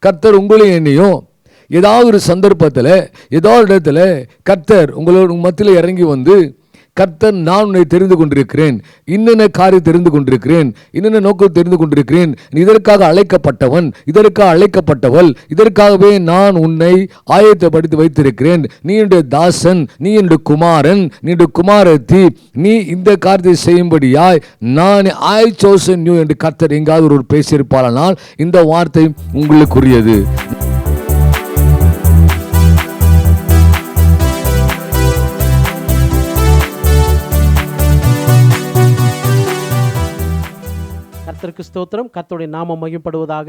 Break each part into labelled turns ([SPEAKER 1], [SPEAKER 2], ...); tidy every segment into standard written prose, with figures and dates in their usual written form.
[SPEAKER 1] கர்த்தர் உங்களையும் என்னையும் ஏதாவது ஒரு சந்தர்ப்பத்தில் ஏதோ ஒரு இடத்துல கர்த்தர் உங்களோட மத்தியில் இறங்கி வந்து, கர்த்தர் நான் உன்னை தெரிந்து கொண்டிருக்கிறேன், இன்னென்ன காரியம் தெரிந்து கொண்டிருக்கிறேன், இன்னென்ன நோக்கம் தெரிந்து கொண்டிருக்கிறேன், இதற்காக அழைக்கப்பட்டவன், இதற்காக அழைக்கப்பட்டவள், இதற்காகவே நான் உன்னை ஆயத்தப்படுத்தி வைத்திருக்கிறேன், நீ என்னுடைய தாசன், நீ என்னுடைய குமாரன், நீ என்னுடைய குமாரத்தி, நீ இந்த காரியத்தை செய்யும்படியாய் நான் ஐ சோசன் யூ என்று கர்த்தர் எங்காவது ஒரு பேசியிருப்பானால் இந்த வார்த்தை உங்களுக்குரியது.
[SPEAKER 2] கர்த்தருக்கு ஸ்தோத்திரம். கர்த்தருடைய நாமம் மகிமைப்படுவதாக.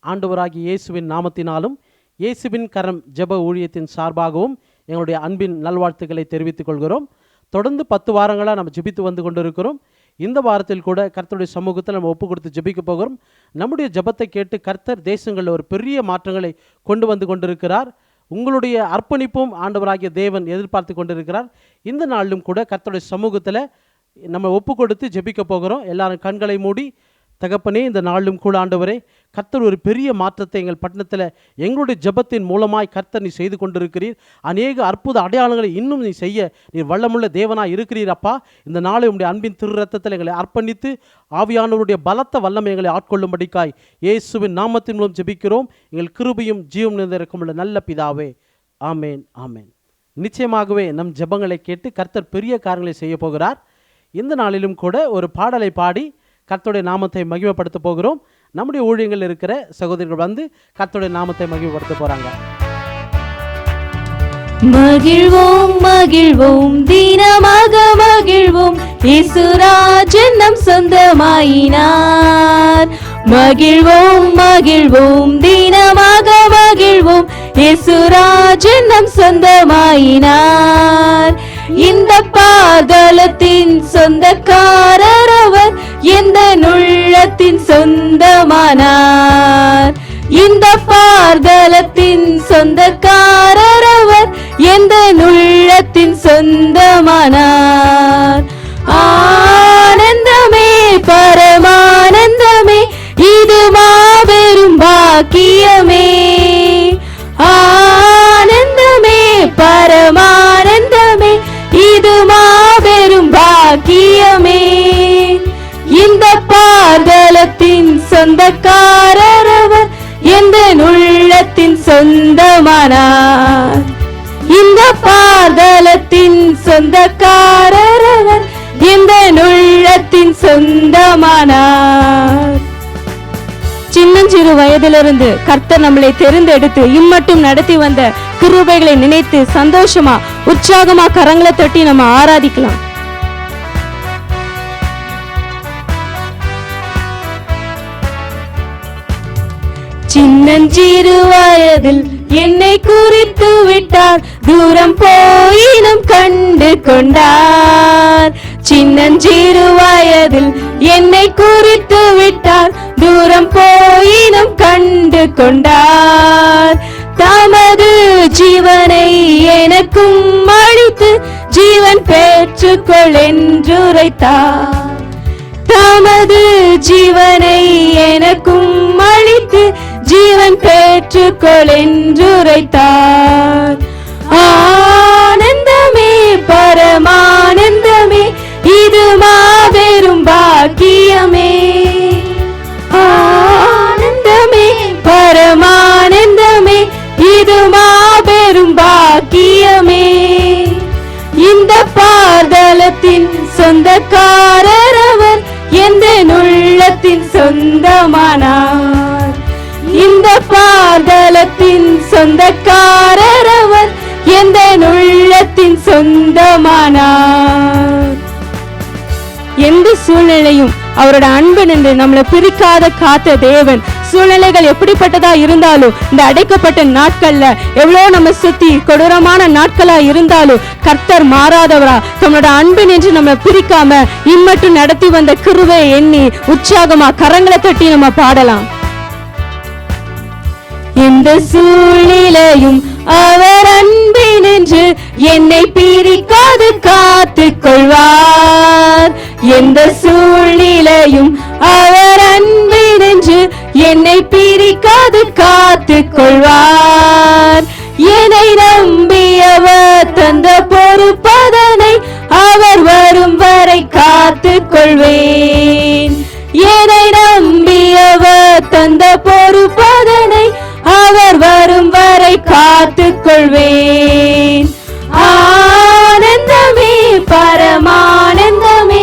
[SPEAKER 2] ஆண்டவராகிய இயேசுவின் நாமத்தினாலும் இயேசுவின் கரம் ஜெப ஊழியத்தின் சார்பாகவும் எங்களுடைய அன்பின் நல்வாழ்த்துக்களை தெரிவித்துக் கொள்கிறோம். தொடர்ந்து 10 வாரங்களாக நம்ம ஜெபித்து வந்து கொண்டிருக்கிறோம். இந்த வாரத்தில் கூட கர்த்தருடைய சமூகத்தில் நம்ம ஒப்பு கொடுத்து ஜெபிக்க போகிறோம். நம்முடைய ஜெபத்தை கேட்டு கர்த்தர் தேசங்களில் ஒரு பெரிய மாற்றங்களை கொண்டு வந்து கொண்டிருக்கிறார். உங்களுடைய அர்ப்பணிப்பும் ஆண்டவராகிய தேவன் எதிர்பார்த்து கொண்டிருக்கிறார். இந்த நாளிலும் கூட கர்த்தருடைய சமூகத்தில் நம்ம ஒப்பு கொடுத்து ஜெபிக்க போகிறோம். எல்லாரும் கண்களை மூடி, தகப்பனே, இந்த நாளிலும் கூட ஆண்டவரே, கர்த்தர் ஒரு பெரிய மாற்றத்தை எங்கள் பட்டணத்தில் எங்களுடைய ஜெபத்தின் மூலமாய் கர்த்தர் நீ செய்து கொண்டிருக்கிறீர். அநேக அற்புத அடையாளங்களை இன்னும் நீ செய்ய நீர் வல்லமுள்ள தேவனாய் இருக்கிறீர். அப்பா, இந்த நாளை உங்களுடைய அன்பின் திரு ரத்தத்தில் எங்களை அர்ப்பணித்து ஆவியானவருடைய பலத்த வல்லமை எங்களை ஆட்கொள்ளும்படிக்காய் இயேசுவின் நாமத்தின் மூலம் ஜெபிக்கிறோம். எங்கள் கிருபையும் ஜீவம் நிறைந்திருக்கும் நல்ல பிதாவே, ஆமேன், ஆமேன். நிச்சயமாகவே நம் ஜெபங்களை கேட்டு கர்த்தர் பெரிய காரியங்களை செய்ய போகிறார். இந்த நாளிலும் கூட ஒரு பாடலை பாடி கர்த்தருடைய நாமத்தை மகிமைப்படுத்த போகிறோம். நம்முடைய ஊழியங்கள் இருக்கிற சகோதரர்கள் வந்து கர்த்தருடைய நாமத்தை மகிமைப்படுத்த போறாங்க.
[SPEAKER 3] மகிழ்வோம் மகிழ்வோம் தினமாக மகிழ்வோம், இயேசுராஜன் நம் சொந்தமாயினார். மகிழ்வோம் மகிழ்வோம் தினமாக மகிழ்வோம், இயேசுராஜன் நம் சொந்தமாயினார். இந்த பாதலத்தின் சொந்தக்காரர் அவர், எந்த உள்ளத்தின் சொந்தமானார். இந்த பார்தலத்தின் சொந்தக்காரர் அவர், எந்த உள்ளத்தின் சொந்தமானார். ஆனந்தமே பரமானந்தமே, இது மாபெரும் பாக்கியமே. ஆனந்தமே பரமானந்தமே, இது மாபெரும் பாக்கியமே. இந்த பார்தலத்தின் சொந்தக்காரர் அவர், எந்த உள்ளத்தின் சொந்தமானார். இந்த பார்தலத்தின் சொந்தக்காரர் அவர், எந்த உள்ளத்தின் சொந்தமானார். சின்னஞ்சிறு வயதிலிருந்து கர்த்தர் நம்மளை தெரிந்தெடுத்து இம்மட்டும் நடத்தி வந்த கிருபைகளை நினைத்து சந்தோஷமா உற்சாகமா கரங்களை தட்டி நம்ம ஆராதிக்கலாம். சின்னஞ்சிறு வயதில் என்னை குறித்து விட்டார், தூரம் போயினும் கண்டு கொண்டார். சின்னஞ்சிறு வயதில் என்னை குறித்து விட்டார், தூரம் போயினும் கண்டு கொண்டார். தமது ஜீவனை எனக்கும் அளித்து ஜீவன் பெற்றுக்கொள் என்றுரைத்தார். தமது ஜீவனை எனக்கும் அளித்து ஜீவன் பெற்றுக்கொள் என்றுரைத்தார். ஆனந்தமே பரமானந்தமே, இது மாபெரும் பாக்கியமே. ஆனந்தமே பரமானந்தமே, இது மாபெரும் பாக்கியமே. இந்த பார்தலத்தின் சொந்தக்காரர் அவர், எந்த உள்ளத்தின் சொந்தமானார். இந்த பார்தலத்தின் சொந்தக்காரர் அவர், எந்த உள்ளத்தின் சொந்தமானார். எந்த சூழ்நிலையும் அவரோட அன்பு நின்று நம்மளை பிரிக்காத காத்த தேவன். சூழ்நிலைகள் எப்படிப்பட்டதா இருந்தாலும், இந்த அடைக்கப்பட்ட நாட்கள்ல எவ்வளோ நம்ம சுத்தி கொடூரமான நாட்களா இருந்தாலும் கர்த்தர் மாறாதவரா தன்னோட அன்பு நின்று நம்மளை பிரிக்காம இம்மட்டும் நடத்தி வந்த கிருபையை எண்ணி உற்சாகமா கரங்களை தட்டி நம்ம பாடலாம். எந்த சூழ்நிலையும் அவர் அன்பினின்று என்னை பிரிக்காது காத்து கொள்வார். எந்த சூழ்நிலையும் அவர் அன்பினின்று என்னை பிரிக்காது காத்து காத்துக் கொள்வேன். ஆனந்தமே பரமானந்தமே,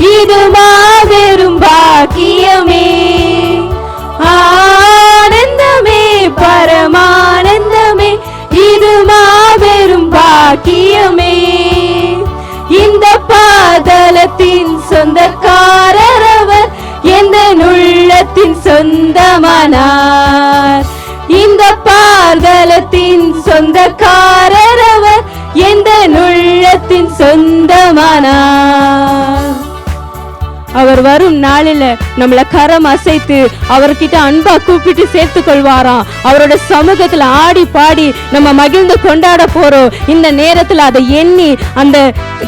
[SPEAKER 3] இது மாபெரும் பாக்கியமே. ஆனந்தமே பரமானந்தமே, இது மாபெரும் பாக்கியமே. இந்த பாதலத்தின் சொந்தக்காரர் அவர், எந்த உள்ளத்தின் சொந்தமானார். இந்த பாதலத்தின் சொந்தக்காரர் அவர், எந்த உள்ளத்தின் சொந்தமானார். அவர் வரும் நாளில நம்மள கரம் அசைத்து அவர்கிட்ட அன்பா கூப்பிட்டு சேர்த்து கொள்வாராம். அவரோட சமூகத்துல ஆடி பாடி நம்ம மகிழ்ந்து கொண்டாட போறோம். இந்த நேரத்துல அதை எண்ணி, அந்த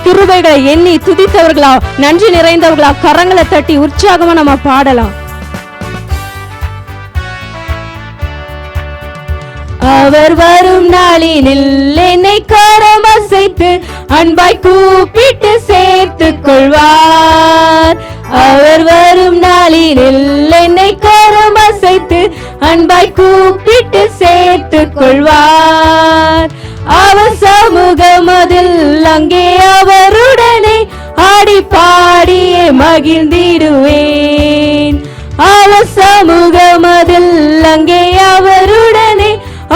[SPEAKER 3] கிருபைகளை எண்ணி துதித்தவர்களா, நன்றி நிறைந்தவர்களா கரங்களை தட்டி உற்சாகமா நம்ம பாடலாம். அவர் வரும் நாளினில் என்னை கரம் அசைத்து அன்பாய் கூப்பிட்டு சேர்த்து கொள்வார். அவர் வரும் நாளினில் என்னை கரம் அசைத்து அன்பாய் கூப்பிட்டு சேர்த்து கொள்வார். அவர் சமூகமதில் அங்கே அவருடனே ஆடி பாடியே மகிழ்ந்திடுவேன். அவர் சமூகமதில் அங்கே அவருடனே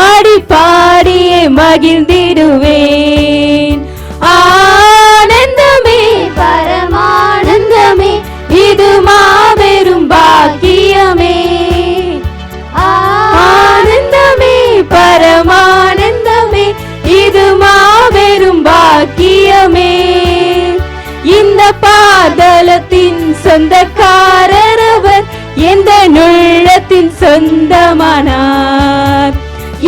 [SPEAKER 3] ஆடி பாடியே மகிழ்ந்திடுவேன். ஆனந்தமே பரமானந்தமே, இது மாபெரும் பாக்கியமே. ஆனந்தமே பரமானந்தமே, இது மாபெரும் பாக்கியமே. இந்த பாதலத்தின் சொந்தக்காரர் அவர், எந்த உள்ளத்தின் சொந்தமானார்.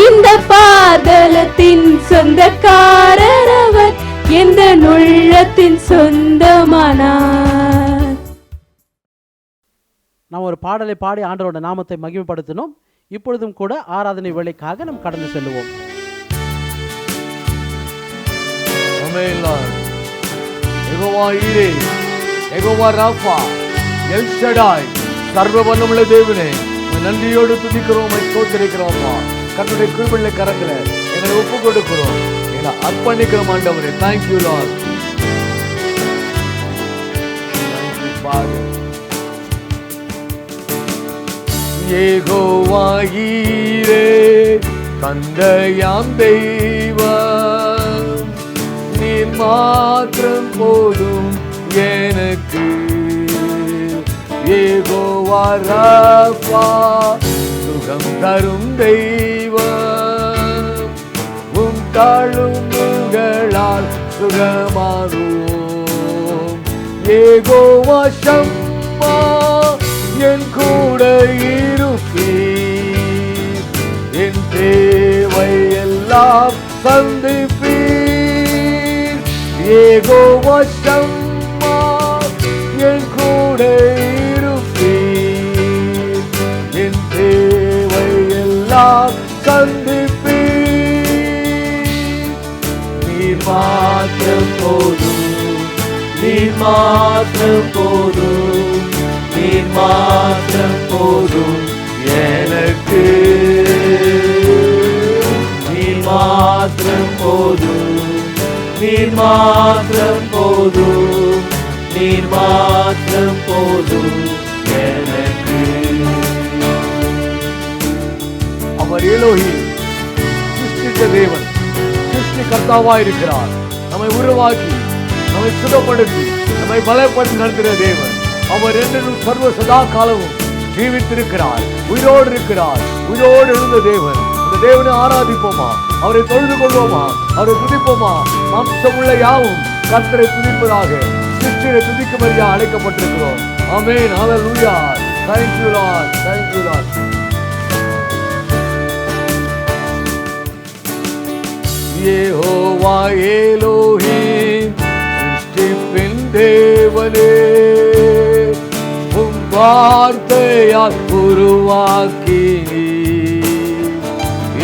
[SPEAKER 3] இந்த பாதலத்தின் சொந்தக்காரர் அவர், எந்த உள்ளத்தின் சொந்தமானார்.
[SPEAKER 2] நாம் ஒரு பாடலை பாடி ஆண்டவரோட நாமத்தை மகிமைப்படுத்தினோம். இப்பொழுதும் கூட ஆராதனை வேலைக்காக நாம் கடந்து செல்லுவோம்.
[SPEAKER 1] யெகோவா ஈரே, யெகோவா ராஃபா, எல் ஷடாய், சர்வ வல்லமுள்ள தேவனே, நன்றியோடு துதிக்கிறோம், ஸ்தோத்திரிக்கிறோம். கர்த்தருடைய கிருபையுள்ள கரங்களை எங்களை ஒப்பு கொடுக்கிறோம், எங்களை அர்ப்பணிக்கிறோம் ஆண்டவரே. Thank you Lord. யெகோவா ஈரே, தந்தையாம் தெய்வம், நீர் மாத்திரம் போதும் எனக்கு. யெகோவா ராஃபா, சுகம் தரும் தெய்வம், உம் தழும்புகளால் சுகமாகுவோம். யெகோவா ஷம்மா, என் கூட இருப்பீர், என் தேவை எல்லாம் சந்திப்பீர். யெகோவா ஷம்மா, என் கூட இருப்பீர், என் தேவை எல்லாம் சந்திப்பீர். நீர் மாத்திரம் போதும், நீர் மாத்திரம் போதும், நீர் மாத்திரம் போதும் எனக்கு. நீர் மாத்திரம் போதும், நீர் மாத்திரம் போதும், நீர் மாத்திரம் போதும் எனக்கு. அவர் எலோஹிம், சிருஷ்டித்த தேவன், சிருஷ்டிகர்த்தாவாய் இருக்கிறார். நம்மை உருவாக்கி, நம்மை சுகப்படுத்தி, நம்மை பலப்படுத்தி நடத்துகிற தேவன். அவர் என்றும் சர்வ சதா காலமும் ஜீவித்திருக்கிறார், உயிரோடு இருக்கிறார், உயிரோடு எழுந்த தேவன். அந்த தேவனை ஆராதிப்போமா, அவரை தொழுது கொள்வோமா, அவரை துதிப்போமா. மாம்சமுள்ள யாவும் கர்த்தரை துதிப்பதாக, சிருஷ்டியை துதிக்கும்படியா அழைக்கப்பட்டிருக்கிறோம். Amen, hallelujah. Thank you Lord, thank you Lord. Jehovah Elohim, சிருஷ்டிப்பின் தேவனே, உம் வார்த்தையால் உருவாக்கினீர்.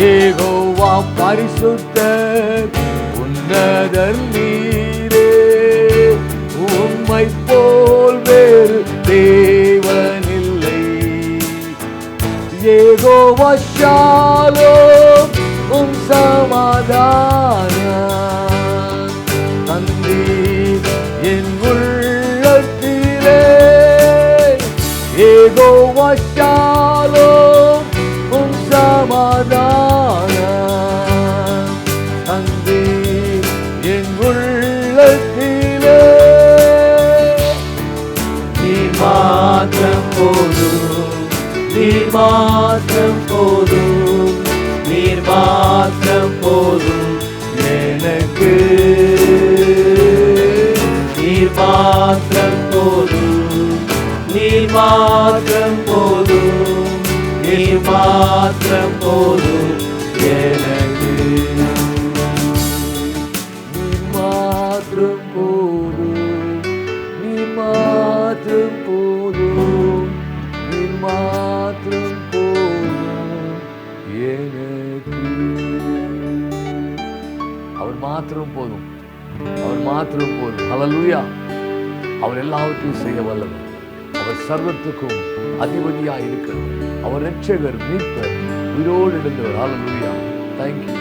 [SPEAKER 1] யெகோவா பரிசுத்தர், உன்னதர் நீரே, உம்மை போல் வேறு தேவனில்லை. யெகோவா ஷாலோம், சமாதானம் தந்தீர் என் உள்ளத்திலே. யெகோவா ஷாலோம் சமாதானம் தந்தீர் என் உள்ளத்திலே. நீர் மாத்திரம் போதும், நீர் மாத்திரம் போதும், நீர் மாத்திரம் போதும் எனக்கு. நீர் மாத்திரம் போதும், நீர் மாத்திரம் போதும், நீர் மாத்திரம் போதும் எனக்கு. நீர் மாத்திரம் போதும், நீர் மாத்திரம் போதும், நீர் மாத்திரம் போதும் எனக்கு. அவர் மாத்திரம் போதும், அவர் மாத்திரம் போதும். ஹல்லேலூயா. அவர் எல்லாவற்றையும் செய்ய வல்லவர். அவர் சர்வத்துக்கும் அதிபதியாக இருக்கிறவர். அவர் இரட்சகர், மீட்பர், உயிரோடு எழுந்தவர். ஹல்லேலூயா. தேங்க்யூ.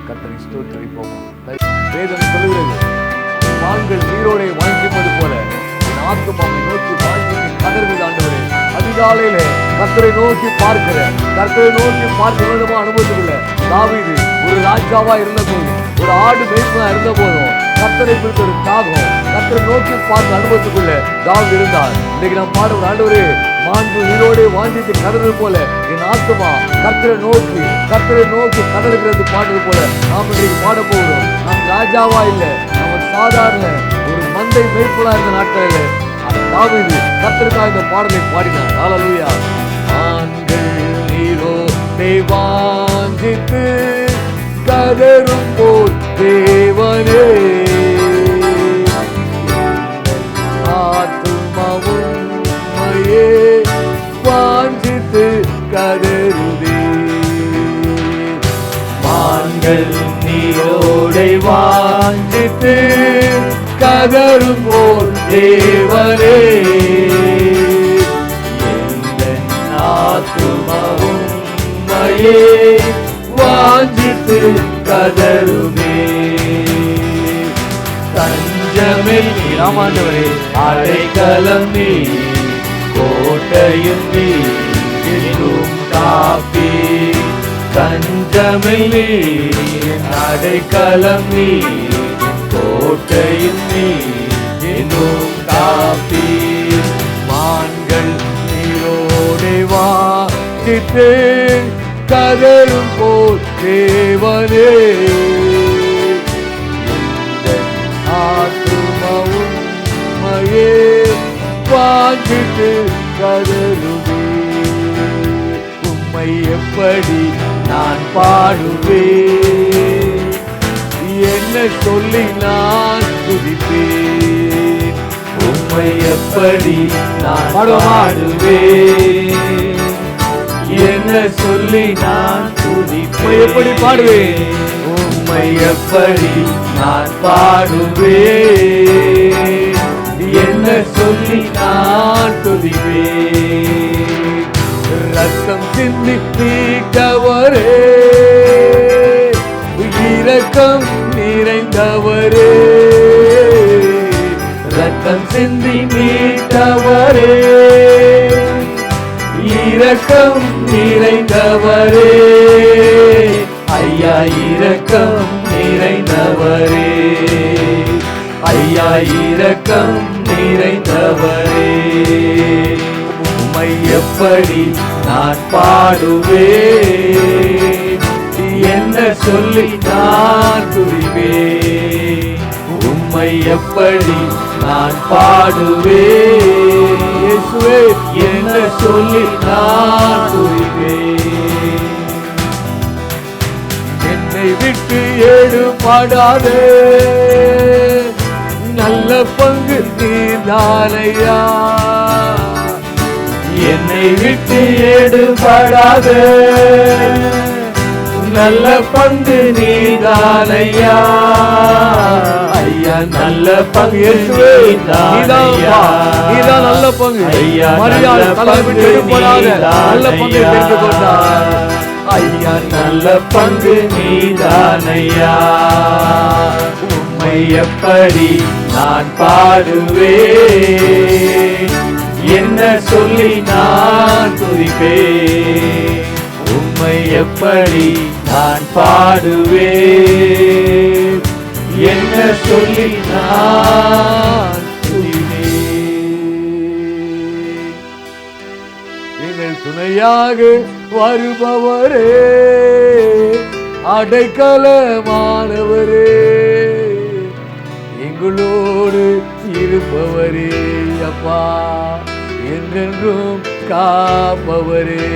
[SPEAKER 1] கர்த்தரை ஸ்தோத்திரிப்போம். வேதம் சொல்லுகிறது, மான்கள் நீரோடே வாஞ்சிப்பது போல என் ஆத்துமாவை நோக்கி வாஞ்சித்து கதறுகிறது ஆண்டவரே. அதிகாலையிலே கர்த்தரை நோக்கி பார்க்கிற, கர்த்தரை நோக்கி பார்க்க விதமா அனுபவத்துக்குள்ள தாவீது ஒரு ராஜாவா இருந்த போது, ஒரு ஆடு மேய்ப்பனா இருந்த போதும் கர்த்தரை குறித்த ஒரு தாகம், கர்த்தரை நோக்கி பார்த்த அனுபவத்துக்குள்ள தாவீது இருந்தார். இன்னைக்கு நாம் பாடுற ஆண்டவரே, மான்கள் நீரோடே வாஞ்சித்து கதறது போல என் ஆத்துமா கர்த்தரை நோக்கி கதறுகிறது பாடுறது போல நாம் இன்னைக்கு பாட போகிறோம். நாம் ராஜாவா இல்லை, நம்ம சாதாரண ஒரு மந்தை மேய்ப்பனா இருந்த நாட்களில் தாவீது கர்த்தருக்காக இந்த பாடலை பாடினார். ஹல்லேலூயா. மான்கள் நீரோடே வாஞ்சித்து கதறும் போல் தேவனே, ஆத்துமாவும் உம்மையே வாஞ்சித்து கதறுதே. மான்கள் நீரோடே வாஞ்சித்து கதறும் போல் தேவனே, என் ஆத்துமாவும் உம்மையே வாஞ்சித்து கதறுமே. தஞ்சமில் நீராமாண்டவரே, அடைக்கலம் நீ, கோட்டையும் நீ, என்றும் காப்பி. தஞ்சமில் நீ, அடைக்கலம் நீ, கோட்டையும் நீ, என்றும் காப்பி. மான்கள் நீரோடே வாஞ்சித்து கதறும் போல் தேவனே, ஆத்துமாவும் உம்மையே வாஞ்சித்து கதறுமே. உம்மை எப்படி நான் பாடுவேன், என்ன சொல்லி நான் துதிப்பேன். உம்மை எப்படி நான் பாடுவேன், என்ன சொல்லி நான் துதிப்பேன். எப்படி பாடுவேன், உம்மை எப்படி நான் பாடுவேன், என்ன சொல்லி நான் துதிப்பேன். ரத்தம் சிந்தி மீட்டவரே, இரக்கம் நிறைந்தவரே, ரத்தம் சிந்தி மீட்டவரே, இரக்கம் நிறைந்தவரே. ஐயா இரக்கம் நிறைந்தவரே, ஐயா இரக்கம் நிறைந்தவரே. உம்மை எப்படி நான் பாடுவேன், என்ன சொல்லி நான் துதிப்பேன். உம்மை எப்படி நான் பாடுவேன், இயேசுவே என்ன சொல்லி நான் துதிப்பேன். என்னை விட்டு ஏடுபடாதே, நல்ல பங்கு நீதானையா. என்னை விட்டு ஏடுபடாதே, நல்ல பங்கு நீதானையா. ஐயா நல்ல பங்கு நீதானையா, நீதான் நல்ல பங்கு. ஐயா மரியாதை தலைவிட்டு எடுபடாத நல்ல பங்கை தெரிந்து கொண்டார்.
[SPEAKER 4] ஐயா நல்ல பங்கு நீதானையா. உம்மை எப்படி நான் பாடுவேன், என்ன சொல்லி நான் துதிப்பேன். உம்மை எப்படி நான் பாடுவேன், என்ன சொல்லி நான் துதிப்பேன்.
[SPEAKER 1] எங்கள் துணையாக வருபவரே, அடைக்கலமானவரே, எங்களோடு இருப்பவரே, அப்பா என்றென்றும் காப்பவரே.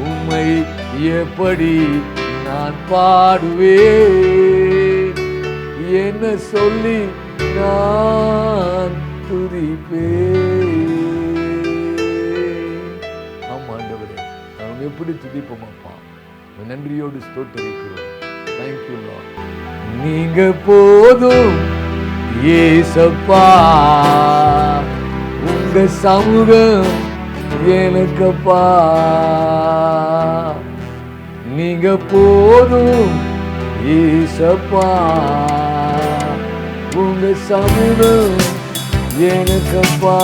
[SPEAKER 1] உம்மை எப்படி நான் பாடுவேன், என்ன சொல்லி நான் துதிப்பேன். ஆமாண்டவரே, நாம் எப்படி துதிப்போம் அப்பா. நன்றியோடு ஸ்தோத்திரிக்கிறோம். Thank you Lord. நீங்க போதும் ஏசப்பா, உங்க சமூகம் எனக்கப்பா. நீங்க போதும் ஏசப்பா, உங்க சமூகம் எனக்கப்பா.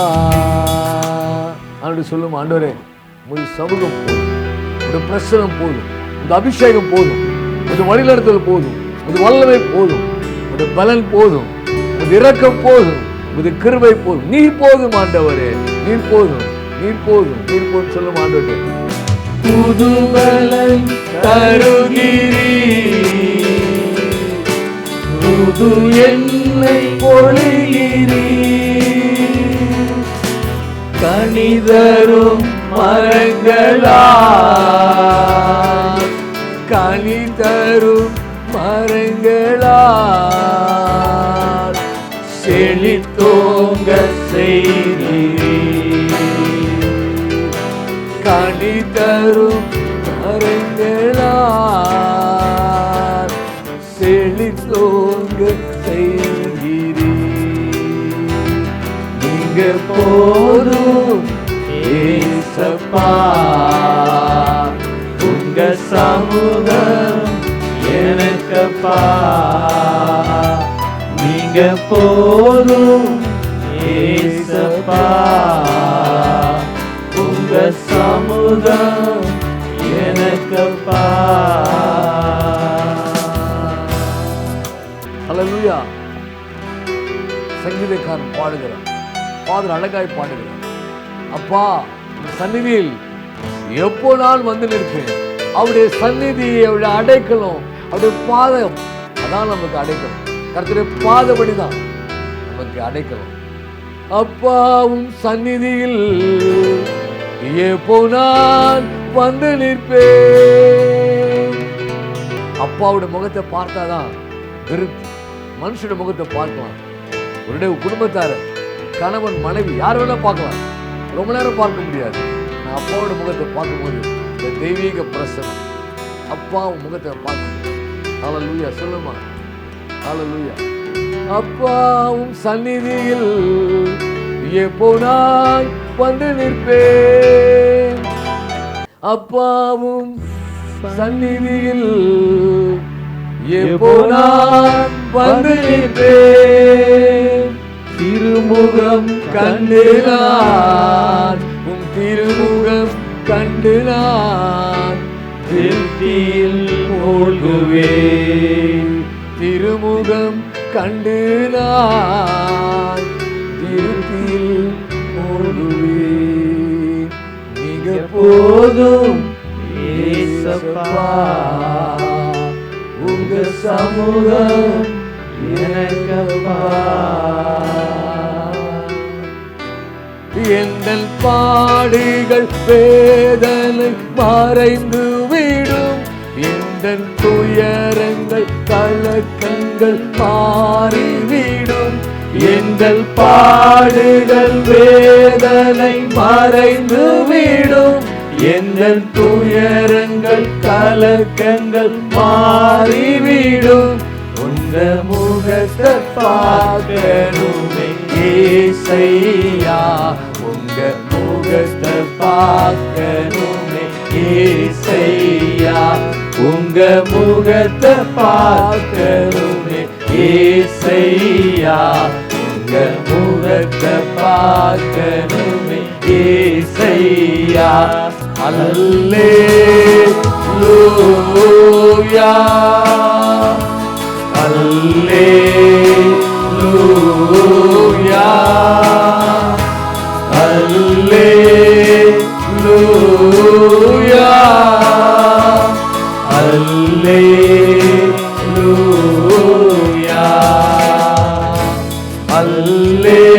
[SPEAKER 1] ஆண்டு சொல்லும், ஆண்டவரே உங்க சமூகம் போதும், உங்க பிரசனம் போதும், உங்க அபிஷேகம் போதும், உங்க வழிநடத்தல் போதும், உங்க வல்லமை போதும், உங்க பலன் போதும், உங்க இரக்கம் போதும், உங்க கிருபை போதும். நீர் போதும் ஆண்டவரே, நீர் போதும், நீர் போதும், நீர் போதும் சொல்லும் ஆண்டவரே.
[SPEAKER 4] புது பலன் தருகிறீர், புது எண்ணெய் பொழிகிறீர், கனிதரும் மரங்களா,
[SPEAKER 1] கனிதரும் மரங்களா,
[SPEAKER 4] செழித்தோங்க செய்கிறீர்,
[SPEAKER 1] கனிதரும் மரங்களா, செழித்தோங்க செய்கிறீர்.
[SPEAKER 4] நீங்க போதும் ஏசப்பா, உங்க சமூகம் எனக்கப்பா. நீங்க போதும் ஏசப்பா, உங்க சமூகம் எனக்கப்பா.
[SPEAKER 1] ஹல்லேலூயா. சங்கீதக்காரன் பாடுகிறான், ஃபாதர் அழகாய் பாடுகிறான். அப்பா உங்க சந்நிதியில் எப்போ நான் வந்து நிற்பேன். அவருடைய சந்நிதியை, அவருடைய அடைக்கலம், அவருடைய பாதம், அதான் நமக்கு அடைக்கலம். கர்த்தருடைய பாதபடிதான் நமக்கு அடைக்கலம். அப்பா உன் சந்நிதியில் எப்போ நான் வந்து நிற்பேன். அப்பாவுடைய முகத்தை பார்த்தாதான் திருப்தி. மனுஷனுடைய முகத்தை பார்க்கலாம், உன்னுடைய குடும்பத்தார, கணவன் மனைவி யார் வேணா பார்க்கலாம், ரொம்ப நேரம் பார்க்க முடியாது. நான் அப்பாவோட முகத்தை பார்க்கும்போது இந்த தெய்வீக பிரசனம், அப்பா முகத்தை பார்க்கணும். ஹல்லேலூயா சொல்லுமா, ஹல்லேலூயா. அப்பாவும் சந்நிதியில் எப்போ நான் வந்து நிற்பேன். அப்பாவும் சந்நிதியில் எப்போ நான் வந்து நிற்பேன். திருமுகம் கண்டு நான், உன் திருமுகம் கண்டு நான்
[SPEAKER 4] திருப்தியில் மூழ்குவேன்.
[SPEAKER 1] திருமுகம் கண்டு நான் திருப்தியில் மூழ்குவேன். நீங்க
[SPEAKER 4] போதும் ஏசப்பா, உங்க சமூகம் எனக்கப்பா.
[SPEAKER 1] எங்கள் பாடுகள் வேதனை மறைந்து விடும், எங்கள் துயரங்கள் கலக்கங்கள் மாறிவிடும்.
[SPEAKER 4] எங்கள் பாடுகள் வேதனை மறைந்து விடும், எங்கள் துயரங்கள் கலக்கங்கள் மாறிவிடும். உங்க முகத்தை பார்க்கணுமே ஏசையா, உங்க முகத்தை பார்க்கணுமே ஏசையா உங்க முகத்தை பார்க்கணுமே ஏசையா உங்க முகத்தை பார்க்கணுமே ஏசையா அல்லேலூயா அல்லேலூயா அல்லேலூயா அல்லேலூயா அல்லேலூயா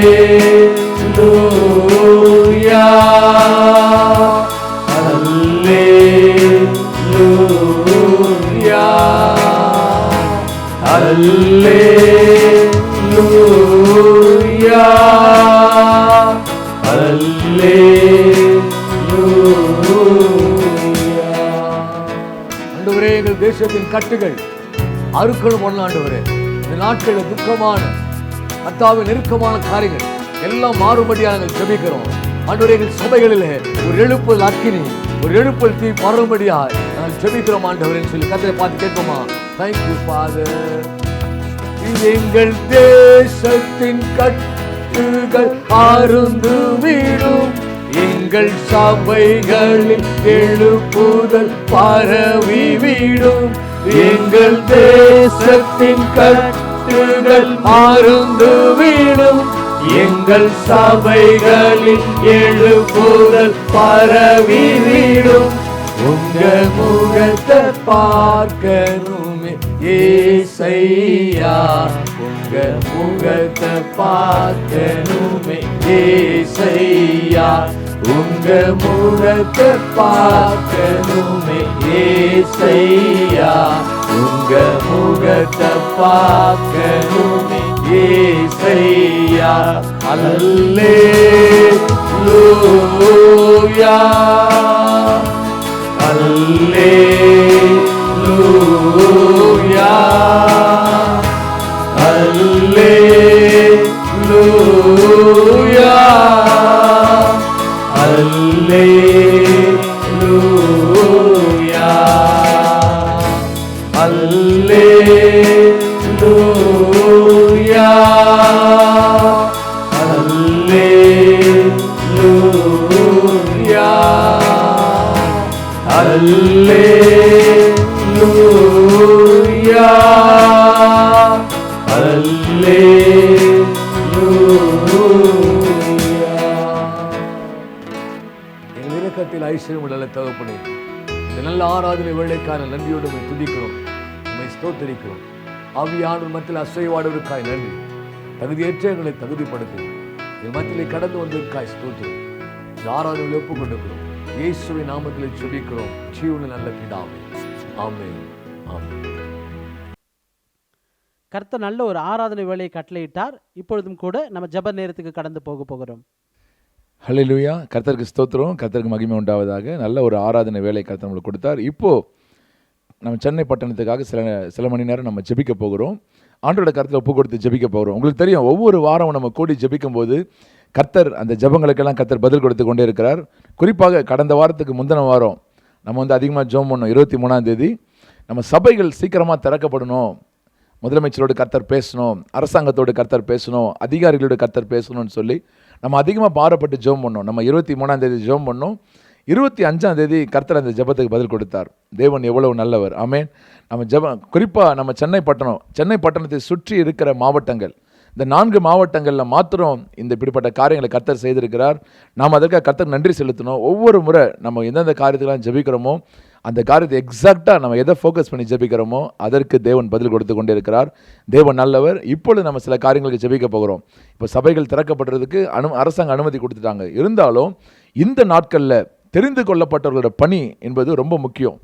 [SPEAKER 4] அல்லேலூயா அல்லேலூயா அல்லேலூயா.
[SPEAKER 1] ஆண்டவரே, எங்கள் தேசத்தின் கட்டுகள் அறுக்கணும் ஒன்று ஆண்டவரே. இந்த நாட்களில் துக்கமான கர்த்தாவின் நெருக்கமான காரியங்கள் எல்லாம் மாறுபடியாக நாங்கள் ஜெபிக்கிறோம் ஆண்டவரே. எங்கள் சபைகளிலே ஒரு எழுப்புதல் அக்கினி, ஒரு எழுப்புதல் தீ பரவும்படியாக நாங்கள் ஜெபிக்கிறோம் ஆண்டவரே சொல்லி கர்த்தரை பார்த்து கேட்போமா? Thank you father. இது எங்கள் தேசத்தின் கட்டுகள் அருந்து விடும், எங்கள் சபைகளில் எழுப்புதல் பரவி விடும், எங்கள் தேசத்தின் கட்டுகள் அருந்து விடும், எங்கள் சபைகளில் எழுப்புதல் பரவி விடும். உங்க முகத்தை பார்க்கணுமே ஏசையா, உங்க முகத்தை பார்க்கணுமே ஏசையா, உங்க முகத்தை பார்க்கணுமே ஏசையா, உங்க முகத்தை பார்க்கணுமே ஏசையா. அல்லேலூயா அல்லேலூயா அல்லேலூயா அல்லேலூயா அல்லேலூயா அல்லேலூயா அல்லேலூயா அல்லேலூயா. எங்கள் இரக்கத்தில் ஐஸ்வர்யம் உள்ள தகப்பனே, இந்த நல்ல ஆராதனை வேளைக்கான நன்றியோடு உம்மை துதிக்கிறோம், உம்மை ஸ்தோத்திரிக்கிறோம். ஆவியானவர் மத்தியில் அசைவாடுவதற்காய் நன்றி. தகுதியற்ற எங்களை தகுதிப்படுத்தி என் மத்தியிலே கடந்து வந்ததற்காய் ஸ்தோத்திரம். இந்த ஆராதனையில் ஒப்புக் கொண்டிருக்கிறோம். இயேசுவின் நாமத்தில் ஜெபிக்கிறோம் ஜீவனில் நல்ல பிதாவே, ஆமென் ஆமென்.
[SPEAKER 2] கர்த்தர் நல்ல ஒரு ஆராதனை வேலையை கட்டளையிட்டார். இப்பொழுதும் கூட நம்ம ஜெப நேரத்துக்கு கடந்து போகிறோம்.
[SPEAKER 5] ஹல்லேலூயா. கர்த்தருக்கு ஸ்தோத்திரம், கர்த்தருக்கு மகிமை உண்டாவதாக. நல்ல ஒரு ஆராதனை வேலை கர்த்தர் நம்மளுக்கு கொடுத்தார். இப்போது நம்ம சென்னை பட்டணத்துக்காக சில மணி நேரம் நம்ம ஜெபிக்க போகிறோம். ஆண்டோட கருத்தில் ஒப்பு கொடுத்து ஜெபிக்க போகிறோம். உங்களுக்கு தெரியும், ஒவ்வொரு வாரம் நம்ம கூடி ஜெபிக்கும் போது கர்த்தர் அந்த ஜெபங்களுக்கெல்லாம் கர்த்தர் பதில் கொடுத்து கொண்டே இருக்கிறார். குறிப்பாக கடந்த வாரத்துக்கு முந்தின வாரம் நம்ம அதிகமாக ஜெபம் பண்ணோம். 23ஆம் தேதி நம்ம சபைகள் சீக்கிரமாக திறக்கப்படணும், முதலமைச்சரோடு கர்த்தர் பேசணும், அரசாங்கத்தோடு கர்த்தர் பேசணும், அதிகாரிகளோடு கர்த்தர் பேசணும்னு சொல்லி நம்ம அதிகமாக பாரப்பட்டு ஜெபம் பண்ணோம். நம்ம 23ஆம் தேதி ஜெபம் பண்ணோம். 25ஆம் தேதி கர்த்தர் அந்த ஜெபத்துக்கு பதில் கொடுத்தார். தேவன் எவ்வளவு நல்லவர். ஆமென். நம்ம குறிப்பாக நம்ம சென்னை பட்டணத்தை சுற்றி இருக்கிற மாவட்டங்கள், இந்த 4 மாவட்டங்களில் மாத்திரம் இந்த இப்படிப்பட்ட காரியங்களை கர்த்தர் செய்திருக்கிறார். நாம் அதற்காக கர்த்தர் நன்றி செலுத்தணும். ஒவ்வொரு முறை நம்ம எந்தெந்த காரியத்துக்கெல்லாம் ஜெபிக்கிறோமோ அந்த காரியத்தை எக்ஸாக்டாக நம்ம எதை ஃபோக்கஸ் பண்ணி ஜெபிக்கிறோமோ அதற்கு தேவன் பதில் கொடுத்து கொண்டே இருக்கிறார். தேவன் நல்லவர். இப்பொழுது நம்ம சில காரியங்களுக்கு ஜெபிக்க போகிறோம். இப்போ சபைகள் திறக்கப்படுறதுக்கு அரசாங்கம் அனுமதி கொடுத்துட்டாங்க. இருந்தாலும் இந்த நாட்களில் தெரிந்து கொள்ளப்பட்டவர்களோட பணி என்பது ரொம்ப முக்கியம்.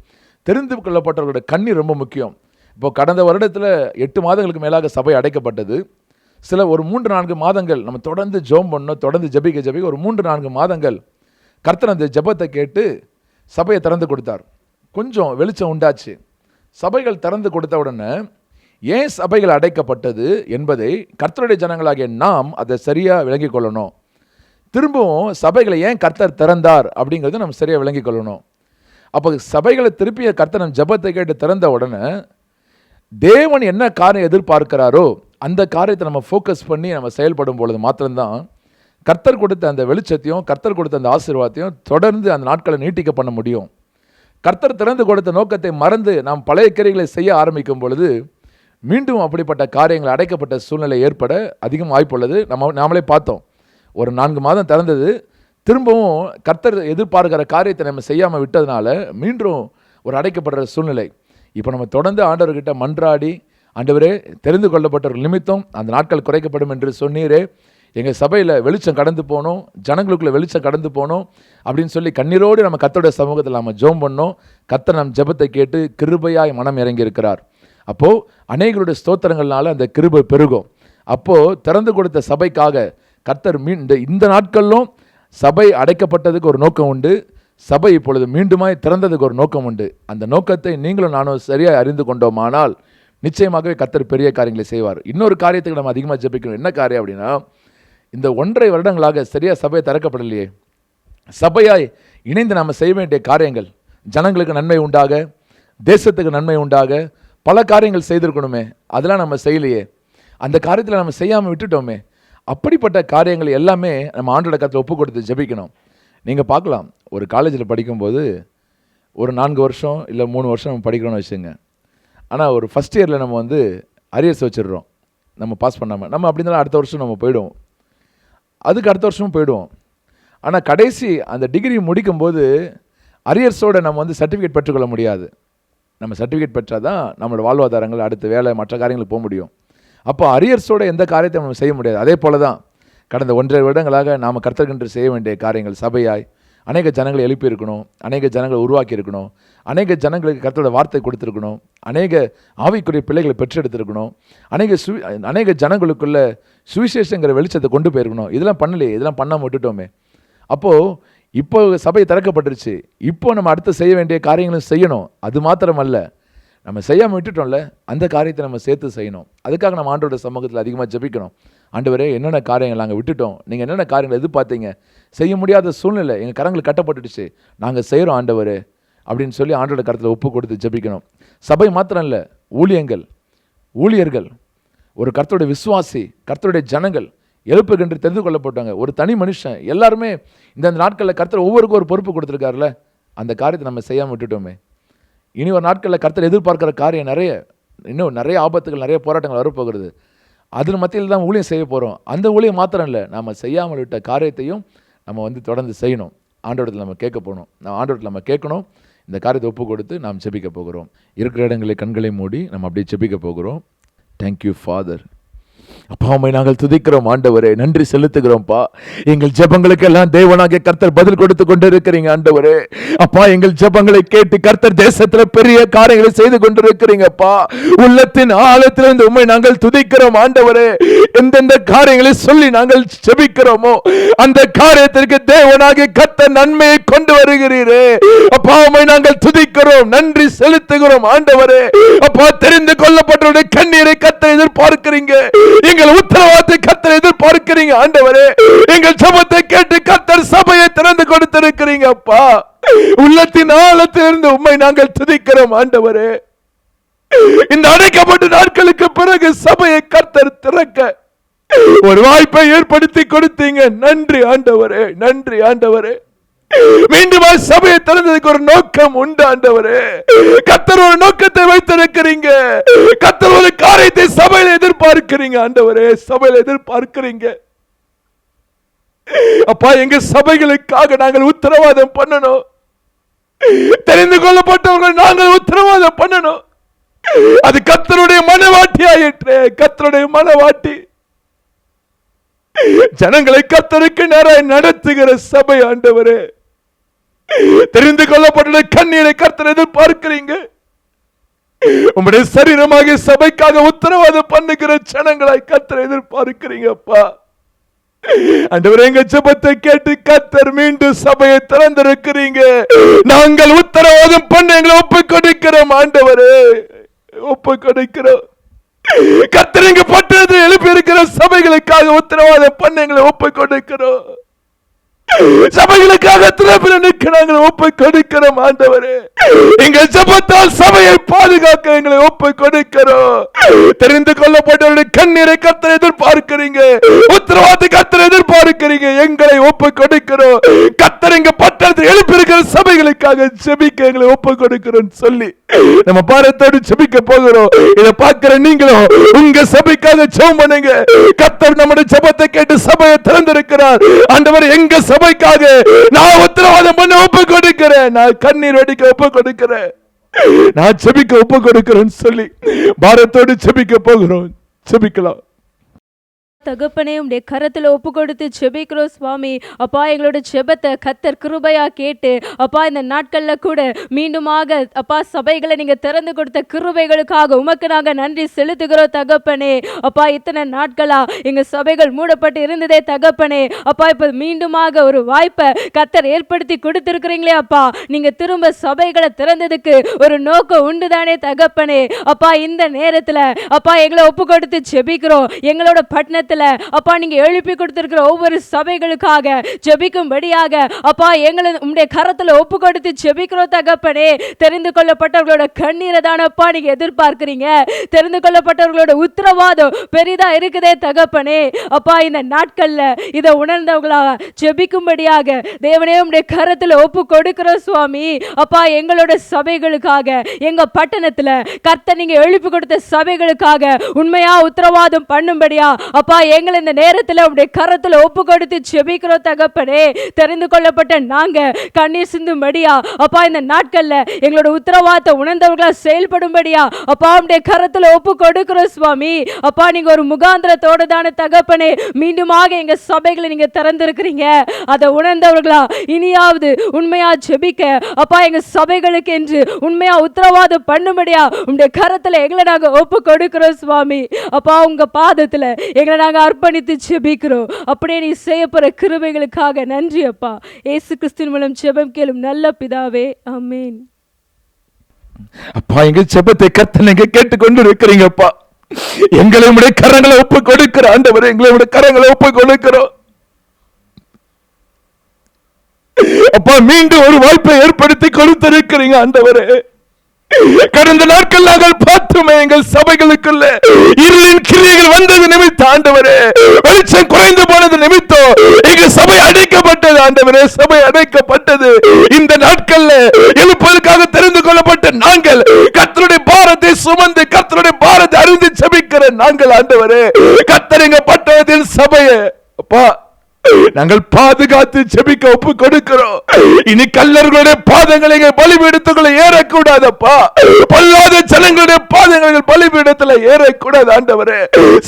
[SPEAKER 5] தெரிந்து கொள்ளப்பட்டவர்களோட கண்ணீர் ரொம்ப முக்கியம். இப்போ கடந்த வருடத்தில் 8 மாதங்களுக்கு மேலாக சபை அடைக்கப்பட்டது. ஒரு 3-4 மாதங்கள் நம்ம தொடர்ந்து ஜெபம் பண்ணோம், தொடர்ந்து ஜெபிக்க ஒரு 3-4 மாதங்கள் கர்த்தர் அந்த ஜெபத்தை கேட்டு சபையை திறந்து கொடுத்தார். கொஞ்சம் வெளிச்சம் உண்டாச்சு. சபைகள் திறந்து கொடுத்த உடனே ஏன் சபைகள் அடைக்கப்பட்டது என்பதை கர்த்தருடைய ஜனங்களாகிய நாம் அதை சரியாக விளங்கி கொள்ளணும். திரும்பவும் சபைகளை ஏன் கர்த்தர் திறந்தார் அப்படிங்கிறது நம்ம சரியாக விளங்கி கொள்ளணும். அப்போ சபைகளை திருப்பிய கர்த்தர் நம் ஜெபத்தை கேட்டு திறந்த உடனே தேவன் என்ன காரியம் எதிர்பார்க்கிறாரோ அந்த காரியத்தை நம்ம ஃபோக்கஸ் பண்ணி நம்ம செயல்படும் பொழுது மாத்திரம்தான் கர்த்தர் கொடுத்த அந்த வெளிச்சத்தையும் கர்த்தர் கொடுத்த அந்த ஆசீர்வாதத்தையும் தொடர்ந்து அந்த நாட்களை நீட்டிக்க பண்ண முடியும். கர்த்தர் திறந்து கொடுத்த நோக்கத்தை மறந்து நாம் பழைய கிரியைகளை செய்ய ஆரம்பிக்கும் பொழுது மீண்டும் அப்படிப்பட்ட காரியங்கள் அடைக்கப்பட்ட சூழ்நிலை ஏற்பட அதிகம் வாய்ப்புள்ளது. நாமளே பார்த்தோம். ஒரு 4 மாதம் திறந்தது, திரும்பவும் கர்த்தர் எதிர்பார்க்கிற காரியத்தை நம்ம செய்யாமல் விட்டதுனால மீண்டும் ஒரு அடைக்கப்படுற சூழ்நிலை. இப்போ நம்ம தொடர்ந்து ஆண்டவர்கிட்ட மன்றாடி, ஆண்டவரே தெரிந்து கொள்ளப்பட்ட நிமித்தம் அந்த நாட்கள் குறைக்கப்படும் என்று சொன்னீரே, எங்கள் சபையில் வெளிச்சம் கடந்து போகணும், ஜனங்களுக்குள்ள வெளிச்சம் கடந்து போகணும் அப்படின்னு சொல்லி கண்ணீரோடு நம்ம கர்த்தருடைய சமூகத்தில் நம்ம ஜெபம் பண்ணோம். கர்த்தர் நம் ஜெபத்தை கேட்டு கிருபையாய் மனம் இறங்கி இருக்கிறார். அப்போது அநேகருடைய ஸ்தோத்திரங்கள்னால அந்த கிருபை பெருகும். அப்போது திறந்து கொடுத்த சபைக்காக கர்த்தர் இந்த நாட்களிலும் சபை அடைக்கப்பட்டதுக்கு ஒரு நோக்கம் உண்டு, சபை இப்பொழுது மீண்டுமாய் திறந்ததுக்கு ஒரு நோக்கம் உண்டு. அந்த நோக்கத்தை நீங்களும் நானும் சரியாக அறிந்து கொண்டோமானால் நிச்சயமாகவே கர்த்தர் பெரிய காரியங்களை செய்வார். இன்னொரு காரியத்துக்கு நம்ம அதிகமாக ஜெபிக்கணும். என்ன காரியம் அப்படின்னா, இந்த 1.5 வருடங்களாக சரியாக சபையை திறக்கப்படலையே. சபையாய் இணைந்து நாம் செய்ய வேண்டிய காரியங்கள், ஜனங்களுக்கு நன்மை உண்டாக, தேசத்துக்கு நன்மை உண்டாக பல காரியங்கள் செய்திருக்கணுமே, அதெல்லாம் நம்ம செய்யலையே. அந்த காரியத்தில் நம்ம செய்யாமல் விட்டுட்டோமே. அப்படிப்பட்ட காரியங்கள் எல்லாமே நம்ம ஆண்டோட கருத்தில் ஒப்பு கொடுத்து ஜெபிக்கணும். நீங்கள் பார்க்கலாம், ஒரு காலேஜில் படிக்கும்போது ஒரு 4 வருஷம் இல்லை 3 வருஷம் நம்ம படிக்கிறோன்னு வச்சுங்க. ஆனால் ஒரு ஃபஸ்ட் இயரில் நம்ம வந்து அரியர்ஸ் வச்சிடுறோம், நம்ம பாஸ் பண்ணாமல். நம்ம அப்படி இருந்தாலும் அடுத்த வருஷம் நம்ம போயிடுவோம், அதுக்கு அடுத்த வருஷமும் போயிடுவோம். ஆனால் கடைசி அந்த டிகிரி முடிக்கும்போது அரியர்ஸோடு நம்ம வந்து சர்டிஃபிகேட் பெற்றுக்கொள்ள முடியாது. நம்ம சர்டிஃபிகேட் பெற்றால் தான் நம்மளோட வாழ்வாதாரங்கள், அடுத்த வேலை, மற்ற காரியங்களுக்கு போக முடியும். அப்போ அரியர்ஸோட எந்த காரியத்தை நம்ம செய்ய முடியாது. அதே போல தான் கடந்த 1.5 வருடங்களாக நாம் கர்த்தருக்கென்று செய்ய வேண்டிய காரியங்கள், சபையாய் அநேக ஜனங்களை எழுப்பியிருக்கணும், அநேக ஜனங்களை உருவாக்கி இருக்கணும், அநேக ஜனங்களுக்கு கர்த்தரோட வார்த்தை கொடுத்துருக்கணும், அநேக ஆவிக்குரிய பிள்ளைகளை பெற்றெடுத்திருக்கணும், அநேக ஜனங்களுக்குள்ள சுவிசேஷங்கிற வெளிச்சத்தை கொண்டு போயிருக்கணும். இதெல்லாம் பண்ணலையே, இதெல்லாம் பண்ணாமல் விட்டுட்டோமே. அப்போது இப்போ சபை திறக்கப்பட்டுருச்சு, இப்போ நம்ம அடுத்து செய்ய வேண்டிய காரியங்களும் செய்யணும். அது மாத்திரமல்ல, நம்ம செய்யாமல் விட்டுட்டோம்ல, அந்த காரியத்தை நம்ம சேர்த்து செய்யணும். அதுக்காக நம்ம ஆண்டவரோட சமூகத்தில் அதிகமாக ஜெபிக்கணும். ஆண்டவரே, என்னென்ன காரியங்கள் நாங்கள் விட்டுட்டோம், நீங்கள் என்னென்ன காரியங்கள் எதிர்பார்த்தீங்க, செய்ய முடியாத சூழ்நிலை எங்கள் கரங்கள் கட்டப்பட்டுடுச்சு, நாங்கள் செய்கிறோம் ஆண்டவரே அப்படின்னு சொல்லி ஆண்டவரோட கருத்தில் ஒப்பு கொடுத்து ஜெபிக்கணும். சபை மாத்திரம் இல்லை, ஊழியர்கள், ஒரு கர்த்தருடைய விசுவாசி, கர்த்தருடைய ஜனங்கள் எழுப்புகின்ற தெரிந்து கொள்ளப்பட்டாங்க. ஒரு தனி மனுஷன், எல்லாருமே இந்த நாட்களில் கர்த்தர் ஒவ்வொருக்கும் ஒரு பொறுப்பு கொடுத்துருக்காருல, அந்த காரியத்தை நம்ம செய்யாமல் விட்டுட்டோமே. இனி ஒரு நாட்களில் கர்த்தர் எதிர்பார்க்குற காரியம் இன்னும் நிறைய ஆபத்துகள், நிறைய போராட்டங்கள் வரப்போகிறது. அதன் மத்தியில் தான் ஊழியம் செய்ய போகிறோம். அந்த ஊழியம் மாத்திரம் இல்லை, நம்ம செய்யாமல் விட்ட காரியத்தையும் நம்ம வந்து தொடர்ந்து செய்யணும். ஆண்டவரத்தில் நம்ம கேட்க போகணும், ஆண்டவரத்தில் நம்ம கேட்கணும். இந்த காரியத்தை ஒப்பு கொடுத்து நாம் ஜெபிக்க போகிறோம். இருக்கிற இடங்களை கண்களை மூடி நம்ம அப்படியே ஜெபிக்க போகிறோம். Thank you father. அப்பா, உம்மை நாங்கள் துதிக்கிறோம் ஆண்டவரே, நன்றி செலுத்துகிறோம்ப்பா. எங்கள் ஜெபங்களுக்கு எல்லாம் தேவனாகிய கர்த்தர் பதில் கொடுத்து கொண்டிருக்கிறீங்க ஆண்டவரே. அப்பா, எங்கள் ஜெபங்களை கேட்டு கர்த்தர் தேசத்துல பெரிய காரியங்களை செய்து கொண்டிருக்கிறீங்கப்பா. உள்ளத்தின் ஆழத்திலிருந்து உம்மை நாங்கள் துதிக்கிறோம் ஆண்டவரே. எந்தெந்த காரியங்களை சொல்லி நாங்கள் ஜெபிக்கிறோமோ அந்த காரியத்திற்கு தேவனாகிய கர்த்தர் நன்மையை கொண்டு வருகிறீரே. அப்பா, உம்மை நாங்கள் துதிக்கிறோம், நன்றி செலுத்துகிறோம் ஆண்டவரே. அப்பா, தெரிந்து கொள்ளப்பட்டவருடைய கண்ணீரை கர்த்தர் எதிர்பார்க்கிறீங்க, எங்கள் உத்தரவாதத்தை கர்த்தர் எதிர்பார்க்கிறீங்க ஆண்டவரே. எங்கள் ஜெபத்தை கேட்டு கர்த்தர் சபையை திறந்து கொடுத்திருக்கிறீங்க அப்பா. உள்ளத்தின் ஆழத்திலிருந்து உம்மை நாங்கள் துதிக்கிறோம் ஆண்டவரே. இந்த அடைக்கப்பட்ட நாட்களுக்கு பிறகு சபையை கர்த்தர் திறக்க ஒரு வாய்ப்பை ஏற்படுத்தி கொடுத்தீங்க. நன்றி ஆண்டவரே, நன்றி ஆண்டவரே. மீண்டும் சபையை திறந்ததுக்கு ஒரு நோக்கம் உண்டு ஆண்டவரே. கர்த்தர் ஒரு நோக்கத்தை வைத்திருக்கிறீங்க, கர்த்தர் ஒரு காரியத்தை சபையில எதிர்பார்க்கிறீங்க ஆண்டவரே, சபையில எதிர்பார்க்கிறீங்க அப்பா. எங்க சபைகளுக்காக நாங்கள் உத்தரவாதம் பண்ணணும், தெரிந்து கொள்ளப்பட்டவர்கள் நாங்கள் உத்தரவாதம் பண்ணணும். அது கர்த்தருடைய மனவாட்டி ஆயிற்று, கர்த்தருடைய மனவாட்டி. ஜனங்களை கர்த்தருக்கு நேராய் நடத்துகிற சபை ஆண்டவரே. தெரிந்து கொள்ளப்பட்ட கண்ணீரை கர்த்தர் எதிர்பார்க்கிறீங்க. உம்முடைய சரீரமாக சபைக்காக உத்தரவாதம் பண்ணுகிற ஜனங்களாய் கர்த்தர் எதிர்பார்க்கிறீங்க அப்பா. ஆண்டவரே, எங்க ஜெபத்தை கேட்டு கர்த்தர் மீண்டும் சபையை திறந்திருக்கிறீங்க. நாங்கள் உத்தரவாதம் பண்ண எங்களை ஒப்புக் கொடுக்கிறோம் ஆண்டவரே, ஒப்புக் கொடுக்கிறோம். கர்த்தர் இங்கு பட்டணத்தில் எழுப்பி இருக்கிற சபைகளுக்காக உத்தரவாதம் பண்ண எங்களை ஒப்புக் கொடுக்கிறோம். சபைகளுக்காக திறப்பிற்கு நாங்கள் ஒப்பு கொடுக்கிறோம் ஆண்டவரே. எங்கள் ஜெபத்தால் சபையை பாதுகாக்க எங்களை ஒப்பு கொடுக்கிறோம். தெரிந்து கொள்ளப்பட்டவருடைய கண்ணீரை கர்த்தர் எதிர்பார்க்கிறீங்க, உத்தரவாதத்தை கர்த்தர் எதிர்பார்க்கிறீங்க. எங்களை ஒப்பு கொடுக்கிறோம். கர்த்தர் எங்க பட்டணத்தில் எழுப்பியிருக்கிற சபைகளுக்காக ஜெபிக்க எங்களை ஒப்பு கொடுக்கிறோம் சொல்லி நம்ம பாரத்தோடு ஜெபிக்க போகிறோம். இதை பார்க்கிற நீங்களும் உங்க சபைக்காக ஜெபம் பண்ணுங்க. கர்த்தர் நம்முடைய ஜெபத்தை கேட்டு சபையை திறந்திருக்கிறார். ஆண்டவர் எங்க சபைக்காக நான் உத்தரவாதம் பண்ண ஒப்பு கொடுக்கிறேன், நான் கண்ணீர் வடிக்க ஒப்பு கொடுக்கிறேன், நான் ஜெபிக்க ஒப்பு கொடுக்கிறேன் சொல்லி பாரத்தோடு ஜெபிக்க போகிறோம். ஜெபிக்கலாம்.
[SPEAKER 3] தகப்பனே உடைய கரத்துல ஒப்பு கொடுத்து ஜெபிக்கிறோம் சுவாமி. அப்பா எங்களோட ஜெபத்தை கர்த்தர் கிருபையா கேட்டு அப்பா இந்த நாட்கள்ல கூட மீண்டுமாக அப்பா சபைகளை நீங்க திறந்து கொடுத்த கிருபைகளுக்காக உமக்கு நாங்க நன்றி செலுத்துகிறோம் தகப்பனே. அப்பா இத்தனை நாட்களா எங்க சபைகள் மூடப்பட்டு இருந்ததே தகப்பனே. அப்பா இப்ப மீண்டுமாக ஒரு வாய்ப்பை கர்த்தர் ஏற்படுத்தி கொடுத்திருக்கிறீங்களே அப்பா. நீங்க திரும்ப சபைகளை திறந்ததுக்கு ஒரு நோக்கம் உண்டுதானே தகப்பனே. அப்பா இந்த நேரத்துல அப்பா எங்களை ஒப்பு கொடுத்து ஜெபிக்கிறோம். எங்களோட பட்டணத்துல அப்பா நீங்க எழுப்பி கொடுத்திருக்கிற ஒவ்வொரு சபைகளுக்காக ஜெபிக்கும்படியாக அப்பா எங்களை உம்முடைய கரத்துல ஒப்பு கொடுத்து ஜெபிக்கிறோம் தகப்பனே. தெரிந்து கொள்ளப்பட்டவர்களோட கண்ணீரை தானப்பா நீங்க எதிர்பார்க்கிறீங்க. தெரிந்து கொள்ளப்பட்டவர்களோட உத்தரவாதம் பெரிதா இருக்குதே தகப்பனே. அப்பா இந்த நாட்கள்ல இதை உணர்ந்தவர்களாக ஜெபிக்கும்படியாக தேவனே உம்முடைய கரத்துல ஒப்பு கொடுக்கிறோம் சுவாமி. அப்பா எங்களோட சபைகளுக்காக எங்க பட்டணத்துல கர்த்தர் நீங்க எழுப்பி கொடுத்த சபைகளுக்காக உண்மையா உத்தரவாதம் பண்ணும்படியா அப்பா எங்களை இந்த நேரத்தில் உடைய கரத்துல ஒப்பு கொடுத்து ஜெபிக்கிறோம் தகப்பனே. தெரிந்து கொள்ளப்பட்ட நாங்க கண்ணீர் சிந்தும்படியா அப்பா இந்த நாட்கள்ல எங்களோட உத்தரவாதத்தை உணர்ந்தவர்களா செயல்படும்படியா அப்பா உடைய கரத்துல ஒப்பு கொடுக்கிறோம் சுவாமி. அப்பா நீங்க ஒரு முகாந்திரத்தோடு தானே தகப்பனே மீண்டுமாக எங்க சபைகளை நீங்க திறந்திருக்கிறீங்க. அதை உணர்ந்தவர்களா இனியாவது உண்மையா ஜெபிக்க அப்பா எங்க சபைகளுக்கு என்று உண்மையா உத்தரவாதம் பண்ணும்படியா உடைய கரத்துல எங்களை நாங்க ஒப்பு கொடுக்கிறோம் சுவாமி. அப்பா உங்க பாதத்துல எங்களை நாங்க அர்ப்பணித்து ஜெபிக்கிறோம். அப்படியே நீ செய்ய போற கிருபைகளுக்காக நன்றி அப்பா. இயேசு கிறிஸ்துவின் மூலம் ஜெபம் கேளும் நல்ல பிதாவே, ஆமென்.
[SPEAKER 5] அப்பா எங்க ஜெபத்தை கர்த்தர் நீங்க கேட்டுக்கொண்டு இருக்கிறீங்கப்பா. எங்களை உடைய கரங்களை ஒப்பு கொடுக்கிற ஆண்டவரே, எங்களை உடைய கரங்களை ஒப்பு கொடுக்கிறோம் அப்பா. மீண்டும் ஒரு வாய்ப்பை ஏற்படுத்தி கொடுத்திருக்கிறீங்க ஆண்டவரே. கடந்த நாட்கள் நாங்கள் பார்த்தோமே எங்கள் சபைகளுக்குள்ள இருளின் கிரியைகள் வந்தது நிமித்தம் ஆண்டவரே, வெளிச்சம் குறைந்து போனது நிமித்தம் எங்கள் சபை அடைக்கப்பட்டது ஆண்டவரே, சபை அடைக்கப்பட்டது. இந்த நாட்கள்ல எழுப்பதற்காக தெரிந்து கொள்ளப்பட்ட நாங்கள் கர்த்தருடைய பாரத்தை சுமந்து கர்த்தருடைய பாரத்தை அறிந்து ஜெபிக்கிற நாங்கள் ஆண்டவரே, கர்த்தர் எங்க பட்டணத்தின் சபையை அப்பா நாங்கள் பாதுகாத்து ஜெபிக்க ஒப்பு கொடுக்கிறோம். இனி கல்லர்களுடைய பாதங்களை பலிபீடத்துக்குள்ள ஏறக்கூடாதப்பா. பொல்லாத ஜனங்களுடைய பாதங்களை பலிபீடத்துல ஏறக்கூடாது ஆண்டவரே.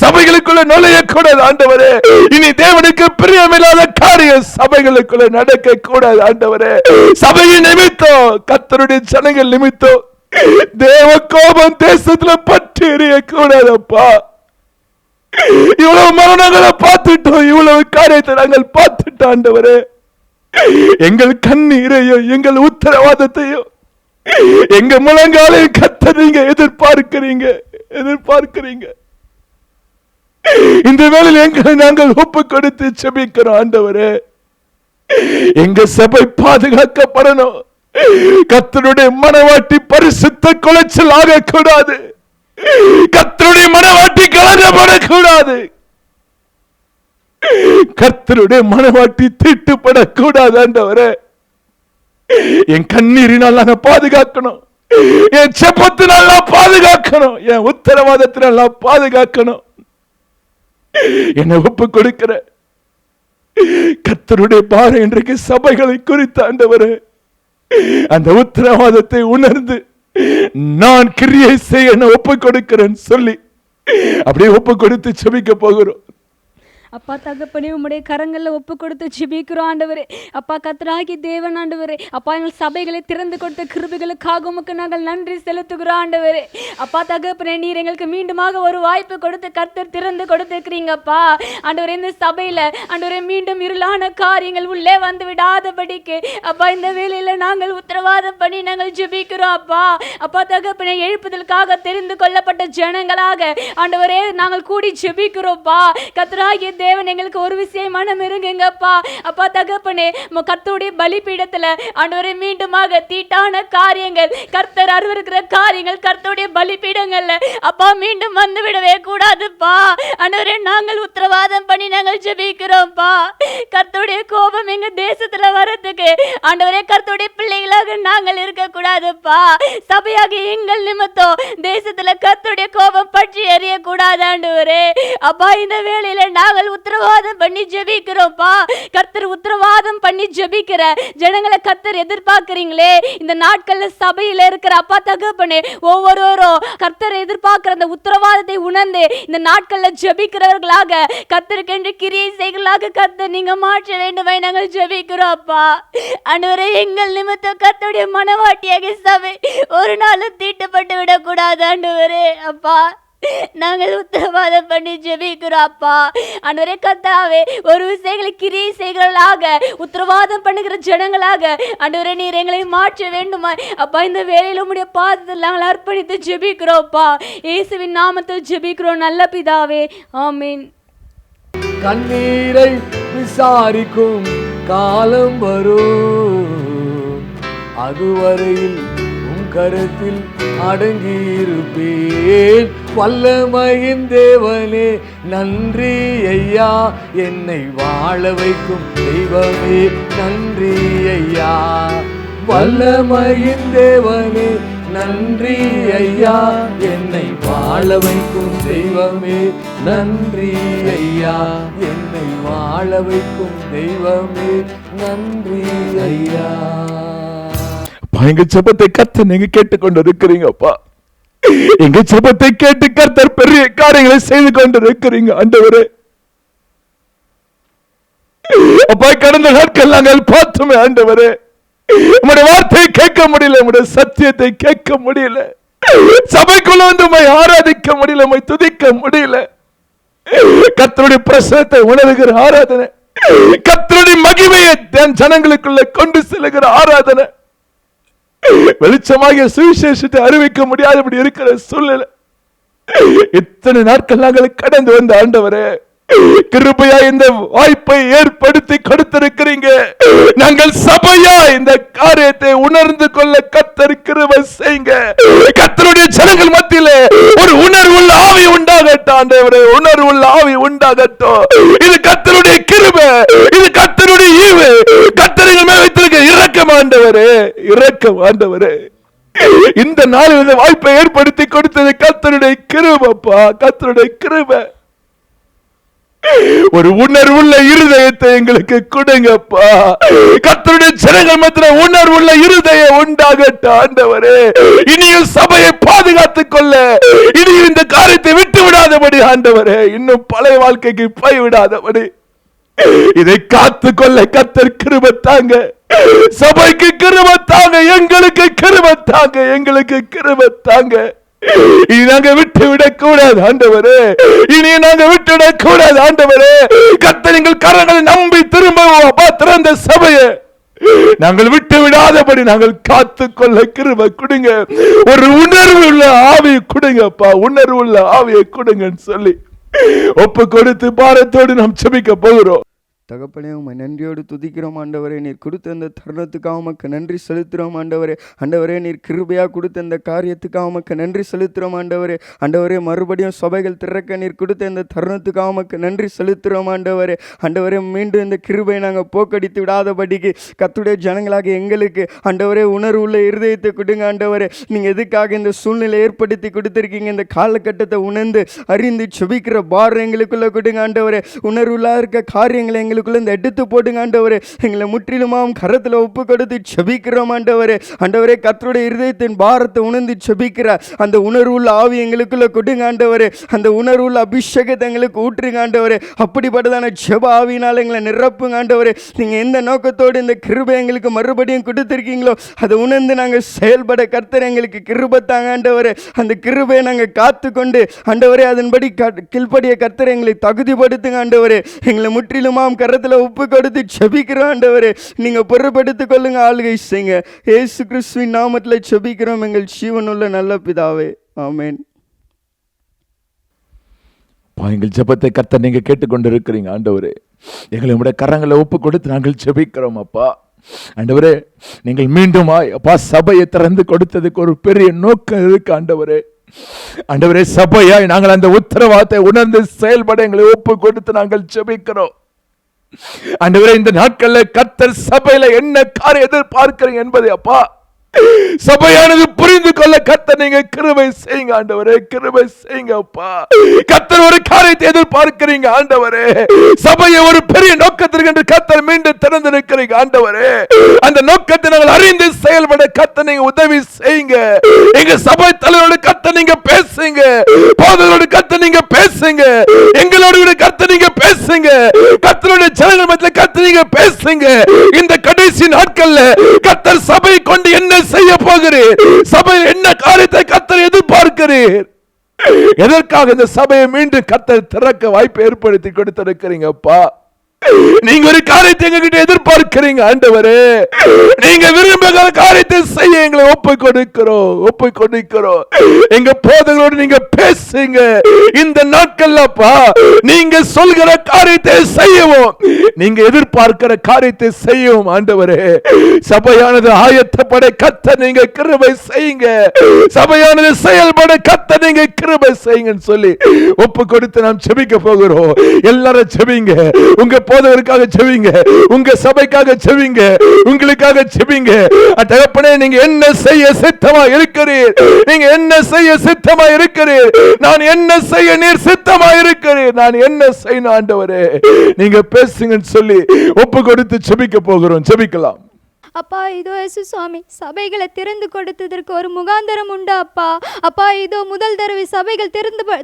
[SPEAKER 5] சபைகளுக்குள்ள நுழையக்கூடாது ஆண்டவரே. இனி தேவனுக்கு பிரியமில்லாத காரியம் சபைகளுக்குள்ள நடக்க கூடாது ஆண்டவரே. சபையின் நிமித்தம் கர்த்தருடைய ஜனங்கள் நிமித்தம் தேவ கோபம் தேசத்துல பற்றி எறிய கூடாதப்பா. இவ்வளவு மரணங்களை பார்த்துட்டோம், இவ்வளவு காரியத்தை நாங்கள் பார்த்துட்டோம் ஆண்டவரே. எங்கள் கண்ணீரையும் எங்கள் உத்தரவாதத்தையும் எங்க முழங்காலையும் கர்த்தர் நீங்க எதிர்பார்க்கிறீங்க. இந்த வேளையில் எங்களை நாங்கள் ஒப்பு கொடுத்து ஜெபிக்கிறோம் ஆண்டவரே. எங்க சபை பாதுகாக்கப்படணும். கர்த்தருடைய மனவாட்டி பரிசுத்த குலைச்சல் ஆகக்கூடாது. கர்த்தருடைய மனவாட்டி கலங்கப்படக்கூடாது. கர்த்தருடைய மனவாட்டி தீட்டுப்படக்கூடாது ஆண்டவரே. என் கண்ணீரினால் நான் பாதுகாக்கணும், என் செப்பத்தினால் நான் பாதுகாக்கணும், என் உத்தரவாதத்தினால் நான் பாதுகாக்கணும். என்னை ஒப்பு கொடுக்கிற கர்த்தருடைய பாரம் இன்றைக்கு சபைகளை குறித்து ஆண்டவரே, அந்த உத்தரவாதத்தை உணர்ந்து நான் கிரியை செய்ய ஒப்பு கொடுக்கிறேன் சொல்லி அப்படியே ஒப்பு கொடுத்து ஜெபிக்க போகிறோம்.
[SPEAKER 3] அப்பா தகப்பனே உம்முடைய கரங்களில் ஒப்பு கொடுத்து ஜெபிக்கிறோம் ஆண்டவரே. அப்பா கர்த்தராகி தேவன் ஆண்டவரே, அப்பா எங்கள் சபைகளை திறந்து கொடுத்த கிருபைகளுக்காக உமக்கு நாங்கள் நன்றி செலுத்துகிறோம் ஆண்டவரே. அப்பா தகப்பனே நீர் எங்களுக்கு மீண்டுமாக ஒரு வாய்ப்பு கொடுத்து கர்த்தர் திறந்து கொடுத்துருக்கிறீங்கப்பா ஆண்டவரே. இந்த சபையில் ஆண்டவரே மீண்டும் இருளான காரியங்கள் உள்ளே வந்து விடாதபடிக்கு அப்பா இந்த வேளையில் நாங்கள் உத்தரவாதம் பண்ணி நாங்கள் ஜெபிக்கிறோம் அப்பா. அப்பா தகப்பனே எழுப்புதலுக்காக தெரிந்து கொள்ளப்பட்ட ஜனங்களாக ஆண்டவரே நாங்கள் கூடி ஜெபிக்கிறோம்ப்பா. கர்த்தராகிய
[SPEAKER 6] தேவன் எங்களுக்கு ஒரு விஷயம் மனம் இருங்கப்பா. அப்பா தகப்பனே, கர்த்தருடைய பலிபீடத்துல ஆண்டவரே மீண்டுமாக தீட்டான காரியங்கள், கர்த்தர் அருவருக்கிற காரியங்கள் கர்த்தருடைய பலிபீடங்கள்ல அப்பா மீண்டும் வந்து விடவே கூடாதுப்பா. ஆண்டவரே, நாங்கள் உத்தரவாதம் பண்ணி நாங்கள் ஜெபிக்கிறோம்ப்பா. கர்த்தருடைய கோபம் எங்க தேசத்துல வரதுக்கு ஆண்டவரே கர்த்தருடைய பிள்ளைகளாக நாங்கள் இருக்க கூடாதுப்பா. சபையாக எங்கள் நிமித்தம் தேசத்துல கர்த்தருடைய கோபம் பற்றி எறிய கூடாது ஆண்டவரே. அப்பா, இந்த வேளையில நாங்கள் உத்தரவாதம் பண்ணி ஜெபிக்கிறோம்ப்பா. கர்த்தர் உத்தரவாதம் பண்ணி ஜெபிக்கிற ஜனங்களை கர்த்தர் எதிர்பார்க்கிறீங்களே. இந்த நாட்கள்ல சபையில இருக்கிற அப்பா தகப்பனே, ஒவ்வொருவரும் கர்த்தர் எதிர்பார்க்கிற அந்த உத்தரவாதத்தை உணர்ந்து இந்த நாட்கள்ல ஜெபிக்கிறவர்களாக கர்த்தருக்கென்று கிரியை செய்களாக கர்த்தர் நீங்க மாற்ற வேண்டுமே நாங்கள் ஜெபிக்கிறோம் அப்பா. ஆண்டவரே, எங்கள் நிமித்தம் கர்த்தருடைய மனவாட்டியாக சபை ஒரு நாளும் தீட்டுப்பட்டு விடக்கூடாது ஆண்டவரே. அப்பா, நாங்கள் உத்தரவாதம் பண்ணி ஜெபிக்கிறோம் அப்பா. ஆண்டவரே கர்த்தாவே, ஒரு விஷயங்களை கிரியை செய்களாக உத்தரவாதம் பண்ணுகிற ஜனங்களாக ஆண்டவரே நீர் எங்களை மாற்ற வேண்டுமா அப்பா. இந்த வேளையில உம்முடைய பாதத்தில் நாங்கள் அர்ப்பணித்து ஜெபிக்கிறோம்ப்பா. இயேசுவின் நாமத்தில் ஜெபிக்கிறோம் நல்ல பிதாவே, ஆமென்.
[SPEAKER 1] கண்ணீரை விசாரிக்கும் காலம் வரும், அதுவரையில் உன் கருத்தில் அடங்கியிருப்பேன். வல்லமையின் தேவனே நன்றி ஐயா, என்னை வாழ வைக்கும் தெய்வமே நன்றி ஐயா. வல்லமையின் தேவனே நன்றி ஐயா, என்னை வாழ வைக்கும் தெய்வமே நன்றி ஐயா. என்னை வாழ வைக்கும் தெய்வமே நன்றி ஐயா.
[SPEAKER 5] எங்க ஜெபத்தை கர்த்தர் நீங்க கேட்டுக்கொண்டு இருக்கிறீங்கப்பா. எங்க ஜெபத்தை கேட்டு கர்த்தர் பெரிய காரியங்களை செய்து கொண்டு இருக்கிறீங்க ஆண்டவரே. அப்பா, கடந்த நாட்கள் நாங்கள் பார்த்தோமே ஆண்டவரே, உம்முடைய வார்த்தையை கேட்க முடியல, உம்முடைய சத்தியத்தை கேட்க முடியல, சபைக்குள்ள வந்து உம்மை ஆராதிக்க முடியல, உம்மை துதிக்க முடியல. கர்த்தருடைய பிரசன்னத்தை உணர்கிற ஆராதனை, கர்த்தருடைய மகிமையை ஜனங்களுக்குள்ள கொண்டு செல்லுகிற ஆராதனை, வெளிச்சமாக சுவிசேஷத்தை அறிவிக்க முடியாதபடி இருக்கிற சூழ்நிலை இத்தனை நாட்கள் நாங்கள் கடந்து வந்த ஆண்டவரே, கிருபையா இந்த வாய்ப்பை ஏற்படுத்தி கொடுத்திருக்கிறீங்க. நாங்கள் சபையா இந்த காரியத்தை உணர்ந்து கொள்ள கர்த்தர் கிருபை செய்யுங்க. கர்த்தருடைய ஜனங்கள் மத்தியிலே ஒரு உணர்வுள்ள ஆவி உண்டாகட்டும் ஆண்டவரே, உணர்வுள்ள ஆவி உண்டாகட்டும். இது கர்த்தருடைய கிருபை, இது கர்த்தருடைய ஈவு, கர்த்தரின் மேல் வைத்திருக்க இரக்கம் ஆண்டவரே, இரக்கம் ஆண்டவரே. இந்த நாளில் இந்த வாய்ப்பை ஏற்படுத்தி கொடுத்தது கர்த்தருடைய கிருபைப்பா, கர்த்தருடைய கிருபை. ஒரு உணர்வுள்ள இருதயத்தை எங்களுக்கு கொடுங்கப்பா. கர்த்தருடைய ஜனங்கள் மத்தியில் உணர்வுள்ள இருதயம் உண்டாகட்டும் ஆண்டவரே. இனியும் சபையை பாதுகாத்துக் கொள்ள, இனியும் இந்த காரியத்தை விட்டு விடாதபடி ஆண்டவரே, இன்னும் பழைய வாழ்க்கைக்கு போய் விடாதபடி இதை காத்து கொள்ள கர்த்தர் கிருபை தாங்க. சபைக்கு கிருபை தாங்க, எங்களுக்கு கிருபை தாங்க, எங்களுக்கு கிருபை தாங்க. இனி நாங்க விட்டு விடக் கூடாது ஆண்டவரே, இனி நாங்க விட்டு விடக் கூடாது ஆண்டவரே. கர்த்தர் எங்கள் கரங்களை நம்பி திரும்ப திறந்த சபையை நாங்கள் விட்டு விடாதபடி நாங்கள் காத்து கொள்ள கிருபை கொடுங்க. ஒரு உணர்வு உள்ள ஆவியை கொடுங்கப்பா, உணர்வு உள்ள ஆவியை கொடுங்கன்னு சொல்லி ஒப்பு கொடுத்து பாரத்தோடு நாம் ஜெபிக்க போகிறோம்.
[SPEAKER 7] தகப்பனே, உம்மை நன்றியோடு துதிக்கிறோம் ஆண்டவரே. நீர் கொடுத்த அந்த தருணத்துக்காக உமக்கு நன்றி செலுத்துகிறோம் ஆண்டவரே. ஆண்டவரே, நீர் கிருபையாக கொடுத்த அந்த காரியத்துக்காக உமக்கு நன்றி செலுத்துகிறோம் ஆண்டவரே. ஆண்டவரே, மறுபடியும் சபைகள் திறக்க நீர் கொடுத்த இந்த தருணத்துக்காக உமக்கு நன்றி செலுத்துகிறோம் ஆண்டவரே. ஆண்டவரே, மீண்டும் இந்த கிருபையை நாங்கள் போக்கடித்து விடாதபடிக்கு கர்த்தருடைய ஜனங்களாக எங்களுக்கு ஆண்டவரே உணர்வு உள்ள இருதயத்தை கொடுங்க ஆண்டவரே. நீங்கள் எதுக்காக இந்த சூழ்நிலை ஏற்படுத்தி கொடுத்துருக்கீங்க, இந்த காலகட்டத்தை உணர்ந்து அறிந்து செபிக்கிற பாரம் எங்களுக்குள்ள கொடுங்க ஆண்டவரே. உணர்வுள்ளா இருக்க காரியங்களை எங்களுக்குள்ள எடுத்து போடுங்க ஆண்டவரே. எங்களை முற்றிலுமாம் கரத்தில் ஒப்பு கொடுத்து செபிக்கிறோம் ஆண்டவரே. ஆண்டவரே, கர்த்தருடைய இருதயத்தின் பாரத்தை உணர்ந்து செபிக்கிற அந்த உணர்வுள்ள ஆவி எங்களுக்குள்ள கொடுங்க ஆண்டவரே. அந்த உணர்வுள்ள அபிஷேகத்தை எங்களுக்கு ஊற்றுங்க ஆண்டவரே. அப்படிப்பட்டதான ஜெப ஆவியினால் எங்களை நிரப்புங்க ஆண்டவரே. நீங்கள் எந்த நோக்கத்தோடு இந்த கிருபை எங்களுக்கு மறுபடியும் கொடுத்துருக்கீங்களோ அதை உணர்ந்து நாங்கள் செயல்பட கர்த்தர் எங்களுக்கு கிருபை தாங்க ஆண்டவரே. அந்த கிருபையை நாங்கள் காத்து கொண்டு ஆண்டவரே அதன்படி கீழ்ப்படிய கர்த்தர் எங்களை தகுதிப்படுத்துங்க ஆண்டவரே. எங்களை முற்றிலுமாம் கரத்தில் ஒப்பு கொடுத்து செபிக்கிறோம் ஆண்டவரே. நீங்க பொறுப்படுத்திக் கொள்ளுங்க, ஆளுகை செய்யுங்க. இயேசு கிறிஸ்துவின் நாமத்தில் செபிக்கிறோம் எங்கள் ஜீவனுள்ள நல்ல பிதாவே, ஆமென்.
[SPEAKER 5] எங்கள் ஜெபத்தை கர்த்தர் நீங்க கேட்டுக்கொண்டு இருக்கிறீங்க ஆண்டவரே. எங்களை உடைய கரங்களை ஒப்பு கொடுத்து நாங்கள் ஜெபிக்கிறோம் அப்பா. ஆண்டவரே, நீங்கள் மீண்டுமாய் அப்பா சபையை திறந்து கொடுத்ததுக்கு ஒரு பெரிய நோக்கம் இருக்கு ஆண்டவரே. ஆண்டவரே, சபையாய் நாங்கள் அந்த உத்தரவாதத்தை உணர்ந்து செயல்பட எங்களை ஒப்பு கொடுத்து நாங்கள் ஜெபிக்கிறோம் ஆண்டவரே. இந்த நாட்கள்ல கர்த்தர் சபையில என்ன காரியம் எதிர்பார்க்கிறீங்க என்பதை அப்பா சபையானது புரிந்து கொள்ள கர்த்தர் நீங்க கிருபை செய்யுங்க ஆண்டவரே, கிருபை செய்யுங்க அப்பா. கர்த்தர் ஒரு காரியத்தை எதிர்பார்க்கிறீங்க ஆண்டவரே. சபையை ஒரு பெரிய நோக்கத்திற்கு என்று கர்த்தர் மீண்டும் திறந்து நிற்கிறீங்க ஆண்டவரே. அந்த நோக்கத்தை நாங்கள் அறிந்து செயல்பட கர்த்தர் நீங்க உதவி செய்யுங்க. எங்க சபை தலைவரோட கர்த்தர் நீங்க பேசுங்க, போதகரோட கர்த்தர் நீங்க பேசுங்க, எங்களோட கர்த்தர் நீங்க பேசுங்க, கர்த்தருடைய ஜனங்கள் மத்தியில் கர்த்தர் நீங்க பேசுங்க. இந்த கடைசி நாட்கள்ல கர்த்தர் சபை கொண்டு என்ன செய்ய போகிறீர், சபையில் என்ன காரியத்தை கர்த்தர் எதிர்பார்க்கிறீர், எதற்காக இந்த சபையை மீண்டும் கர்த்தர் திறக்க வாய்ப்பு ஏற்படுத்தி கொடுத்திருக்கிறீங்கப்பா. நீங்க ஒரு காரியத்தை எங்ககிட்ட எதிர்பார்க்கிறீங்க ஆண்டவரே. நீங்க விரும்புகிற காரியத்தை செய்ய எங்களை ஒப்பு கொடுக்கிறோம். எங்க போதகரோடு நீங்க பேசுங்க. இந்த நாட்கள்லப்பா நீங்க சொல்கிற காரியத்தை செய்யவும், நீங்க எதிர்பார்க்கிற காரியத்தை செய்யவும் ஆண்டவரே. சபையானது ஆயத்தப்பட கர்த்தர் நீங்க கிருபை செய்யுங்க. சபையானது செயல்பட கர்த்தர் நீங்க கிருபை செய்யுங்கன்னு சொல்லி ஒப்பு கொடுத்து நாம் ஜெபிக்க போகிறோம். எல்லாரும் ஜெபிங்க. உங்க போதகருக்காக ஜெபிங்க, உங்க சபைக்காக ஜெபிங்க, உங்களுக்காக ஜெபிங்க. தகப்பனே, நீங்க என்ன செய்ய சித்தமா இருக்கிறீர், நீங்க என்ன செய்ய சித்தமா இருக்கிறீர், நான் என்ன செய்ய நீர் சித்தமா இருக்கிறீர், நான் என்ன செய்யணும் ஆண்டவரே, நீங்க பேசுங்கன்னு சொல்லி ஒப்பு கொடுத்து ஜெபிக்க போகிறோம். ஜெபிக்கலாம்.
[SPEAKER 8] அப்பா, இதோ இயேசு சுவாமி, சபைகளை திறந்து கொடுத்ததற்கு ஒரு முகாந்தரம் உண்டு அப்பா. அப்பா, இதோ முதல் தடவை சபைகள்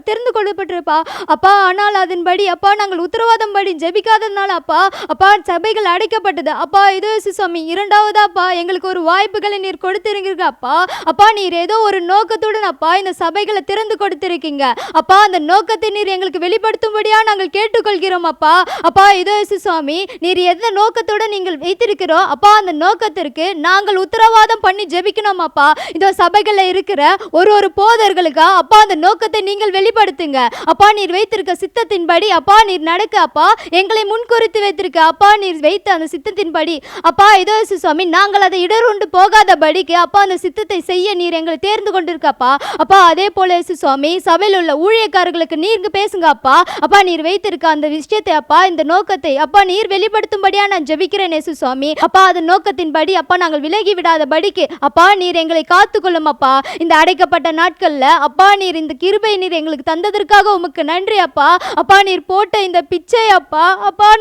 [SPEAKER 8] திறந்து கொடுப்பட்டிருப்பா அப்பா. ஆனால் அதன்படி அப்பா நாங்கள் உத்தரவாதம் படி ஜெபிக்காததுனால அப்பா சபைகள் அடைக்கப்பட்டது அப்பா. இதோ இயேசு சுவாமி, இரண்டாவதாப்பா எங்களுக்கு ஒரு வாய்ப்புகளை நீர் கொடுத்திருக்கீங்க அப்பா. அப்பா, நீர் ஏதோ ஒரு நோக்கத்துடன் அப்பா இந்த சபைகளை திறந்து கொடுத்திருக்கீங்க அப்பா. அந்த நோக்கத்தை நீர் எங்களுக்கு வெளிப்படுத்தும்படியா நாங்கள் கேட்டுக்கொள்கிறோம் அப்பா. அப்பா, இதோ இயேசு சுவாமி, நீர் எந்த நோக்கத்துடன் நீங்கள் வைத்திருக்கிறோம் அப்பா, அந்த நோக்கத்திற்கு நாங்கள் உத்தரவாதம் பண்ணி ஜெபிக்கணும் அப்பா. இந்த சபைகள்ல இருக்கிற ஒரு போதர்களுக்கு அப்பா அந்த நோக்கத்தை நீங்கள் வெளிப்படுத்துங்க அப்பா. நீர் வைத்திருக்க சித்தத்தின்படி அப்பா நீர் நடக்க அப்பா. எங்களை முன்குறித்து வைத்திருக்க அப்பா நீர் வைத்த அந்த சித்தத்தின்படி அப்பா. இதோ சுவாமி, நாங்கள் அதை இடருண்டு போகாதபடிக்கு அப்பா அந்த சித்தத்தை செய்ய நீர் எங்களை தேர்ந்து கொண்டிருக்கப்பா அப்பா. அதே போல சுவாமி, சபையில் உள்ள ஊழியக்காரர்களுக்கு நீங்க பேசுங்க அப்பா. அப்பா, நீர் வைத்திருக்க அந்த விஷயத்தை அப்பா, இந்த நோக்கத்தை அப்பா நீர் வெளிப்படுத்தும்படியா நான் ஜெபிக்கிறேன் இயேசு சுவாமி. அப்பா, அந்த நோக்கத்தின்படி அப்பா நாங்கள் விலகி விடாதபடிக்கு அப்பா நீர் எங்களை காத்துக்கொள்ளும் அப்பா. இந்த அடைக்கப்பட்ட நாட்கள்ல அப்பா நீர் இந்த கிருபை நீர் எங்களுக்கு தந்ததற்காக உமக்கு நன்றி அப்பா. அப்பா, நீர் போட்ட இந்த பிச்சை அப்பா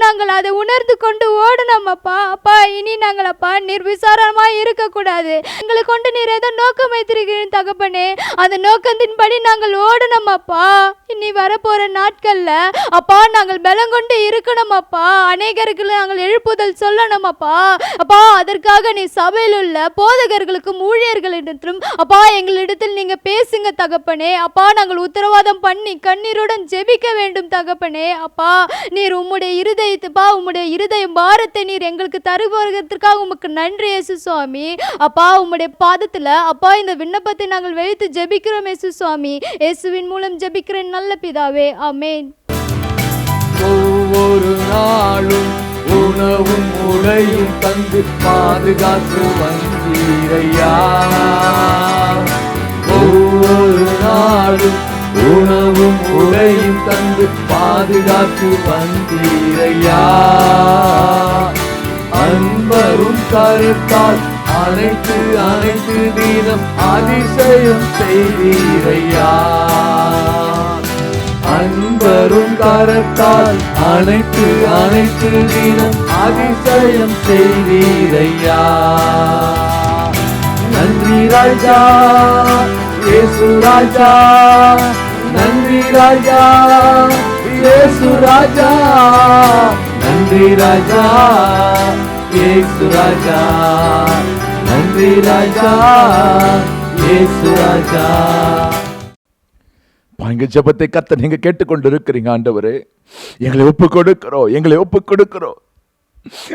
[SPEAKER 8] நாங்கள் அதை உணர்ந்து கொண்டு ஓடணும் அப்பா. அப்பா, இனி நாங்கள் அப்பா நீர் விசாரமா இருக்க கூடாது. எங்களை கொண்டு நீர் ஏதோ நோக்கம் வைத்திருக்கிறேன் தகப்பனே, அந்த நோக்கத்தின்படி நாங்கள் ஓடணும் அப்பா. இனி வரப்போற நாட்கள்ல அப்பா நாங்கள் பலம் கொண்டு இருக்கணும் அப்பா. அநேகருக்கு நாங்கள் எழுப்புதல் சொல்லணும் அப்பா. அப்பா, அதற்காக நீ சபையில் உள்ள போதகர்களுக்கும் ஊழியர்களிடத்திலும் அப்பா எங்களிடத்தில் நீங்க பேசுங்க தகப்பனே. அப்பா, நாங்கள் உத்தரவாதம் பண்ணி கண்ணீருடன் ஜெபிக்க வேண்டும் தகப்பனே. அப்பா, நீர் உம்முடைய இருதய பாரத்தை நீர் எங்களுக்கு தருவதற்காக உமக்கு நன்றி இயேசு சுவாமி. அப்பா, உம்முடைய பாதத்துல அப்பா இந்த விண்ணப்பத்தை நாங்கள் வைத்து ஜெபிக்கிறோம் இயேசு சுவாமி. இயேசுவின் மூலம் ஜெபிக்கிறேன் நல்ல பிதாவே, ஆமென்.
[SPEAKER 4] ஒவ்வொரு நாளும் உணவும் உடையும் தந்து பாதுகாத்து வந்தீரையா. ஒவ்வொரு நாளும் உணவும் உடையும் தந்து பாதுகாத்து வந்தீரையா. அன்பரும் கருத்தால் அனைத்து தினம் அதிசயம் செய்தீரையா. அன்பரும் கரத்தால் அனைத்து தினம் அதிசயம் செய்தீரையா. நன்றி ராஜா இயேசு ராஜா, நன்றி ராஜா இயேசு ராஜா, நன்றி ராஜா இயேசு ராஜா, நன்றி ராஜா இயேசு ராஜா.
[SPEAKER 5] எங்க ஜெபத்தை கர்த்தர் நீங்க கேட்டுக்கொண்டு இருக்கிறீங்க ஆண்டவரே. எங்களை ஒப்பு கொடுக்கிறோம்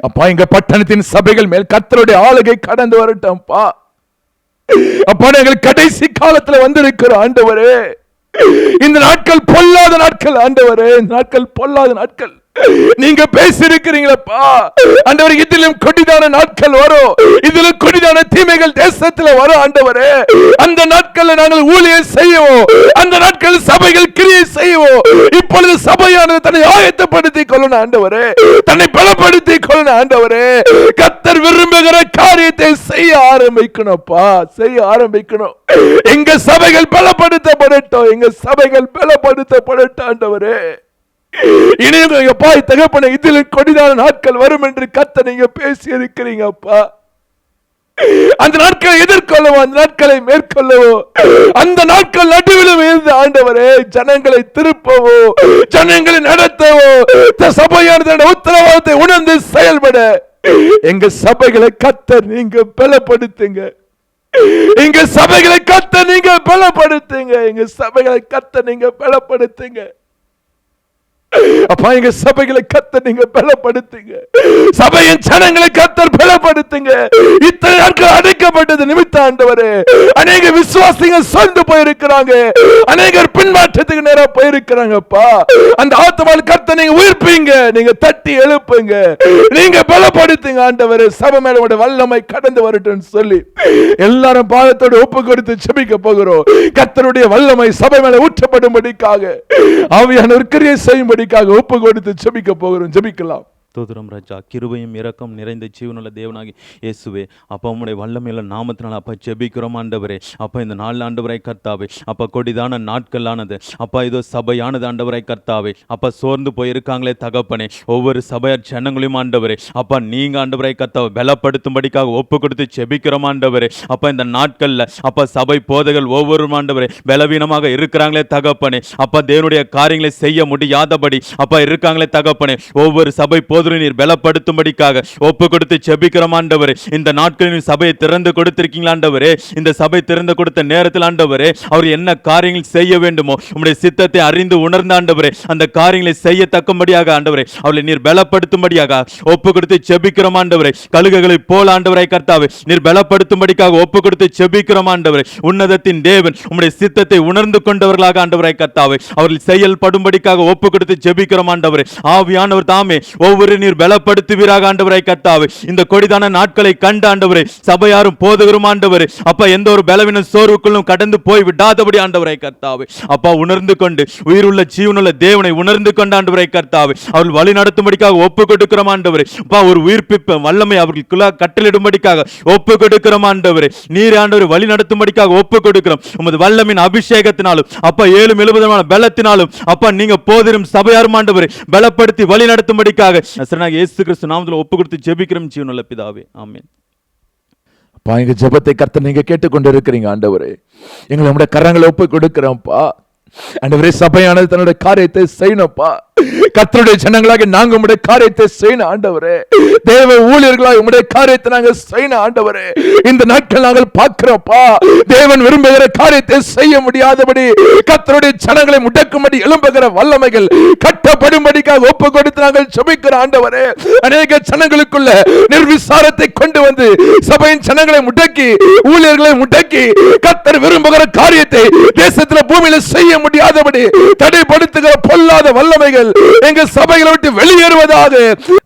[SPEAKER 5] அப்பா. எங்க பட்டணத்தின் சபைகள் மேல் கர்த்தருடைய ஆளுகை கடந்து வரட்டும் அப்பா. அப்பா, எங்கள் கடைசி காலத்துல வந்திருக்கிறோம் ஆண்டவரே. இந்த நாட்கள் பொல்லாத நாட்கள் ஆண்டவரே, இந்த நாட்கள் பொல்லாத நாட்கள். நீங்க பேசியிருக்கிறீங்களப்பா ஆண்டவரே, இதிலும் கொடிதான நாட்கள் வரும், இதிலும் கொடிதான தீமைகள் தேசத்துல வரும் ஆண்டவரே. அந்த நாட்கள்ல நாங்கள் ஊழியம் செய்வோம், அந்த நாட்கள் சபைகள் கிரியை செய்வோம். இப்பொழுது சபையானது தன்னை ஆயத்தப்படுத்திக் கொள்ளணும் ஆண்டவரே, தன்னை பலப்படுத்திக் கொள்ளணும் ஆண்டவரே. கர்த்தர் விரும்புகிற காரியத்தை செய்ய ஆரம்பிக்கணும்ப்பா, செய்ய ஆரம்பிக்கணும். எங்க சபைகள் பலப்படுத்தப்படட்டும், எங்க சபைகள் பலப்படுத்தப்படட்டும் ஆண்டவரே. இனி தகப்பனே, இதில் கொடிதான நாட்கள் வரும் என்று கர்த்தர் நீங்க பேசி இருக்கிறீங்கப்பா. அந்த நாட்களை எதிர்கொள்ளவோ, அந்த நாட்களை மேற்கொள்ளவோ, அந்த நாட்கள் நடுவிலும் இருந்து ஆண்டவரே ஜனங்களை திருப்பவோ, ஜனங்களை நடத்தவோ, சபையான உத்தரவாதத்தை உணர்ந்து செயல்பட எங்க சபைகளை கர்த்தர் நீங்க பலப்படுத்துங்க. எங்க சபைகளை கர்த்தர் நீங்க பலப்படுத்துங்க. எங்க சபைகளை கர்த்தர் நீங்க பலப்படுத்துங்க. அப்பா, எங்க சபைகளை கர்த்தர் நீங்க பலப்படுத்துங்க. சபையின் ஜனங்களை கர்த்தர் பலப்படுத்துங்க. இத்தனை நாட்கள் அடைக்கப்பட்டது நிமித்தம் ஆண்டவரே, அநேக விசுவாசிகள் சொந்து போயிருக்கிறாங்க, அநேகர் பின்மாற்றத்துக்கு நேரம் போயிருக்கிறாங்கப்பா. அந்த ஆத்மாவில் கர்த்தர் நீங்க உயிர்ப்பீங்க, நீங்க தட்டி எழுப்புங்க, நீங்க பலப்படுத்துங்க ஆண்டவரே. சபை மேல உடைய வல்லமை கடந்து வரட்டும் சொல்லி எல்லாரும் பாதத்தோடு ஒப்பு கொடுத்து ஜெபிக்க போகிறோம். கர்த்தருடைய வல்லமை சபை மேல ஊற்றப்படும்படிக்காக, ஆவியானவர் கிரியை செய்யும்படிக்காக ஒப்பு கொடுத்து ஜெபிக்க போகிறோம். ஜெபிக்கலாம்.
[SPEAKER 9] ஸ்தோத்திரம் ராஜா. கிருபையும் இரக்கம் நிறைந்த ஜீவனுள்ள தேவனாகி இயேசுவே, அப்பா உம்முடைய வல்லமையுள்ள நாமத்தினால் அப்பா ஜெபிக்கிறோம் ஆண்டவரே. அப்பா இந்த நாள் ஆண்டவரை கர்த்தாவே, அப்பா கொடிதான நாட்களானது அப்பா இதோ சபையானது ஆண்டவரை கர்த்தாவே, அப்பா சோர்ந்து போயிருக்காங்களே தகப்பனே, ஒவ்வொரு சபையார் ஜனங்களையும் ஆண்டவரே அப்பா நீங்க ஆண்டவரை கர்த்தாவை பலப்படுத்தும்படிக்காக ஒப்பு கொடுத்து ஜெபிக்கிறோம் ஆண்டவரே. அப்பா இந்த நாட்கள்ல அப்பா சபை போதகர்கள் ஒவ்வொரு ஆண்டவரே பலவீனமாக இருக்கிறாங்களே தகப்பனே, அப்பா தேவனுடைய காரியங்களை செய்ய முடியாதபடி அப்பா இருக்காங்களே தகப்பனே, ஒவ்வொரு சபை நீர் பலப்படுத்தும்படிக்காக ஒப்பு கொடுத்து ஜெபிக்கிறோம் ஆண்டவரே. இந்த நாட்களில் சபையை திறந்து கொடுத்திருக்கீங்களா ஆண்டவரே, இந்த சபை திறந்து கொடுத்த நேரத்தில் ஆண்டவரே அவர் என்ன காரியங்கள் செய்ய வேண்டுமோ உம்முடைய சித்தத்தை அறிந்து உணர்ந்த ஆண்டவரே அந்த காரியங்களை செய்யத்தக்கபடியாக ஆண்டவரே அவளை நீர் பலப்படுத்தும்படியாக ஒப்பு கொடுத்து ஜெபிக்கிறோம் ஆண்டவரே. கழுகுகளை போல ஆண்டவரை கர்த்தாவே நீர் பலப்படுத்தும்படிக்காக ஒப்பு கொடுத்து ஜெபிக்கிறோம் ஆண்டவரே. உன்னதத்தின் தேவன் உம்முடைய சித்தத்தை உணர்ந்து கொண்டவர்களாக ஆண்டவரை கர்த்தாவே அவர்கள் செயல்படும்படிக்காக ஒப்பு கொடுத்து ஜெபிக்கிறோம் ஆண்டவரே. ஆவியானவர் தாமே ஒவ்வொரு நீர் பலப்படுத்துவீராக ஆண்டவரை கர்த்தாவே. இந்த கொடிதான நாட்களை கண்ட ஆண்டவரே சபையாரும் போதகரும் ஆண்டவரே அப்பா எந்த ஒரு பலவீன சோர்வுக்குள்ளும் கடந்து போய் விடாதபடி ஆண்டவரை கர்த்தாவே அப்பா உணர்ந்து கொண்டு உயிருள்ள ஜீவனுள்ள தேவனை உணர்ந்து கொண்ட ஆண்டவரை கர்த்தாவே அவர்கள் வழி நடத்தும்படிக்காக ஒப்பு கொடுக்கிறோம் ஆண்டவரே. அப்பா ஒரு உயிர்ப்பிப்பு வல்லமை அவர்களுக்குள்ள கட்டளிடும்படிக்காக ஒப்பு கொடுக்கிறோம் ஆண்டவரே. நீர் ஆண்டவரை வழி நடத்தும்படிக்காக ஒப்பு கொடுக்கிறோம். உமது வல்லமின் அபிஷேகத்தினாலும் அப்பா 7 பலத்தினாலும் அப்பா நீங்க போதிரும் சபையாரும் ஆண்டவரை பலப்படுத்தி வழி நடத்தும்படிக்காக இயேசு கிறிஸ்து நாமத்தில் ஒப்பு கொடுத்து ஜெபிக்கிறோம் ஜீவனுள்ள பிதாவே, ஆமென்.
[SPEAKER 5] அப்பா எங்க ஜெபத்தை கர்த்தர் நீங்க கேட்டுக்கொண்டு இருக்கிறீங்க ஆண்டவரே. எங்களை நம்முடைய கரங்களை ஒப்பு கொடுக்கிறோம்ப்பா ஆண்டவரே. சபையானது தன்னுடைய காரியத்தை செய்யணும்ப்பா. கர்த்தருடைய ஜனங்களாக நாங்க உம்முடைய காரியத்தை செய்யணும் ஆண்டவரே. தேவ ஊழியர்களாக உம்முடைய காரியத்தை நாங்கள் செய்யணும் ஆண்டவரே. இந்த நாட்கள் நாங்கள் பார்க்கிறோம்ப்பா, தேவன் விரும்புகிற காரியத்தை செய்ய முடியாதபடி கர்த்தருடைய ஜனங்களை முடக்கும்படி எழும்புகிற வல்லமைகள் கட்டப்படும்படிக்காக ஒப்பு கொடுத்து நாங்கள் ஜெபிக்கிற ஆண்டவரே. அநேக ஜனங்களுக்குள்ள நிர்விசாரத்தை கொண்டு வந்து சபையின் ஜனங்களை முடக்கி ஊழியர்களை முடக்கி கர்த்தர் விரும்புகிற காரியத்தை தேசத்துல பூமியில செய்ய முடியாதபடி தடைப்படுத்துகிற பொல்லாத வல்லமைகள் எங்க சபைகளை விட்டு வெளியேறுவதாக,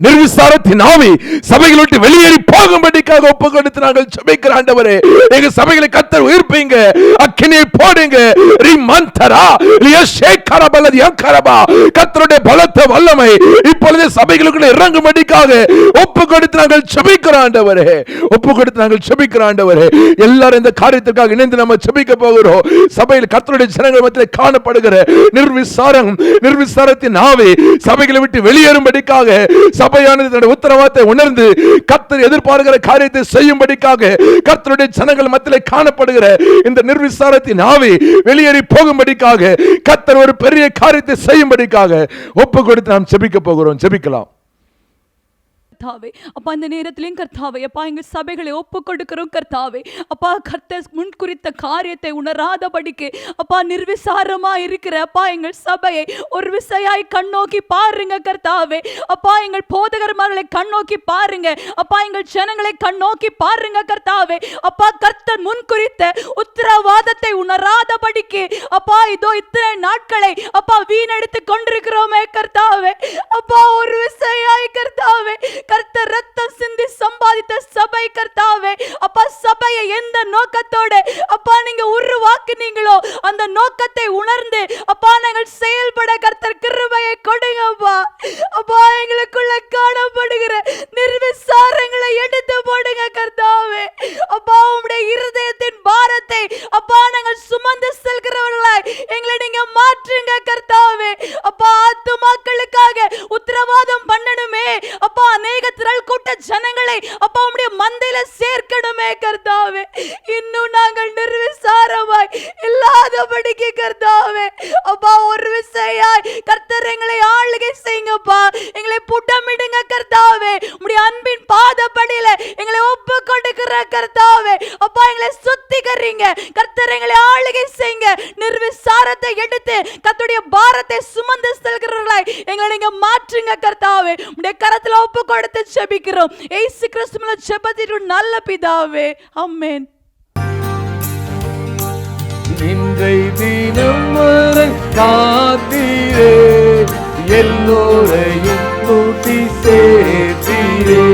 [SPEAKER 5] நிர்விசாரத்தின் ஆவி சபைகளை விட்டு வெளியேறி போகும்படிக்காக ஒப்பு கொடுத்து நாங்கள் ஜெபிக்கிற ஆண்டவரே. எங்க சபைகளை கர்த்தர் உயிர்ப்பீங்க, அக்கினியை போடுங்க. ரிமந்தரா லியஷேகரபலதி அங்கரபா கர்த்தருடைய பலத்த வல்லமை இப்பொழுது சபைகளுக்குள்ள இறங்கும்படிக்காக ஒப்பு கொடுத்து நாங்கள் ஜெபிக்கிற ஆண்டவரே. ஒப்பு கொடுத்து நாங்கள் ஜெபிக்கிற ஆண்டவரே. எல்லாரும் இந்த காரியத்திற்காக இணைந்து நம்ம ஜெபிக்க போகிறோம். சபையில் கர்த்தருடைய ஜனங்கள் மத்தியில் காணப்படுகிற நிர்விசாரத்தின் ஆவி சபைகளை விட்டு வெளியேறும்படிக்காக சபையானது தன்னுடைய உத்தரவாதத்தை உணர்ந்து கர்த்தர் எதிர்பார்க்கிற காரியத்தை செய்யும்படிக்காக கர்த்தருடைய ஜனங்கள் மத்தியில் காணப்படுகிற இந்த நிர்விசாரத்தின் ஆவி வெளியேறி போகும்படிக்காக கர்த்தர் ஒரு பெரிய காரியத்தை செய்யும்படிக்காக ஒப்பு கொடுத்து நாம் ஜெபிக்க போகிறோம். ஜெபிக்கலாம்.
[SPEAKER 6] கர்த்தாவே. அப்பா இந்த நேரத்திலையும் கர்த்தாவே அப்பா எங்கள் சபைகளை ஒப்பு கொடுக்கிறோம் கர்த்தாவே. அப்பா கர்த்தர் முன்குறித்த காரியத்தை உணராதபடிக்கு அப்பா நிர்விசாரமா இருக்கிற அப்பா எங்கள் சபையை ஒரு விசையாய் கண்ணோக்கி பாருங்க கர்த்தாவே. அப்பா எங்கள் போதகர்மார்களை கண்ணோக்கி பாருங்க. அப்பா எங்கள் ஜனங்களை கண்ணோக்கி பாருங்க கர்த்தாவே. அப்பா கர்த்தர் முன்குறித்த உத்தரவாதத்தை உணராதபடிக்கு அப்பா இதோ இத்தனை நாட்களை அப்பா வீணடித்து கொண்டிருக்கிறோமே கர்த்தாவே. அப்பா ஒரு விசையாய் கர்த்தாவே கர்த்தர் ரத்தம் சிந்தி சம்பாதித்த சபை கர்த்தாவே. அப்பா சபையை எந்த நோக்கத்தோடு அப்பா நீங்க உருவாக்குனீங்களோ அந்த நோக்கத்தை உணர்ந்து அப்பா நாங்கள் செயல்பட கர்த்தர் கிருபையை கொடுங்கப்பா. அப்பா எங்களுக்குள்ள காணப்படுகிற நிர்விசாரங்களை எடுத்து போடுங்க கர்த்தாவே. அப்பா உம்முடைய இருதயத்தின் பாரத்தை அப்பா நாங்கள் சுமந்து செல்கிறவர்களாய் எங்களை நீங்க மாற்றுங்க கர்த்தாவே. அப்பா ஆத்துமாக்களுக்காக உத்தரவாதம் பண்ணணுமே அப்பா. அநேக திரள் கூட்ட ஜனங்களை அப்பா உம்முடைய மந்தையில சேர்க்கணுமே கர்த்தாவே. இன்னும் நாங்கள் நிர்விசாரமாய் இல்லாதபடிக்கு கர்த்தாவே அப்பா ஒரு விசையாய் கர்த்தர் எங்களை ஆளுகை செய்யுங்கப்பா. எங்களை புட்டமிடுங்க கர்த்தாவே. உம்முடைய அன்பின் பாதப்படியில எங்களை ஒப்பு கொடுக்கிற கர்த்தாவே அப்பா எங்களை சுத்திகரிங்க கர்த்தர். எங்களை ஆளுகை செய்யுங்க. நிர்விசாரத்தை எடுத்து கர்த்தருடைய பாரத்தை சுமந்து செல்கிறவர்களாய் எங்களை நீங்க மாற்றுங்க கர்த்தாவே. உம்முடைய கரத்துல ஒப்பு கொடுத்து ஜெபிக்கிறோம் இயேசு கிறிஸ்துவின் ஜெபத்தின் நல்ல பிதாவே, ஆமென்.
[SPEAKER 4] இன்றை தினம் வரை காத்தீரே, எல்லோரையும் கூட்டி சேர்த்தீரே.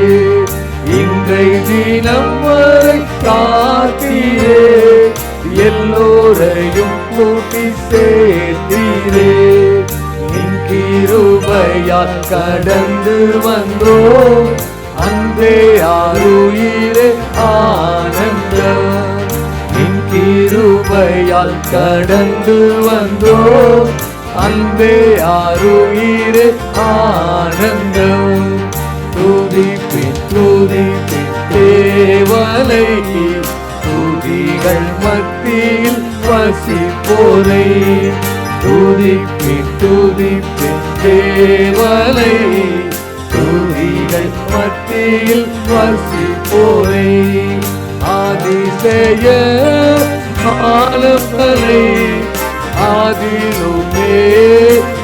[SPEAKER 4] இன்றை தினம் வரை காத்தீரே, எல்லோரையும் கூட்டி சேர்த்தீரே. நின் கிருபையால் கடந்து வந்தோம், அன்பே ஆருயிரே ஆனந்தம். நின் கிருபையால் கடந்து வந்தோம், அன்பே ஆருயிரே ஆனந்தம். துதிப்பின் துதிப்பின் தேவனை, துதிகள் மத்தியில் வசிப்போரை. துதிப்பின் துதிப்பின் தேவனை, துதிகள் மத்தியில் வசிப்போரை. அதிசய ஆலவரை, ஆதிலுமே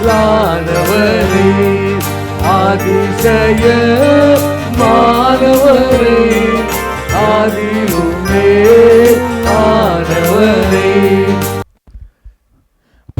[SPEAKER 4] லானவரை. அதிசய மாணவரை, ஆதிலுமே ஆனவரை.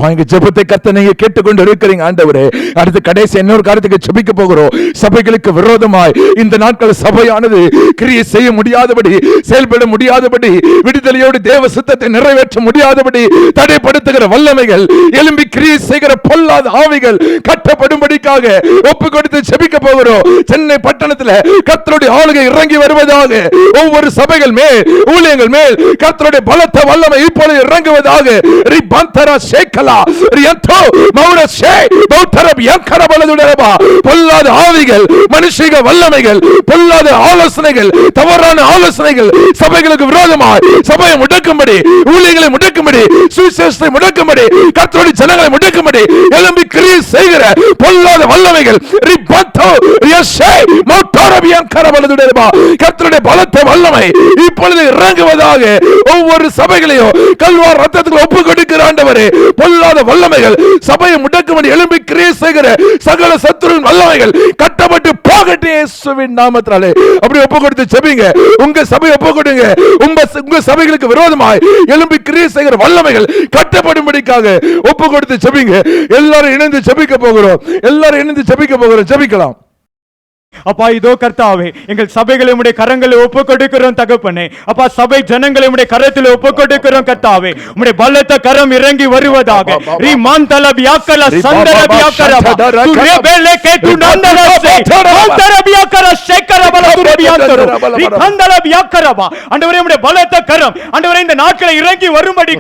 [SPEAKER 5] எங்க ஜெபத்தை கர்த்தர் நீங்க கேட்டுக்கொண்டு இருக்கிறீங்க ஆண்டவரே. அடுத்து கடைசி இன்னொரு காரியத்துக்கு ஜெபிக்க போகிறோம். சபைகளுக்கு விரோதமாய் இந்த நாட்கள் சபையானது கிரியை செய்ய முடியாதபடி, செயல்பட முடியாதபடி, விடுதலையோடு தேவ சித்தத்தை நிறைவேற்ற முடியாதபடி தடைப்படுத்துகிற வல்லமைகள், எழும்பி கிரியை செய்கிற பொல்லாத ஆவிகள் கட்டப்படும்படிக்காக ஒப்பு கொடுத்து ஜெபிக்க போகிறோம். சென்னை பட்டணத்தில் கர்த்தருடைய ஆளுகை இறங்கி வருவதாக, ஒவ்வொரு சபைகள் மேல், ஊழியங்கள் மேல் கர்த்தருடைய பலத்த வல்லமை இப்பொழுது இறங்குவதாக. ரிபந்தரா சேக்கலா பொல்லாத ஆவிகள், மனுஷிக வல்லமைகள், பொல்லாத ஆலோசனைகள், தவறான ஆலோசனைகள் சபைகளுக்கு விரோதமாய் சபையை முடக்கும்படி, ஊழியர்களை முடக்கும்படி, சுவிசேஷத்தை முடக்கும்படி, கர்த்தருடைய ஜனங்களை முடக்கும்படி எழும்பி கிரியை செய்கிற பொல்லாத வல்லமைகள் கர்த்தருடைய பலத்த வல்லமை இப்பொழுது இறங்குவதாக. ஒவ்வொரு சபைகளையும் கல்வார் ரத்தத்துக்கு ஒப்பு கொடுக்கிற ஆண்டவரே, பொல்லாத வல்லமைகள் சபையை முடக்கும்படி எழும்பி கிரியை செய்கிற சகல சத்துருவின் வல்லமைகள் கட்டப்பட்டு போகட்டும் இயேசுவின் நாமத்தினாலே. அப்படி ஒப்பு கொடுத்து ஜெபிங்க. உங்க சபையை ஒப்பு கொடுங்க. உங்க சபைகளுக்கு விரோதமாய் எழும்பி கிரியை செய்கிற வல்லமைகள் கட்டப்படும்படிக்காக ஒப்பு கொடுத்து ஜெபிங்க. எல்லாரும் இணைந்து ஜெபிக்க போகிறோம். எல்லாரும் இணைந்து ஜெபிக்க போகிறோம். ஜெபிக்கலாம்.
[SPEAKER 10] அப்பா இதோ கர்த்தாவே, எங்கள் சபைகளை உம்முடைய கரங்களை ஒப்பு கொடுக்கிறோம் தகப்பனே. அப்பா சபை ஜனங்களை உம்முடைய கரத்தில் ஒப்பு கொடுக்கிறோம் கர்த்தாவே. உம்முடைய பலத்த கரம் இறங்கி வருவதாக. ரீமாந்தல பியாக்கல சந்தர பியாக்கரபா துரேபேலே கேது நந்தரசே மந்தர பியாக்கர ஷேக்கர பலதுர பியாந்தர ரீகந்தல பியாக்கரபா. ஆண்டவரே உம்முடைய பலத்த கரம் ஆண்டவரே இந்த நாட்களை இறங்கி வரும்படி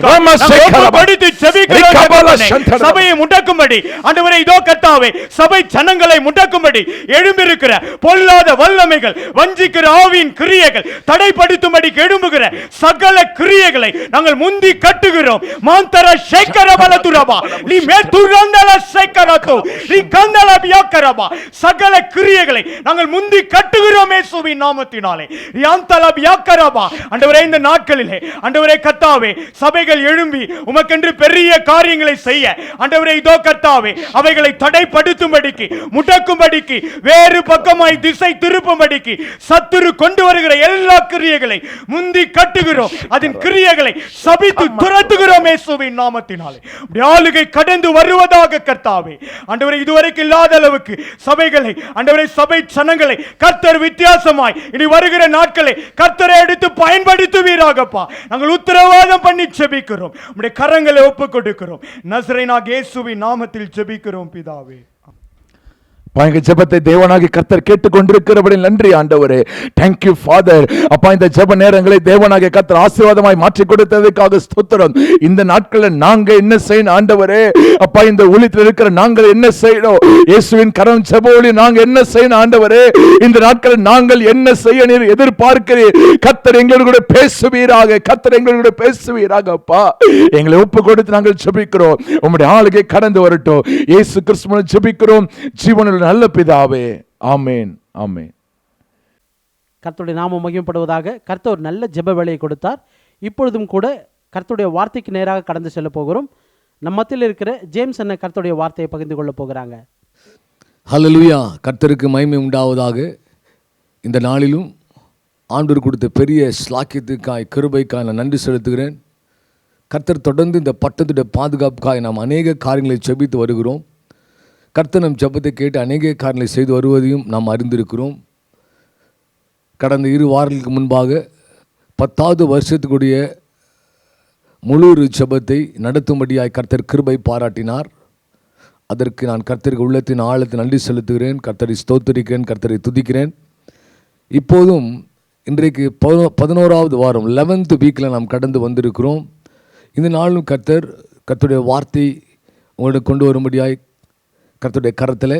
[SPEAKER 10] படித்து ஜெபிக்கிறோம் தகப்பனே. சபையை முடக்கும்படி ஆண்டவரே இதோ கர்த்தாவே, சபை ஜனங்களை முடக்கும்படி எழும்பியிருக்கிற பொல்லாத வல்லமைகள், வஞ்சிக்கிற ஆவியின் கிரியைகள், தடைப்படுத்தும்படி எழும்புகிற சகல கிரியைகளை நாங்கள் முந்தி கட்டுகிறோம். மாந்தர சேக்கர பலதுரபா நீ மேதுரந்தல சேக்கரதோ நீ கந்தல பியாக்கரபா சகல கிரியைகளை நாங்கள் முந்தி கட்டுகிறோம் இயேசுவின் நாமத்தினாலே. யாந்தல பியாக்கரபா ஆண்டவரே, இந்த நாட்களிலே ஆண்டவரே கர்த்தாவே, சபைகள் எழும்பி உமக்கென்று பெரிய காரியங்களை செய்ய ஆண்டவரே இதோ கர்த்தாவே அவைகளை தடைப்படுத்தும்படிக்கு, முடக்கும்படிக்கு, வேறு பக்கமாய் திசை திருப்பும்படிக்கு சத்துரு கொண்டு வருகிற எல்லா கிரியைகளை முந்தி கட்டுகிறோம். அதன் கிரியைகளை சபித்து துரத்துகிறோம் இயேசுவின் நாமத்தினாலே. ஆளுகை கடந்து வருவதாக கர்த்தாவே ஆண்டவரே, இதுவரைக்கும் இல்லாத அளவுக்கு சபைகளை ஆண்டவரே, சபை ஜனங்களை கர்த்தர் வித்தியாசமாய் இனி வருகிற நாட்களை கர்த்தரை எடுத்து பயன்படுத்துவீராகப்பா. நாங்கள் உத்தரவாதம் பண்ணி ஜெபிக்கிறோம். உம்முடைய கரங்களை ஒப்புக் கொடுக்கிறோம். நசரேயனாகிய இயேசுவின் நாமத்தில் ஜெபிக்கிறோம் பிதாவே.
[SPEAKER 5] எங்க ஜெபத்தை தேவனாகி கர்த்தர் கேட்டுக்கொண்டிருக்கிறபடி நன்றி ஆண்டவரே. Thank you father. அப்பா, இந்த ஜெப நேரங்களை தேவனாகிய கர்த்தர் ஆசீர்வாதமாய் மாற்றி கொடுத்ததுக்காக ஸ்தோத்திரம். இந்த நாட்களில் நாங்க என்ன செய்யணும் ஆண்டவரே? அப்பா, இந்த ஊழியத்தில் இருக்கிற நாங்கள் என்ன செய்யணும்? இயேசுவின் கரம் ஜெப ஊழியம் நாங்க என்ன செய்யணும் ஆண்டவரே? இந்த நாட்களில் நாங்கள் என்ன செய்ய நீர் எதிர்பார்க்கிறீர்? கர்த்தர் எங்களோட பேசுவீராக, கர்த்தர் எங்களோட பேசுவீராக. அப்பா, எங்களை ஒப்பு கொடுத்து நாங்கள் ஜெபிக்கிறோம். உம்முடைய ஆளுகை கடந்து வரட்டும். இயேசு கிறிஸ்துவின் ஜெபிக்கிறோம் ஜீவனுள்ள நல்ல பிதாவே. ஆமென், ஆமென்.
[SPEAKER 2] கர்த்தருடைய நாமம் மகிமைப்படுவதாக. கர்த்தர் நல்ல ஜெப வேலையை கொடுத்தார். இப்பொழுதும் கூட கர்த்தருடைய வார்த்தைக்கு நேராக கடந்து செல்ல போகிறோம். நம்ம மத்தியில் இருக்கிற ஜேம்ஸ் என்ன கர்த்தருடைய வார்த்தையை பகிர்ந்து கொள்ள போகிறாங்க.
[SPEAKER 1] ஹல்லேலூயா. கர்த்தருக்கு மகிமை உண்டாவதாக. இந்த நாளிலும் ஆண்டவர் கொடுத்த பெரிய ஸ்லாக்கியத்துக்காய், கிருபைக்காய் நான் நன்றி செலுத்துகிறேன். கர்த்தர் தொடர்ந்து இந்த பட்டத்துடைய பாதுகாப்புக்காய் நாம் அநேக காரியங்களை ஜெபித்து வருகிறோம். கர்த்தர் நம் ஜெபத்தை கேட்டு அநேக காரியங்களை செய்து வருவதையும் நாம் அறிந்திருக்கிறோம். கடந்த 2 வாரங்களுக்கு முன்பாக 10வது வருஷத்துக்குரிய முழு ஜெபத்தை நடத்தும்படியாய் கர்த்தர் கிருபை பாராட்டினார். அதற்கு நான் கர்த்தருக்கு உள்ளத்தின் ஆழத்தை நன்றி செலுத்துகிறேன். கர்த்தரை ஸ்தோத்திரிக்கிறேன், கர்த்தரை துதிக்கிறேன். இப்போதும் இன்றைக்கு 11வது வாரம் 11th வீக்கில் நாம் கடந்து வந்திருக்கிறோம். இந்த நாளும் கர்த்தருடைய வார்த்தை உங்களுக்கு கொண்டு வரும்படியாய் கர்த்தருடைய கரத்தில்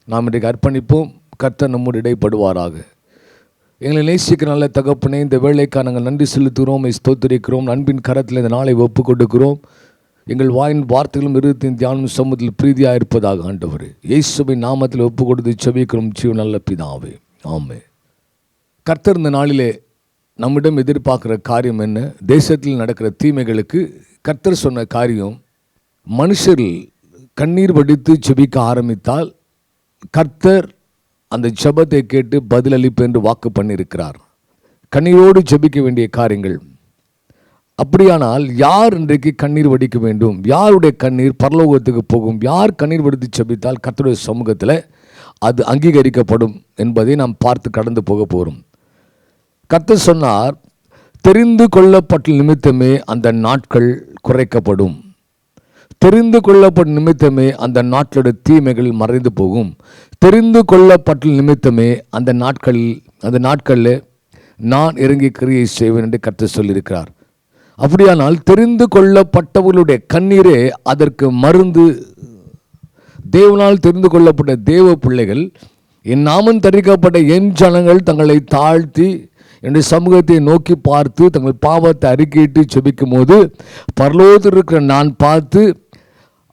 [SPEAKER 1] நாம் இன்றைக்கு அர்ப்பணிப்போம். கர்த்தர் நம்முடைய இடைப்படுவாராக. எங்களை நேசிக்கிற நல்ல தகப்பனே, இந்த வேலைக்காக நாங்கள் நன்றி செலுத்துகிறோம், ஸ்தோத்திரிக்கிறோம். அன்பின் கரத்தில் இந்த நாளை ஒப்பு கொடுக்கிறோம். எங்கள் வாயின் வார்த்தைகளும் இருதயத்தின் தியானம் சமூகத்தில் பிரீதியாக இருப்பதாக ஆண்டவரே இயேசுவின் நாமத்தில் ஒப்பு கொடுத்து செபிக்கிறோம் ஜீவ நல்ல பிதாவே. ஆமென். கர்த்தர் இந்த நாளிலே நம்மிடம் எதிர்பார்க்குற காரியம் என்ன? தேசத்தில் நடக்கிற தீமைகளுக்கு கர்த்தர் சொன்ன காரியம், மனுஷர் கண்ணீர் வடித்து ஜெபிக்க ஆரம்பித்தால் கர்த்தர் அந்த ஜெபத்தை கேட்டு பதிலளிப்பு என்று வாக்கு பண்ணியிருக்கிறார். கண்ணீரோடு ஜெபிக்க வேண்டிய காரியங்கள். அப்படியானால் யார் இன்றைக்கு கண்ணீர் வடிக்க வேண்டும்? யாருடைய கண்ணீர் பரலோகத்துக்கு போகும்? யார் கண்ணீர் வடித்து ஜெபித்தால் கர்த்தருடைய சமூகத்தில் அது அங்கீகரிக்கப்படும் என்பதை நாம் பார்த்து கடந்து போக போகிறோம். கர்த்தர் சொன்னார், தெரிந்து கொள்ளப்பட்ட நிமித்தமே அந்த நாட்கள் குறைக்கப்படும். தெரிந்து கொள்ளப்பட்ட நிமித்தமே அந்த நாட்களுடைய தீமைகள் மறைந்து போகும். தெரிந்து கொள்ளப்பட்ட நிமித்தமே அந்த நாட்களில் நான் இறங்கி கிரியை செய்வேன் என்று கர்த்தர் சொல்லியிருக்கிறார். அப்படியானால் தெரிந்து கொள்ளப்பட்டவர்களுடைய கண்ணீரே அதற்கு மருந்து. தேவனால் தெரிந்து கொள்ளப்பட்ட தேவ பிள்ளைகள், என் நாமம் தரிக்கப்பட்ட என் ஜனங்கள் தங்களை தாழ்த்தி என்னுடைய சமூகத்தை நோக்கி பார்த்து தங்கள் பாவத்தை அறிக்கையிட்டு செபிக்கும் போது பரலோகத்தில் இருக்கிற நான் பார்த்து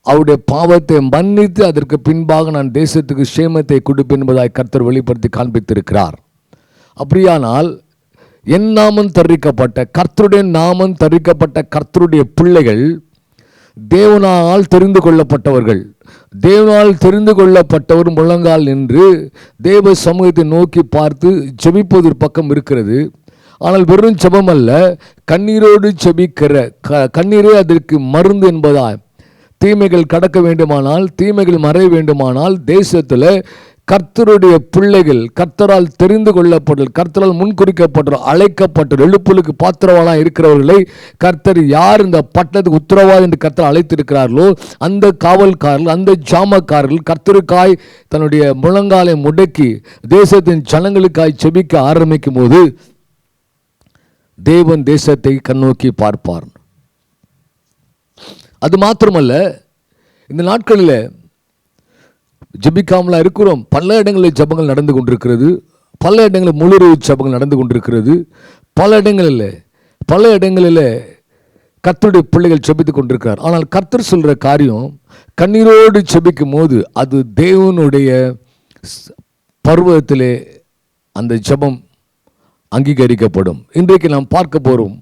[SPEAKER 1] அவருடைய பாவத்தை மன்னித்து அதற்கு பின்பாக நான் தேசத்துக்கு சேமத்தை கொடுப்பேன் என்பதாய் கர்த்தர் வெளிப்படுத்தி காண்பித்திருக்கிறார். அப்படியானால் என் நாமம் தரிக்கப்பட்ட கர்த்தருடைய நாமம் தரிக்கப்பட்ட கர்த்தருடைய பிள்ளைகள் தேவனால் தெரிந்து கொள்ளப்பட்டவர்கள். தேவனால் தெரிந்து கொள்ளப்பட்டவர் முழங்கால் நின்று தேவ சமூகத்தை நோக்கி பார்த்து ஜெபிப்பது பக்கம் இருக்கிறது. ஆனால் வெறும் ஜெபம் அல்ல, கண்ணீரோடு ஜெபிக்கிற கண்ணீரே அதற்கு மருந்து என்பதாய் தீமைகள் கடக்க வேண்டுமானால், தீமைகள் மறைய வேண்டுமானால் தேசத்தில் கர்த்தருடைய பிள்ளைகள், கர்த்தரால் தெரிந்து கொள்ளப்பட்ட, கர்த்தரால் முன்குறிக்கப்பட்ட, அழைக்கப்பட்ட, எழுப்புலுக்கு பாத்திரவாளாக இருக்கிறவர்களை கர்த்தர் யார் இந்த பட்டத்துக்கு உத்தரவாதி என்று கர்த்தர் அழைத்திருக்கிறார்களோ அந்த காவல்காரர்கள், அந்த ஜாமக்காரர்கள் கர்த்தருக்காய் தன்னுடைய முழங்காலை முடக்கி தேசத்தின் ஜனங்களுக்காய் செபிக்க ஆரம்பிக்கும் போது தேவன் தேசத்தை கண்ணோக்கி பார்ப்பார். அது மாத்திரமல்ல, இந்த நாட்களில் ஜெபிக்காமலா இருக்கிறோம். பல இடங்களில் ஜெபங்கள் நடந்து கொண்டிருக்கிறது, பல இடங்களில் முழுரவு ஜெபங்கள் நடந்து கொண்டிருக்கிறது, பல இடங்களில் கர்த்தருடைய பிள்ளைகள் ஜெபித்து கொண்டிருக்கிறார். ஆனால் கர்த்தர் சொல்கிற காரியம், கண்ணீரோடு ஜெபிக்கும் போது அது தேவனுடைய பர்வதத்திலே அந்த ஜெபம் அங்கீகரிக்கப்படும். இன்றைக்கு நாம் பார்க்க போகிறோம்,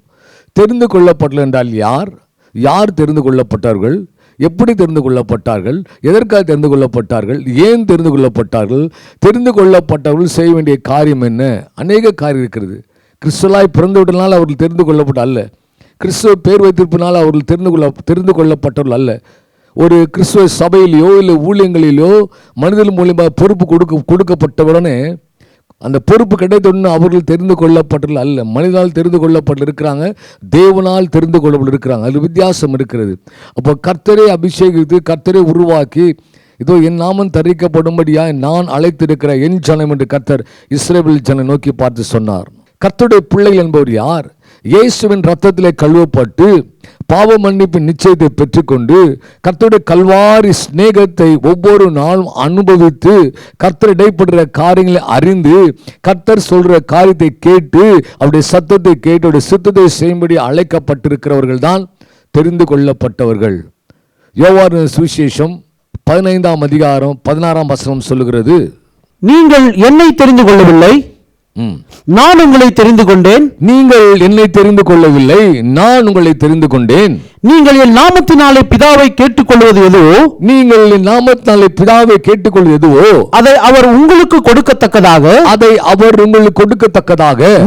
[SPEAKER 1] தெரிந்து கொள்ளப்பட்டல் என்றால் யார், யார் தெரிந்து கொள்ளப்பட்டார்கள், எப்படி தெரிந்து கொள்ளப்பட்டார்கள், எதற்காக தெரிந்து கொள்ளப்பட்டார்கள், ஏன் தெரிந்து கொள்ளப்பட்டார்கள், தெரிந்து கொள்ளப்பட்டவர்கள் செய்ய வேண்டிய காரியம் என்ன. அநேக காரியம் இருக்கிறது. கிறிஸ்துவலாய் பிறந்து விட்டனால் அவர்கள் தெரிந்து கொள்ளப்பட்ட அல்ல, கிறிஸ்துவ பேர் வைத்திருப்பினால் அவர்கள் தெரிந்து கொள்ளப்பட்டவர்கள் அல்ல. ஒரு கிறிஸ்துவ சபையிலேயோ இல்லை ஊழியங்களிலோ மனிதன் மூலியமாக பொறுப்பு கொடுக்கப்பட்டவுடனே அந்த பொறுப்பு கிடைத்தவுடனே அவர்கள் தெரிந்து கொள்ளப்பட்டவர்கள் அல்ல. மனிதனால் தெரிந்து கொள்ளப்பட்டு இருக்கிறாங்க, தேவனால் தெரிந்து கொள்ளப்பட்டு இருக்கிறாங்க. அது வித்தியாசம் இருக்கிறது. அப்போ கர்த்தரை அபிஷேகித்து கர்த்தரை உருவாக்கி, இதோ என் நாமம் தரிக்கப்படும்படியாக நான் அழைத்திருக்கிற என் ஜனம் என்று கர்த்தர் இஸ்ரவேல் ஜனம் நோக்கி பார்த்து சொன்னார். கர்த்தருடைய பிள்ளைகள் என்பவர் யார்? இயேசுவின் ரத்தத்திலே கழுவப்பட்டு பாவ மன்னிப்பின் நிச்சயத்தை பெற்றுக்கொண்டு கர்த்தருடைய கல்வாரி சிநேகத்தை ஒவ்வொரு நாளும் அனுபவித்து கர்த்தர் இடைப்படுற காரியங்களை அறிந்து கர்த்தர் சொல்ற காரியத்தை கேட்டு அவருடைய சத்தத்தை கேட்டு அவருடைய சித்தத்தை செய்யும்படி அழைக்கப்பட்டிருக்கிறவர்கள் தான் தெரிந்து கொள்ளப்பட்டவர்கள். யோவான் சுவிசேஷம் 15ஆம் அதிகாரம் 16ஆம் வசனம் சொல்லுகிறது,
[SPEAKER 2] நீங்கள் என்னை தெரிந்து கொள்ளவில்லை, நான் உங்களை தெரிந்து கொண்டேன்.
[SPEAKER 1] நீங்கள் என்னை தெரிந்து கொள்ளவில்லை, நான் உங்களை தெரிந்து கொண்டேன்.
[SPEAKER 2] நீங்கள் என் நாமத்தினாலே பிதாவை கேட்டுக்கொள்வது எதுவோ,
[SPEAKER 1] நீங்கள் என் நாமத்தினாலே பிதாவை கேட்டுக்கொள்வது எதுவோ
[SPEAKER 2] அதை அவர் உங்களுக்கு கொடுக்கத்தக்கதாக,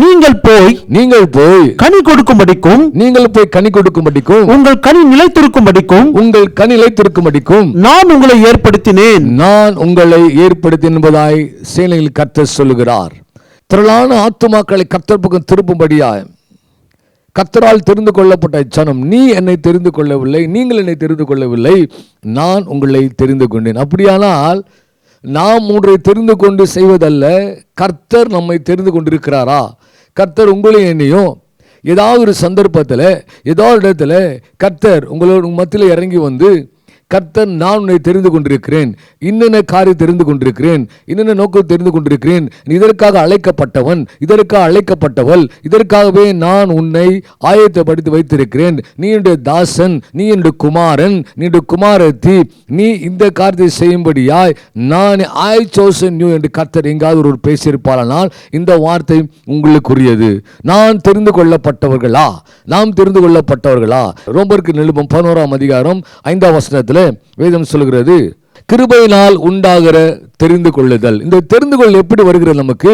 [SPEAKER 2] நீங்கள் போய் கனி கொடுக்கும்படிக்கும், உங்கள் கனி நிலைத்திருக்கும்படிக்கும் நான் உங்களை ஏற்படுத்தினேன்
[SPEAKER 1] என்பதாய் சேனையில் கர்த்தர் சொல்லுகிறார். திரளான ஆத்துமாக்களை கர்த்தர் பக்கம் திருப்பும்படியாய் கர்த்தரால் தெரிந்து கொள்ளப்பட்ட ஜனம், நீ என்னை தெரிந்து கொள்ளவில்லை, நீங்கள் என்னை தெரிந்து கொள்ளவில்லை, நான் உங்களை தெரிந்து கொண்டேன். அப்படியானால் நாம் ஒன்றை தெரிந்து கொண்டு செய்வதல்ல, கர்த்தர் நம்மை தெரிந்து கொண்டிருக்கிறாரா? கர்த்தர் உங்களையும் என்னையும் ஏதாவது ஒரு சந்தர்ப்பத்தில் ஏதாவது இடத்துல கர்த்தர் உங்களோட மத்தியில் இறங்கி வந்து, கர்த்தர் நான் உன்னை தெரிந்து கொண்டிருக்கிறேன், இன்னென்ன காரியம் தெரிந்து கொண்டிருக்கிறேன், இன்னென்ன நோக்கம் தெரிந்து கொண்டிருக்கிறேன், நீ இதற்காக அழைக்கப்பட்டவன், இதற்காக அழைக்கப்பட்டவள், இதற்காகவே நான் உன்னை ஆயத்தப்படுத்தி வைத்திருக்கிறேன், நீ என்னுடைய தாசன், நீ என்னுடைய குமாரன், நீ என்னுடைய குமாரத்தி, நீ இந்த காரியத்தை செய்யும்படியாய் நான் ஐ சோசன் யூ என்று கர்த்தர் எங்காவது ஒரு பேசியிருப்பானால் இந்த வார்த்தை உங்களுக்குரியது. நான் தெரிந்து கொள்ளப்பட்டவர்களா, நாம் தெரிந்து கொள்ளப்பட்டவர்களா? ரோமருக்கு நிருபம் 11ஆம் அதிகாரம் 5ஆம் வசனத்தில் வேதம் சொல்கிறது, கிருபையினால் உண்டாகிற தெரிந்து கொள்ளுதல். இந்த தெரிந்து கொள்ள எப்படி வருகிறது? நமக்கு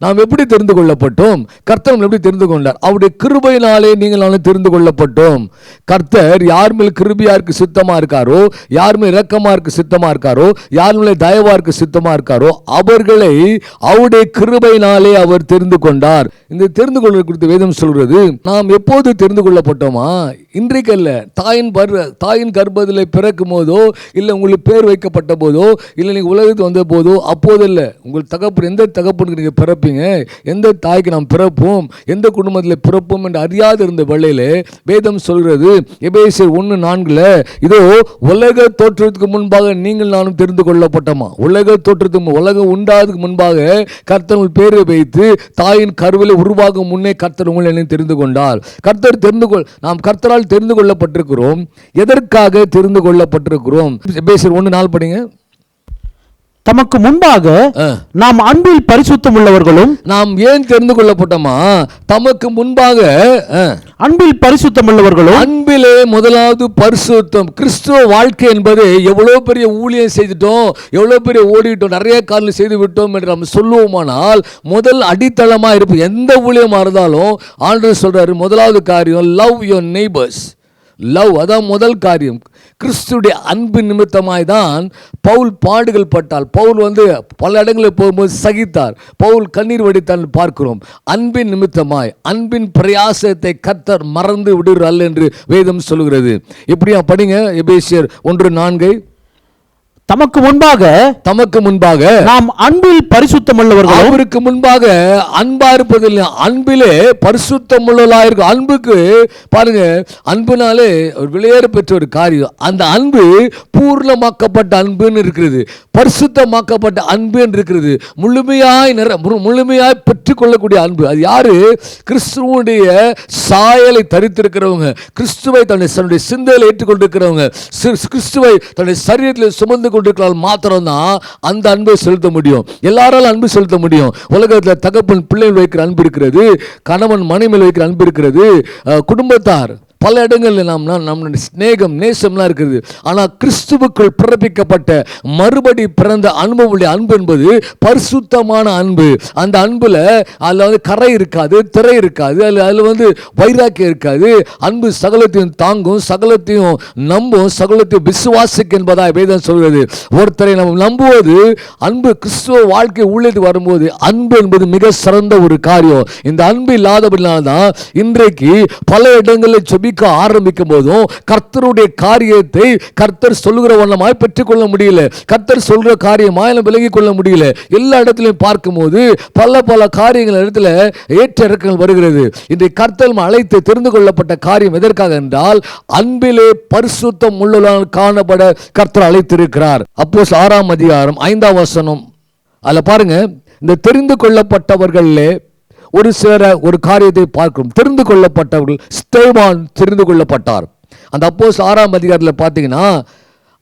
[SPEAKER 1] நாம் எப்படி தெரிந்து கொள்ளப்பட்டோம்? கர்த்தர் எப்படி தெரிந்து கொண்டார்? அவருடைய கிருபையினாலே நீங்கள் நானும் தெரிந்து கொள்ளப்பட்டோம். கர்த்தர் யார் மேல் கிருபையா இருக்கு சித்தமா இருக்காரோ, யார் மேல் இரக்கமா இருக்கு சித்தமா இருக்காரோ, யார் மேல் தயவா இருக்கு சித்தமா இருக்காரோ, அவர்களை அவருடைய கிருபையினாலே அவர் தெரிந்து கொண்டார். இந்த தெரிந்து கொள்வது குறித்து வேதம் சொல்கிறது. நாம் எப்போது தெரிந்து கொள்ளப்பட்டோமா? இன்றைக்கு அல்ல, தாயின் கர்ப்பத்திலே பிறக்கும் போதோ, இல்லை உங்களுக்கு பேர் வைக்கப்பட்ட போதோ, இல்லை நீங்கள் உலகத்துக்கு வந்த போதோ, அப்போதல்ல. உங்கள் தகப்பன் எந்த தகப்பனுக்கு நீங்கள் பிறப்பீங்க, எந்த தாய்க்கு நாம் பிறப்போம், எந்த குடும்பத்தில் பிறப்போம் என்று அறியாது இருந்த வேளையிலே வேதம் சொல்கிறது, எபேசியர் 1:4, இதோ உலக தோற்றத்துக்கு முன்பாக நீங்கள் நானும் தெரிந்து கொள்ளப்பட்டோமா? உலக தோற்றத்துக்கு, உலகம் உண்டாவதுக்கு முன்பாக கர்த்தர் உங்கள் பேரை வைத்து தாயின் கருவிலை உருவாகும் முன்னே கர்த்தர் உங்களை தெரிந்து கொண்டார். கர்த்தர் நாம் கர்த்தரால் தெரிந்து கொள்ளப்பட்டிருக்கிறோம். எதற்காக தெரிந்து கொள்ளப்பட்டிருக்கிறோம்? எபேசியர் 1:4 படிங்க.
[SPEAKER 2] தமக்கு முன்பாக நாம் அன்பில் பரிசுத்தம் உள்ளவர்களும்.
[SPEAKER 1] நாம் ஏன் தெரிந்து கொள்ளப்பட்டோமா? தமக்கு முன்பாக
[SPEAKER 2] அன்பில் பரிசுத்தம் உள்ளவர்களும்.
[SPEAKER 1] அன்பிலே முதலாவது பரிசுத்தம். கிறிஸ்துவ வாழ்க்கை என்பது எவ்வளவு பெரிய ஊழியம் செய்துட்டோம், எவ்வளவு பெரிய ஓடிட்டோம், நிறைய காரியம் செய்து விட்டோம் என்று நம்ம சொல்லுவோமானால், முதல் அடித்தளமா இருப்போம். எந்த ஊழியமா இருந்தாலும் ஆண்டவர் சொல்றாரு, முதலாவது காரியம் லவ் யுவர் நெய்பர்ஸ். லவ், அதான் முதல் காரியம். கிறிஸ்துடைய அன்பு நிமித்தமாய் தான் பவுல் பாடுகள் பட்டால். பவுல் பல இடங்களில் போகும்போது சகித்தார், பவுல் கண்ணீர் வடித்தால் பார்க்கிறோம். அன்பின் நிமித்தமாய், அன்பின் பிரயாசத்தை கர்த்தர் மறந்து விடுறாள் என்று வேதம் சொல்கிறது. எப்படியா படிங்க, எபேசியர் 1:4.
[SPEAKER 2] தமக்கு முன்பாக நாம் அன்பில் பரிசுத்தமுள்ளவர்களும்,
[SPEAKER 1] அவருக்கு முன்பாக அன்பா இருப்பதில்லை, அன்பிலே பரிசுத்தமுள்ளவர்களா இருக்கும். அன்புக்கு பாருங்க, அன்புனாலே ஒரு விலையேற பெற்ற ஒரு காரியம். அந்த அன்பு பூர்ணமாக்கப்பட்ட அன்புன்னு இருக்கிறது, பரிசுத்தமாக்கப்பட்ட அன்பு இருக்கிறது, முழுமையாய் பெற்றுக்கொள்ளக்கூடிய அன்பு. அது யாரு? கிறிஸ்துவனுடைய சாயலை தரித்திருக்கிறவங்க, கிறிஸ்துவை தன்னுடைய சிந்தையில் ஏற்றுக்கொண்டிருக்கிறவங்க, கிறிஸ்துவை தன்னுடைய சரீரத்தில் சுமந்து கொண்டிருக்கிறால் மாத்திரம்தான் அந்த அன்பை செலுத்த முடியும். எல்லாராலும் அன்பு செலுத்த முடியும். உலகத்தில் தகப்பன் பிள்ளைகள் வைக்கிற அன்பு இருக்கிறது, கணவன் மனைவியில் வைக்கிற அன்பு இருக்கிறது, குடும்பத்தார் பல இடங்களில் நம்மளுடைய ஸ்நேகம் நேசம்லாம் இருக்குது. ஆனால் கிறிஸ்துவுக்குள் பிறப்பிக்கப்பட்ட மறுபடி பிறந்த அனுபவமுடைய அன்பு என்பது பரிசுத்தமான அன்பு. அந்த அன்புல அதில் கரை இருக்காது, திரை இருக்காது, அதில் வைராக்கியம் இருக்காது. அன்பு சகலத்தையும் தாங்கும், சகலத்தையும் நம்பும், சகலத்தையும் விசுவாசிக்கும் என்பதாக வேதம் சொல்கிறது. ஒருத்தரை நம்ம நம்புவது அன்பு. கிறிஸ்துவ வாழ்க்கை உள்ளது வரும்போது அன்பு என்பது மிக சிறந்த ஒரு காரியம். இந்த அன்பு இல்லாதபடினால்தான் இன்றைக்கு பல இடங்களில் ஆரம்பிக்கும் போதும் கர்த்தருடைய காரியத்தை கர்த்தர் சொல்லுகிற வண்ணமாய் பெற்றுக்கொள்ள முடியல, கர்த்தர் சொல்ற காரியமாய் விலகிக் கொள்ள முடியல. எல்லா இடத்திலையும் பார்க்கும்போது பல காரியங்கள் இடத்துல ஏற்ற இறக்கங்கள் வருகிறது. இன்றைய கர்த்தர் அழைத்து தெரிந்து கொள்ளப்பட்ட காரியம் எதற்காக என்றால் அன்பிலே பரிசுத்தம் உள்ளவர்களாக காணப்பட கர்த்தர் அழைத்திருக்கிறார். அப்போஸ்தலர் 6ஆம் அதிகாரம் 5ஆம் வசனம், அதுல பாருங்க, இந்த தெரிந்து கொள்ளப்பட்டவர்களே ஒரு சில ஒரு காரியத்தை பார்க்கிறோம். தெரிந்து கொள்ளப்பட்டவர்கள், ஸ்தேவான் தெரிந்து கொள்ளப்பட்டார். அந்த அப்போஸ்தலர் 6ஆம் அதிகாரத்தில் பார்த்தீங்கன்னா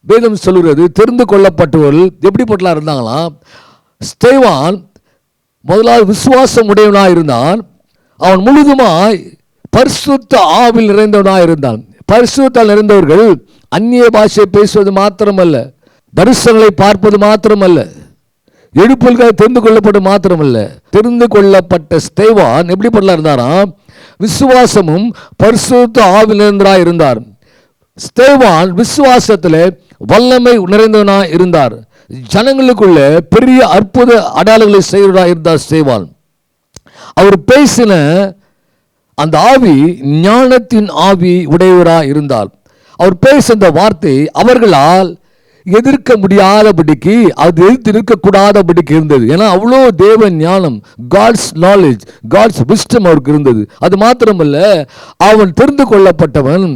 [SPEAKER 1] வேதம் சொல்கிறது, தெரிந்து கொள்ளப்பட்டவர்கள் எப்படிப்பட்டலாம் இருந்தாங்களாம். ஸ்தேவான் முதலாவது விசுவாசம் உடையவனாக இருந்தான். அவன் முழுதுமாய் பரிசுத்த ஆவியில் நிறைந்தவனாக இருந்தான். பரிசுத்தால் நிறைந்தவர்கள் அந்நிய பாஷை பேசுவது மாத்திரமல்ல, தரிசனங்களை பார்ப்பது மாத்திரமல்ல, எழுப்புதலுக்காக தெரிந்து கொள்ளப்பட்ட மாத்திரமல்ல, தெரிந்து கொள்ளப்பட்ட ஸ்தேவான் எப்படிப்பட்டலாம் இருந்தாராம்? விசுவாசமும் பரிசுத்த ஆவியில் நிறைந்தவராய் இருந்தார். ஸ்தேவான் விசுவாசத்தில் வல்லமை நிறைந்தவனாய் இருந்தார். ஜனங்களுக்குள்ள பெரிய அற்புத அடையாளங்களை செய்வதாக இருந்தார் ஸ்தேவான். அவர் பேசின அந்த ஆவி ஞானத்தின் ஆவி உடையவராய் இருந்தார். அவர் பேசின வார்த்தை அவர்களால் எதிர்க்க முடியாதபடிக்கு, அது எதிர்த்து இருக்கக்கூடாதபடிக்கு இருந்தது. ஏன்னா அவ்வளோ தேவ ஞானம், காட்ஸ் நாலேஜ், காட்ஸ் விஸ்டம் அவருக்கு இருந்தது. அது மாத்திரமல்ல, அவன் தெரிந்து கொள்ளப்பட்டவன்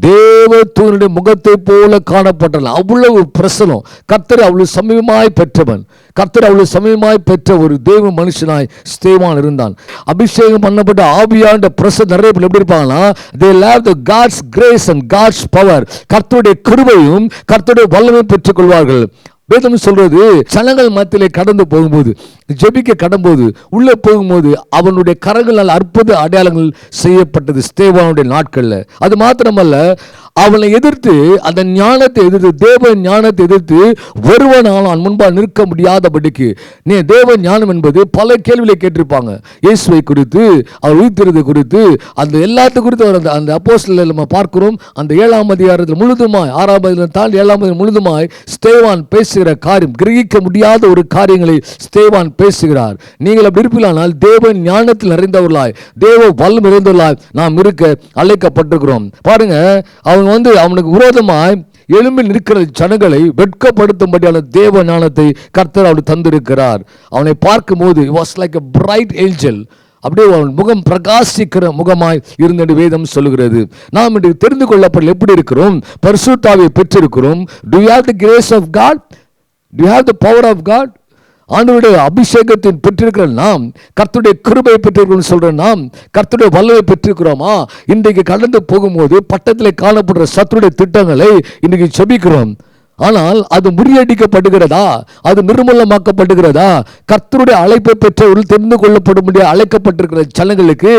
[SPEAKER 1] தேவ தூதனுடைய முகத்தை போல காணப்பட்டான். அவ்வளவு பிரசனம், கர்த்தர் அவ்வளவு சமீபமாய் பெற்றவன், கர்த்தர் அவ்வளவு சமீபமாய் பெற்ற ஒரு தேவ மனுஷனாய் ஸ்தேவான் இருந்தான். அபிஷேகம் பண்ணப்பட்ட ஆவியாண்ட பிரசனம் நிறைய பேர் எப்படி இருப்பாங்கன்னா, they have the God's grace and God's power, கர்த்தருடைய கிருபையும் கர்த்தருடைய வல்லமையும் பெற்றுக் கொள்வார்கள். வேதம் சொல்றது, ஜனங்கள் மத்தியிலே கடந்து போகும்போது, ஜெபிக்க கடம்போது, உள்ளே போகும்போது அவனுடைய கரங்களால் அற்புத அடையாளங்கள் செய்யப்பட்டது ஸ்தேவானுடைய நாட்கள்ல. அது மாத்திரமல்ல, அவனை எதிர்த்து, அந்த ஞானத்தை எதிர்த்து, தேவ ஞானத்தை எதிர்த்து ஒருவனால் அவன் முன்பாக நிற்க முடியாதபடிக்கு, நீ தேவ ஞானம் என்பது பல கேள்விகளை கேட்டிருப்பாங்க. இயேசுவை குறித்து, அவர் உயிர்த்தெழுதலை குறித்து, அந்த எல்லாத்து குறித்து அந்த அப்போஸ்தலர்ல நம்ம பார்க்கிறோம். அந்த 7ஆம் அதிகாரத்தில் முழுதுமாய், 6ஆம் அதிகாரம் தாண்டி 7ஆம் அதிகாரம் முழுதுமாய் ஸ்தேவான் பேசுகிற காரியம், கிரகிக்க முடியாத ஒரு காரியங்களை ஸ்தேவான் பேசுகிறார். நீங்கள் அப்படி இருப்பீர்களானால் தேவ ஞானத்தில் நிறைந்தவர்களாய், தேவ வல்லம் நிறைந்தவர்களாய் நாம் இருக்க அழைக்கப்பட்டிருக்கிறோம். பாருங்க, அவனுக்கு விரோதமாய் எழும்பி நிற்கிற ஜனங்களை வெட்கப்படுத்தும்படியான தேவ ஞானத்தை கர்த்தர் அவர் தந்திருக்கிறார். அவனை பார்க்கும்போது it was like a bright angel, அப்படியே அவன் முகம் பிரகாசிக்கிற முகமாய் இருந்தது வேதம் சொல்லுகிறது. நாம் இன்று தெரிந்து கொள்ளப்பட எப்படி இருக்கிறோம்? பரிசுத்த ஆவியை பெற்றிருக்கிறோம். Do you have the grace of God? Do you have the power of God? ஆண்டவருடைய அபிஷேகத்தின் பெற்றிருக்கிற நாம், கர்த்தருடைய கிருபையை பெற்றிருக்கிறோம் சொல்ற நாம், கர்த்தருடைய வல்லமை பெற்றிருக்கிறோமா? இன்றைக்கு கடந்து போகும்போது பட்டத்தில் காணப்படுற சத்துருடைய திட்டங்களை இன்றைக்கு செபிக்கிறோம். ஆனால் அது முறியடிக்கப்படுகிறதா? அது நிர்மூலமாக்கப்படுகிறதா? கர்த்தருடைய அழைப்பை பெற்றவர்கள் தெரிந்து கொள்ளப்படும் அழைக்கப்பட்டிருக்கிற ஜனங்களுக்கு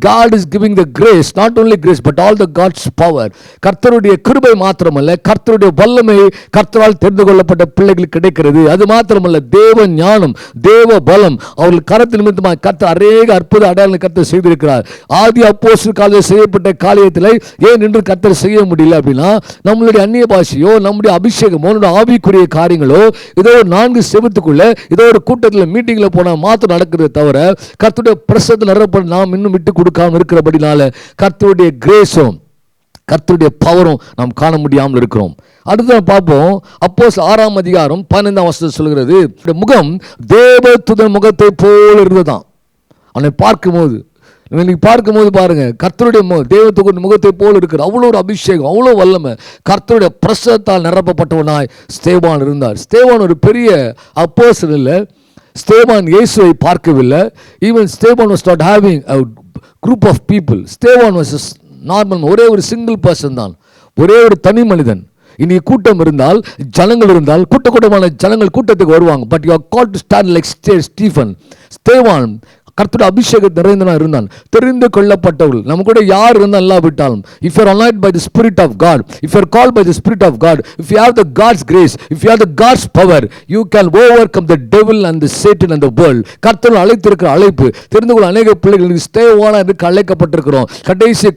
[SPEAKER 1] God is giving the grace, not only grace but all the God's power. கர்த்தருடைய கிருபை மாத்திரமல்ல, கர்த்தருடைய வல்லமை கர்த்தரால் தெரிந்து கொள்ளப்பட்ட பிள்ளைகளுக்கு கிடைக்கிறது. அது மாத்திரமல்ல, தேவ ஞானம், தேவ பலம் அவர்கள் கரத்தில் நிமித்தமாக கர்த்தர் அநேக அற்புத அடையாளங்களை கர்த்தர் செய்திருக்கிறார். ஆதி அப்போஸ்தலர் காலத்தில் செய்யப்பட்ட காரியத்தில் ஏன் நின்று கர்த்தர் செய்ய முடியல அப்படின்னா, நம்மளுடைய அந்நிய பாஷையோ, நம்முடைய அபிஷேகம், ஆவிக்குரிய காரியங்களோ, ஏதோ ஒரு 4 செவத்துக்குள்ள ஏதோ ஒரு கூட்டத்தில் மீட்டிங்ல போனா மாத்திரம் நடக்கிறத தவிர கர்த்தருடைய பிரசன்னத்தில் நிரப்ப நாம் இன்னும் விட்டு கொடுக்காம இருக்கிறபடினால கர்த்தருடைய கிரேஸும் கர்த்தருடைய பவரும் நாம் காண முடியாமல் இருக்கிறோம். அடுத்து பார்ப்போம், அப்போஸ்தலர் 6ஆம் அதிகாரம் 15ஆம் வசனம் சொல்கிறது, முகம் தேவதூதன் முகத்தை போல் இருந்ததாம். அவனை பார்க்கும்போது, இன்னைக்கு பார்க்கும்போது பாருங்க, கர்த்தருடைய தேவதூதன் முகத்தை போல் இருக்கிற அவ்வளோ ஒரு அபிஷேகம், அவ்வளோ வல்லமை, கர்த்தருடைய பிரசனத்தால் நிரப்பப்பட்டவனாய் ஸ்தேவான் இருந்தார். ஸ்தேவான் ஒரு பெரிய அப்போஸ்தலன் இல்லை. ஸ்தேவான் இயேசுவை பார்க்கவில்லை. Even Sthevan was not having a group of people. Sthevan was normal, ஒரே ஒரு சிங்கிள் பர்சன் தான், ஒரே ஒரு தனி மனிதன். இன்னைக்கு கூட்டம் இருந்தால், ஜனங்கள் இருந்தால், கூட்டமான ஜனங்கள் கூட்டத்துக்கு வருவாங்க. But you are called to stand like Stephen. Sthevan கர்த்தருடைய அபிஷேகம் நிறைந்தவனாக இருந்தான். தெரிந்து கொள்ளப்பட்டவர்கள் நம்ம கூட யார் இருந்தால் இல்லாவிட்டாலும், if you are anointed by the spirit of God, if you are called by the spirit of God, if you have the God's grace, if you have the God's power, you can overcome the devil and the Satan and the world. கர்த்தர் அழைத்திருக்கிற அழைப்பு தெரிந்து கொள்ள அநேக பிள்ளைகள் ஸ்தேவானா என்று அழைக்கப்பட்டிருக்கிறோம். கடைசி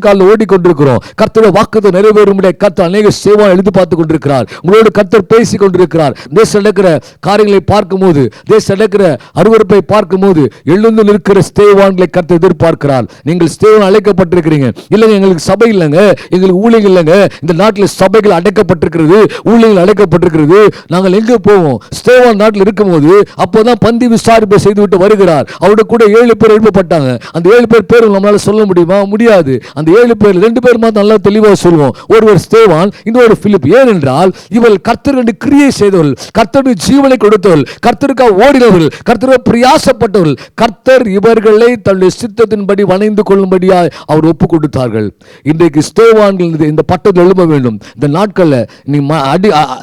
[SPEAKER 1] காலம் ஓடிக்கொண்டிருக்கிறோம். கர்த்தருடைய வாக்குத்தத்தம் நிறைவேறும்படியாக கர்த்தர் அநேக சேவா எழுதி பார்த்து கொண்டிருக்கிறார். உங்களோடு கர்த்தர் பேசி கொண்டிருக்கிறார். தேச நடக்கிற காரியங்களை பார்க்கும்போது, தேச நடக்கிற அருவருப்பை பார்க்கும்போது எழுந்து நிற்கிற ஸ்தேவான்களை கர்த்தர் எதிர்பார்க்கிறார். நீங்கள் ஸ்தேவான் அழைக்கப்பட்டிருக்கிறீங்க. இல்லைங்க எங்களுக்கு சபை இல்லைங்க, எங்களுக்கு ஊழியர்கள் இல்லைங்க, இந்த நாட்டில் சபைகள் அடைக்கப்பட்டிருக்கிறது, ஊழியர்கள் அழைக்கப்பட்டிருக்கிறது, நாங்கள் எங்கே போவோம்? ஸ்தேவான் நாட்டில் இருக்கும்போது அப்போதான் பந்தி விசாரிப்பை செய்துவிட்டு வருகிறார். அவருடைய கூட 7 பேர் எழுப்பப்பட்டாங்க. அந்த 7 பேர் பேரும் நம்மளால சொல்ல முடியுமா? முடியாது. அந்த 7 பேர் 2 பேர் மாத்திரம் நல்லா தெளிவாக சொல்லுவோம். ஒருவர் ஸ்தேவான், இன்னொரு பிலிப். ஏனென்றால் இவள் கர்த்தர் என்று கிரியை செய்தவர்கள், கர்த்தருடைய ஜீவனை கொடுத்தவர்கள், கர்த்தருக்காக ஓடினவர்கள், கர்த்தருக்காக பிரயாசப்பட்டவர்கள். கர்த்தர் இவர்களை தன்னுடைய சித்தத்தின்படி வணைந்து கொள்ளும்படியாய் அவர் ஒப்பு கொடுத்தார்கள். இன்றைக்கு ஸ்தேவான்கள் இந்த பட்டத்தில் எழும்ப வேண்டும். இந்த நாட்களில்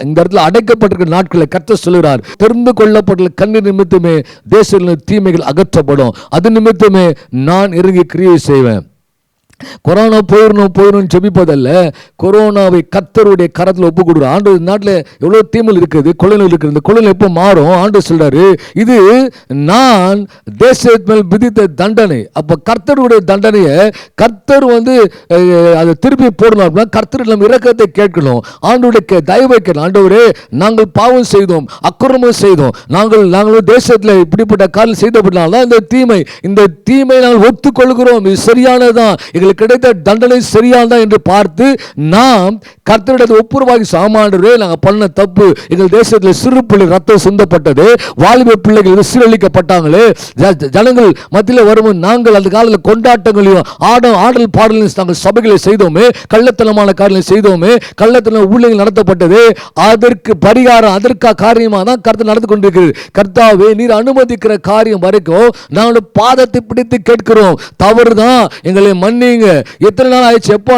[SPEAKER 1] இந்த இடத்துல அடைக்கப்பட்டிருக்கிற நாட்களில் கர்த்தர் சொல்கிறார், தெரிந்து கொள்ளப்பட்ட கண்ணீர் நிமித்தமே தேசத்தில் தீமைகள் அகற்றப்படும். அது நிமித்தமே நான் இறங்கி கிரியை செய்வேன். கொரோனா போயிடணும் ஜெபிப்பதல்ல, கொரோனாவை கர்த்தருடைய கரத்தில் ஒப்பு கொடுக்குறார். ஆண்டு நாட்டில் எவ்வளோ தீமல் இருக்குது, கொள்ளைகள் இருக்குது. இந்த கொள்ளைகள் எப்போ மாறும்? ஆண்டு சொல்றாரு, இது நான் தேசத்தில் விதித்த தண்டனை. அப்போ கர்த்தருடைய தண்டனையை கர்த்தர் அதை திருப்பி போடணும் அப்படின்னா கர்த்தர் நம்ம இரக்கத்தை கேட்கணும், ஆண்டோடைய தயவை கேட்கணும். ஆண்டவரே, நாங்கள் பாவம் செய்தோம், அக்கிரமம் செய்தோம், நாங்கள் தேசத்தில் இப்படிப்பட்ட காரியம் செய்தப்பட்டால்தான் இந்த தீமை நாங்கள் ஒத்துக்கொள்கிறோம், இது சரியானதான், எங்களுக்கு கிடைத்த தண்டனை சரியானதான் என்று பார்த்து நாம் கர்த்தரிடத்தில் ஒப்புரவாகி சாமாண்டவரே, நாங்கள் பண்ண தப்பு, எங்கள் தேசத்தில் சிறு பிள்ளை ரத்தம் சிந்தப்பட்டது, வாலிப பிள்ளைகள் சீரழிக்கப்பட்டாங்களே, ஜனங்கள் மத்தியில் வரும்போது நாங்கள் அந்த காலத்தில் கொண்டாட்டங்களையும் ஆடல் பாடலையும் நாங்கள் சபைகளை செய்தோமே, கள்ளத்தனமான காரியங்களை செய்தோமே, கள்ளத்தன ஊழியங்கள் நடத்தப்பட்டது, அதற்கு பரிகாரம், அதற்காக காரியமாக தான் கர்த்தர் நடந்து கொண்டிருக்கிறது. கர்த்தாவே, நீர் அனுமதிக்கிற காரியம் வரைக்கும் நாங்கள் பாதத்தை பிடித்து கேட்கிறோம், தவறு தான், எங்களை மன்னிங்க. எத்தனை நாள் ஆயிடுச்சு, எப்போ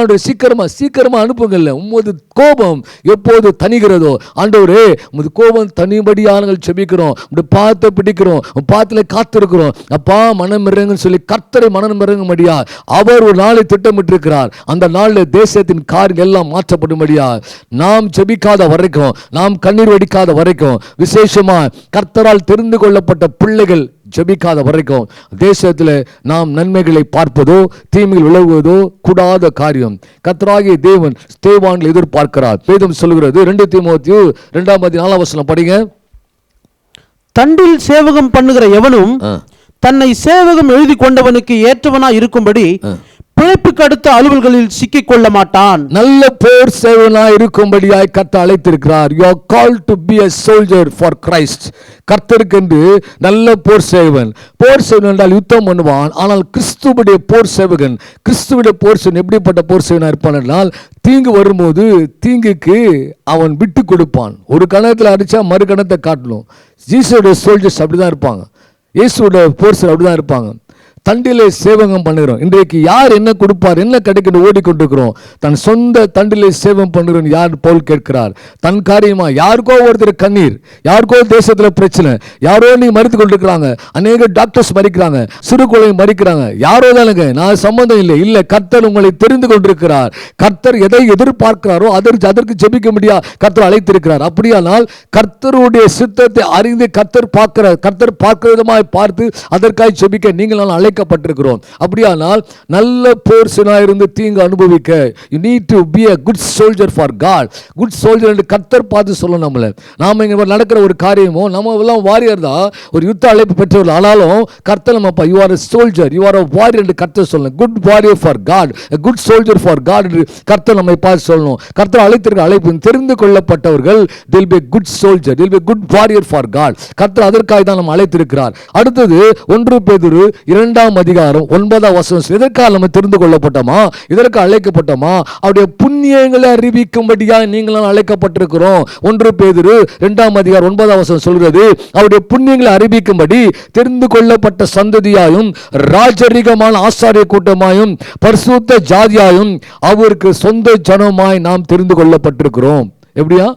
[SPEAKER 1] சீக்கிரமா அனுப்புங்கள்ல. உமது கோபம் எப்போது தணிகிறதோ, ஆண்டவரே உமது கோபம் தனிபடியாக செபிக்கிறோம், பாதத்தை பிடிக்கிறோம், பாதத்தில் காத்திருக்கிறோம். அப்பா மனம் இறங்குன்னு சொல்லி கர்த்தரை மனம் இறங்கும்படியா அவர் ஒரு நாளை திட்டமிட்டிருக்கிறார். அந்த நாளில் தேசத்தின் காரியங்கள் எல்லாம் மாற்றப்படும்படியா நாம் ஜெபிக்காத வரைக்கும், நாம் கண்ணீர் வடிக்காத வரைக்கும், விசேஷமா கர்த்தரால் தெரிந்து கொள்ளப்பட்ட பிள்ளைகள் ஜெபிக்காத வரைக்கும் தேசத்தில் நாம் நன்மைகளை பார்ப்பதோ தீமைகள் விலகுவதோ கூடாத காரியம். கர்த்தராகிய தேவன் ஸ்தேவான்களை எதிர்பார்க்கிறார். வேதம் சொல்கிறது 2 தீமோத்தேயு 2:4 படிங்க.
[SPEAKER 2] தண்டில் சேவகம் பண்ணுகிற எவனும் தன்னை சேவகம் எழுதி கொண்டவனுக்கு ஏற்றவனா இருக்கும்படி பிழைப்புக்கு அடுத்த அலுவல்களில் சிக்கிக் கொள்ள மாட்டான். நல்ல போர் சேவகனாய் இருக்கும்படியாய் கர்த்தர் அழைத்திருக்கிறார். You are called to be a soldier for Christ. கர்த்தருக்கென்று நல்ல போர் சேவகன். போர் சேவகன் என்றால் யுத்தம் பண்ணுவான். ஆனால் கிறிஸ்துவுடைய போர் சேவகன், கிறிஸ்துவுடைய போர் சேவகன் எப்படிப்பட்ட போர் சேவகனாக இருப்பான் என்றால், தீங்கு வரும்போது தீங்குக்கு அவன் விட்டு கொடுப்பான். ஒரு கணத்தில் அடிச்சா மறு கணத்தை காட்டணும். ஜீசஸோட சோல்ஜர்ஸ் அப்படிதான் இருப்பாங்க, இயேசுவோட போர் சேவகன் அப்படிதான் இருப்பாங்க. தண்டிலே சேவகம் பண்ணுகிறோம். இன்றைக்கு யார் என்ன கொடுப்பார், என்ன கிடைக்கணும் ஓடிக்கொண்டிருக்கிறோம். தன் சொந்த தண்டிலே சேவகம் பண்ணுகிறோம் யார் போல் கேட்கிறார். தன் காரியமா யாருக்கோ ஒருத்தர் கண்ணீர், யாருக்கோ தேசத்தில் பிரச்சனை, யாரோ நீ மறித்து கொண்டிருக்கிறாங்க, அநேக டாக்டர்ஸ் மறிக்கிறாங்க, சிறு குழந்தை மறிக்கிறாங்க, யாரோ தானுங்க, நான் சம்பந்தம் இல்லை. கர்த்தர் உங்களை தெரிந்து கொண்டிருக்கிறார். கர்த்தர் எதை எதிர்பார்க்கிறாரோ அதற்கு ஜெபிக்க முடியா கர்த்தர் அழைத்திருக்கிறார். அப்படியானால் கர்த்தருடைய சித்தத்தை அறிந்து கர்த்தர் பார்க்கிற விதமாய் பார்த்து அதற்காக ஜெபிக்க நீங்கள் அழைக்க
[SPEAKER 1] அழைக்கப்பட்டிருக்கிறோம். அப்படியானால் நல்ல போர்சனா இருந்து தீங்கு அனுபவிக்க you need to be a good soldier for God. good soldier என்று கர்த்தர் பார்த்து சொல்லணும். நம்மள நாம இங்க நடக்கிற ஒரு காரியமோ நம்ம எல்லாம் வாரியர் தான், ஒரு யுத்த அழைப்பு பெற்றவர்கள். ஆனாலும் கர்த்தர் நம்ம you are a soldier, you are a warrior என்று கர்த்தர் சொல்லணும். good warrior for God, a good soldier for God என்று கர்த்தர் நம்மை பார்த்து சொல்லணும். கர்த்தர் அழைத்திருக்கிற அழைப்பு தெரிந்து கொள்ளப்பட்டவர்கள் they will be a good soldier, they will be a good warrior for God. கர்த்தர் அதற்காக தான் நம்ம அழைத்திருக்கிறார். அடுத்தது 1 பேதுரு 2ஆம் அதிகாரம் 9ஆம் வசனம். எதற்காக நம்ம தெரிந்து கொள்ளப்பட்டோமா, இதற்கு அழைக்கப்பட்டோமா, அவருடைய புண்ணியங்களை அறிவிக்கும்படியாக நீங்களும் அழைக்கப்பட்டிருக்கிறோம். 1 பேதுரு 2ஆம் அதிகாரம் 9ஆம் வசனம் சொல்கிறது, அவருடைய புண்ணியங்களை அறிவிக்கும்படி தெரிந்து கொள்ளப்பட்ட சந்ததியாயும் ராஜரிகமான ஆசாரிய கூட்டமாயும் பரிசுத்த ஜாதியாயும் அவருக்கு சொந்த ஜனமாய் நாம் தெரிந்து கொள்ளப்பட்டிருக்கிறோம். எப்படியா?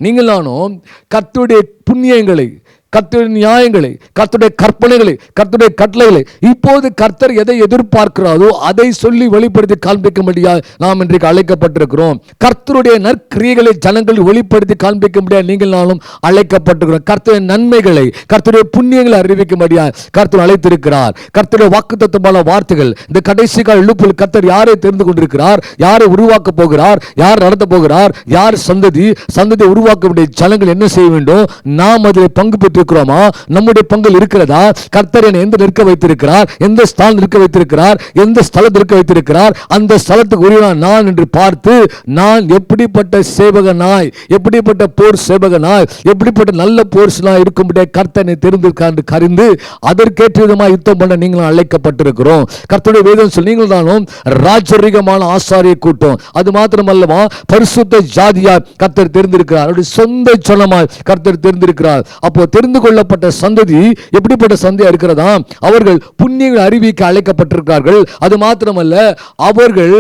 [SPEAKER 1] நீங்கள் நானும் கர்த்தருடைய புண்ணியங்களை, கர்த்தருடைய நியாயங்களை, கர்த்தருடைய கற்பனைகளை, கர்த்தருடைய கட்டளைகளை, இப்போது கர்த்தர் எதை எதிர்பார்க்கிறாரோ அதை சொல்லி வெளிப்படுத்தி காண்பிக்கும்படியாக நாம் இன்றைக்கு அழைக்கப்பட்டிருக்கிறோம். கர்த்தருடைய நற்கிரியைகளை ஜனங்கள் வெளிப்படுத்தி காண்பிக்கும்படியாக நீங்கள் நானும் அழைக்கப்பட்டிருக்கிறோம். கர்த்தருடைய நன்மைகளை, கர்த்தருடைய புண்ணியங்களை அறிவிக்கும்படியாக கர்த்தர் அழைத்திருக்கிறார். கர்த்தருடைய வாக்குத்தத்தமான வார்த்தைகள் இந்த கடைசி கால எழுப்பில் கர்த்தர் யாரை தெரிந்து கொண்டிருக்கிறார், யாரை உருவாக்க போகிறார், யார் நடத்த போகிறார், யார் சந்ததியை உருவாக்க வேண்டிய ஜனங்கள் என்ன செய்ய வேண்டும், நாம் அதில் பங்கு பெற்று நம்முடைய பங்கில் இருக்கிறதா, கர்த்தர் என்னை எந்த நிற்க வைத்திருக்கிறார், எந்த ஸ்தானம் நிற்க வைத்திருக்கிறார், எந்த ஸ்தலத்தில் நிற்க வைத்திருக்கிறார், அந்த ஸ்தலத்துக்கு உரியவன் நான் என்று பார்த்து நான் எப்படிப்பட்ட சேவகனாய், எப்படிப்பட்ட போர் சேவகனாய், எப்படிப்பட்ட நல்ல போர்ஸ்னாய் இருக்கும்படியாக கர்த்தனை தெரிந்து கறிந்து அதற்கேற்ற விதமாக யுத்தம் பண்ண நீங்களும் அழைக்கப்பட்டிருக்கிறோம். கர்த்தருடைய வேதம் சொல்லி நீங்கள் தானும் ராஜரிகமான ஆசாரிய கூட்டம், அது மாத்திரமல்லவா பரிசுத்த ஜாதியா கர்த்தர் தெரிந்திருக்கிறார், அவருடைய சொந்த ஜனமாய் கர்த்தர் தெரிந்திருக்கிறார். அப்போ தெரிந்து கொள்ளப்பட்ட சந்ததி எப்படிப்பட்ட சந்ததியா இருக்கிறதா, அவர்கள் புண்ணியங்களை அறிவிக்க அழைக்கப்பட்டிருக்கிறார்கள். அது மாத்திரமல்ல, அவர்கள்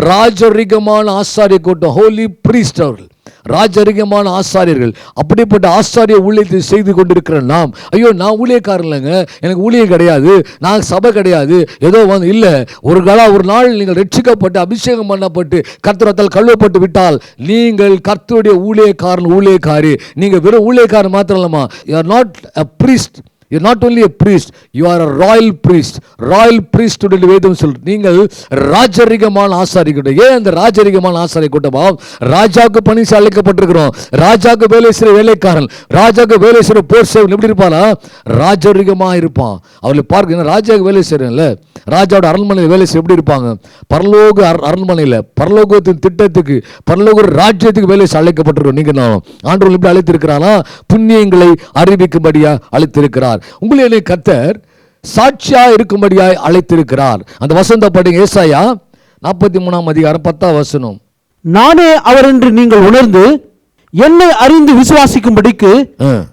[SPEAKER 1] ராஜரிகமான ஆசாரிய கூட்டம், ஹோலி பிரீஸ்ட், அவர்கள் ராஜரிகமான ஆசாரியர்கள். அப்படிப்பட்ட ஆசாரிய ஊழியத்தை செய்து கொண்டிருக்கிற நாம், ஐயோ நான் ஊழியக்காரன் இல்லைங்க, எனக்கு ஊழியம் கிடையாது, நான் சபை கிடையாது, ஏதோ இல்லை, ஒரு நாள் நீங்கள் ரட்சிக்கப்பட்டு அபிஷேகம் பண்ணப்பட்டு கர்த்தரால் கழுவப்பட்டு விட்டால் நீங்கள் கர்த்தருடைய ஊழியக்காரி. நீங்கள் வெறும் ஊழியக்காரன் மாத்திரம் இல்லமா, you are not a priest, you are not only a priest, you are a royal priest. royal priest உடைய வேதம் சொல்லுது நீங்கள் ராஜரிகமான ஆசாரியர்கள். ஏன் அந்த ராஜரிகமான ஆசாரிய கூட்டமா? ராஜாவுக்கு பணி அழைக்கப்பட்டிருக்கிறோம். ராஜாவுக்கு வேலை செய்கிற வேலைக்காரன், ராஜாவுக்கு வேலை செய்கிற போர் சேவன் எப்படி இருப்பானா? ராஜரிகமா இருப்பான். அவளை பார்க்க ராஜாவுக்கு வேலை செய்யறேன்ல, ராஜாவோட அரண்மனையில் வேலை செய்ய எப்படி இருப்பாங்க? பரலோக அரண்மனையில், பரலோகத்தின் திட்டத்துக்கு, பரலோக ராஜ்யத்துக்கு வேலை செய்ய அழைக்கப்பட்டிருக்கிறோம். நீங்க நான் ஆண்டவர்கள் எப்படி அழைத்திருக்கிறானா? புண்ணியங்களை அறிவிக்கும்படியா அழைத்திருக்கிறார். உங்களை கர்த்தர் சாட்சியா இருக்கும்படியாய் அழைத்திருக்கிறார். அந்த வசனத்தை படிங்க, ஏசாயா 43ஆம் அதிகாரம் 10ஆம் வசனம்.
[SPEAKER 2] நானே அவர் என்று நீங்கள் உணர்ந்து என்னை அறிந்து விசுவாசிக்கும்படிக்கு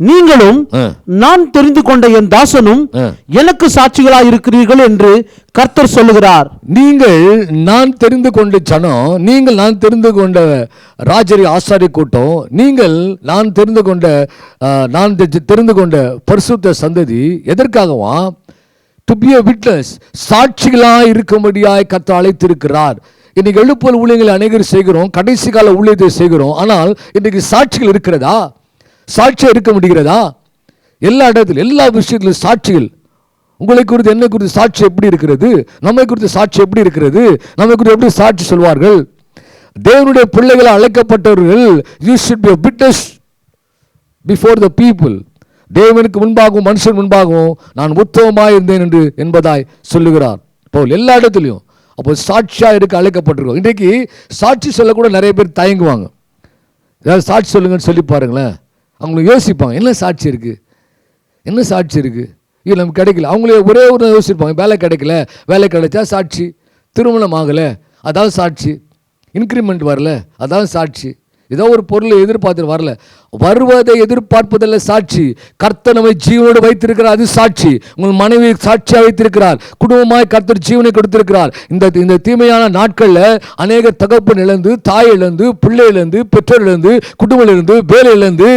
[SPEAKER 2] நீங்களும் நான் தெரிந்து கொண்ட என் தாசனும் எனக்கு சாட்சிகளாய் இருக்கிறீர்கள் என்று கர்த்தர் சொல்லுகிறார். நீங்கள் நான் தெரிந்து கொண்ட ஜனம், நீங்கள் நான் தெரிந்து கொண்ட ராஜரி ஆசாரிய கூட்டம், நீங்கள் நான் தெரிந்து கொண்ட பரிசுத்த சந்ததி. எதற்காகவா? டு பி a witness, சாட்சிகளாய் இருக்கும்படியாய் கர்த்தர் அழைத்திருக்கிறார். இன்னைக்கு எழுப்புதல் ஊழியங்களை அநேகர் செய்கிறோம், கடைசி கால ஊழியத்தை செய்கிறோம். ஆனால் இன்னைக்கு சாட்சிகள் இருக்கிறதா? சாட்சியா இருக்க முடிகிறதா? எல்லா இடத்திலும், எல்லா விஷயத்திலும் சாட்சிகள். உங்களை குறித்து, என்னை குறித்து சாட்சி எப்படி இருக்கிறது? நம்மை குறித்து சாட்சி எப்படி இருக்கிறது? நம்மை குறித்து எப்படி சாட்சி சொல்வார்கள்? தேவனுடைய பிள்ளைகளை அழைக்கப்பட்டவர்கள், you should be a witness before the people. தேவனுக்கு முன்பாகவும் மனுஷன் முன்பாகவும் நான் உத்தமமாய் இருந்தேன் என்பதாய் சொல்லுகிறார் பவுல் எல்லா இடத்துலையும். அப்போ சாட்சியா இருக்க அழைக்கப்பட்டிருக்கோம். இன்றைக்கு சாட்சி சொல்லக்கூட நிறைய பேர் தயங்குவாங்க. ஏதாவது சாட்சி சொல்லுங்கன்னு சொல்லி பாருங்களேன், அவங்களுக்கு யோசிப்பாங்க, என்ன சாட்சி இருக்கு, என்ன சாட்சி இருக்கு, இது நமக்கு கிடைக்கல. அவங்களே ஒரே ஒரு யோசிப்பாங்க, வேலை கிடைக்கல, வேலை கிடைச்சா சாட்சி, திருமணம் ஆகலை அதாவது சாட்சி, இன்க்ரிமெண்ட் வரல அதாவது சாட்சி, ஏதோ ஒரு பொருளை எதிர்பார்த்து வரல, வருவதை எதிர்பார்ப்பதில்லை சாட்சி. கர்த்தர் நம்மை ஜீவனோடு வைத்திருக்கிறார், அது சாட்சி. உங்கள் மனைவி சாட்சியாக வைத்திருக்கிறார், குடும்பமாய் கர்த்தர் ஜீவனை கொடுத்திருக்கிறார். இந்த தீமையான நாட்களில் அநேக தகப்பன் இழந்து, தாய் இழந்து, பிள்ளை இழந்து, பெற்றோர் இழந்து, குடும்பம் இழந்து, வேலை இழந்து,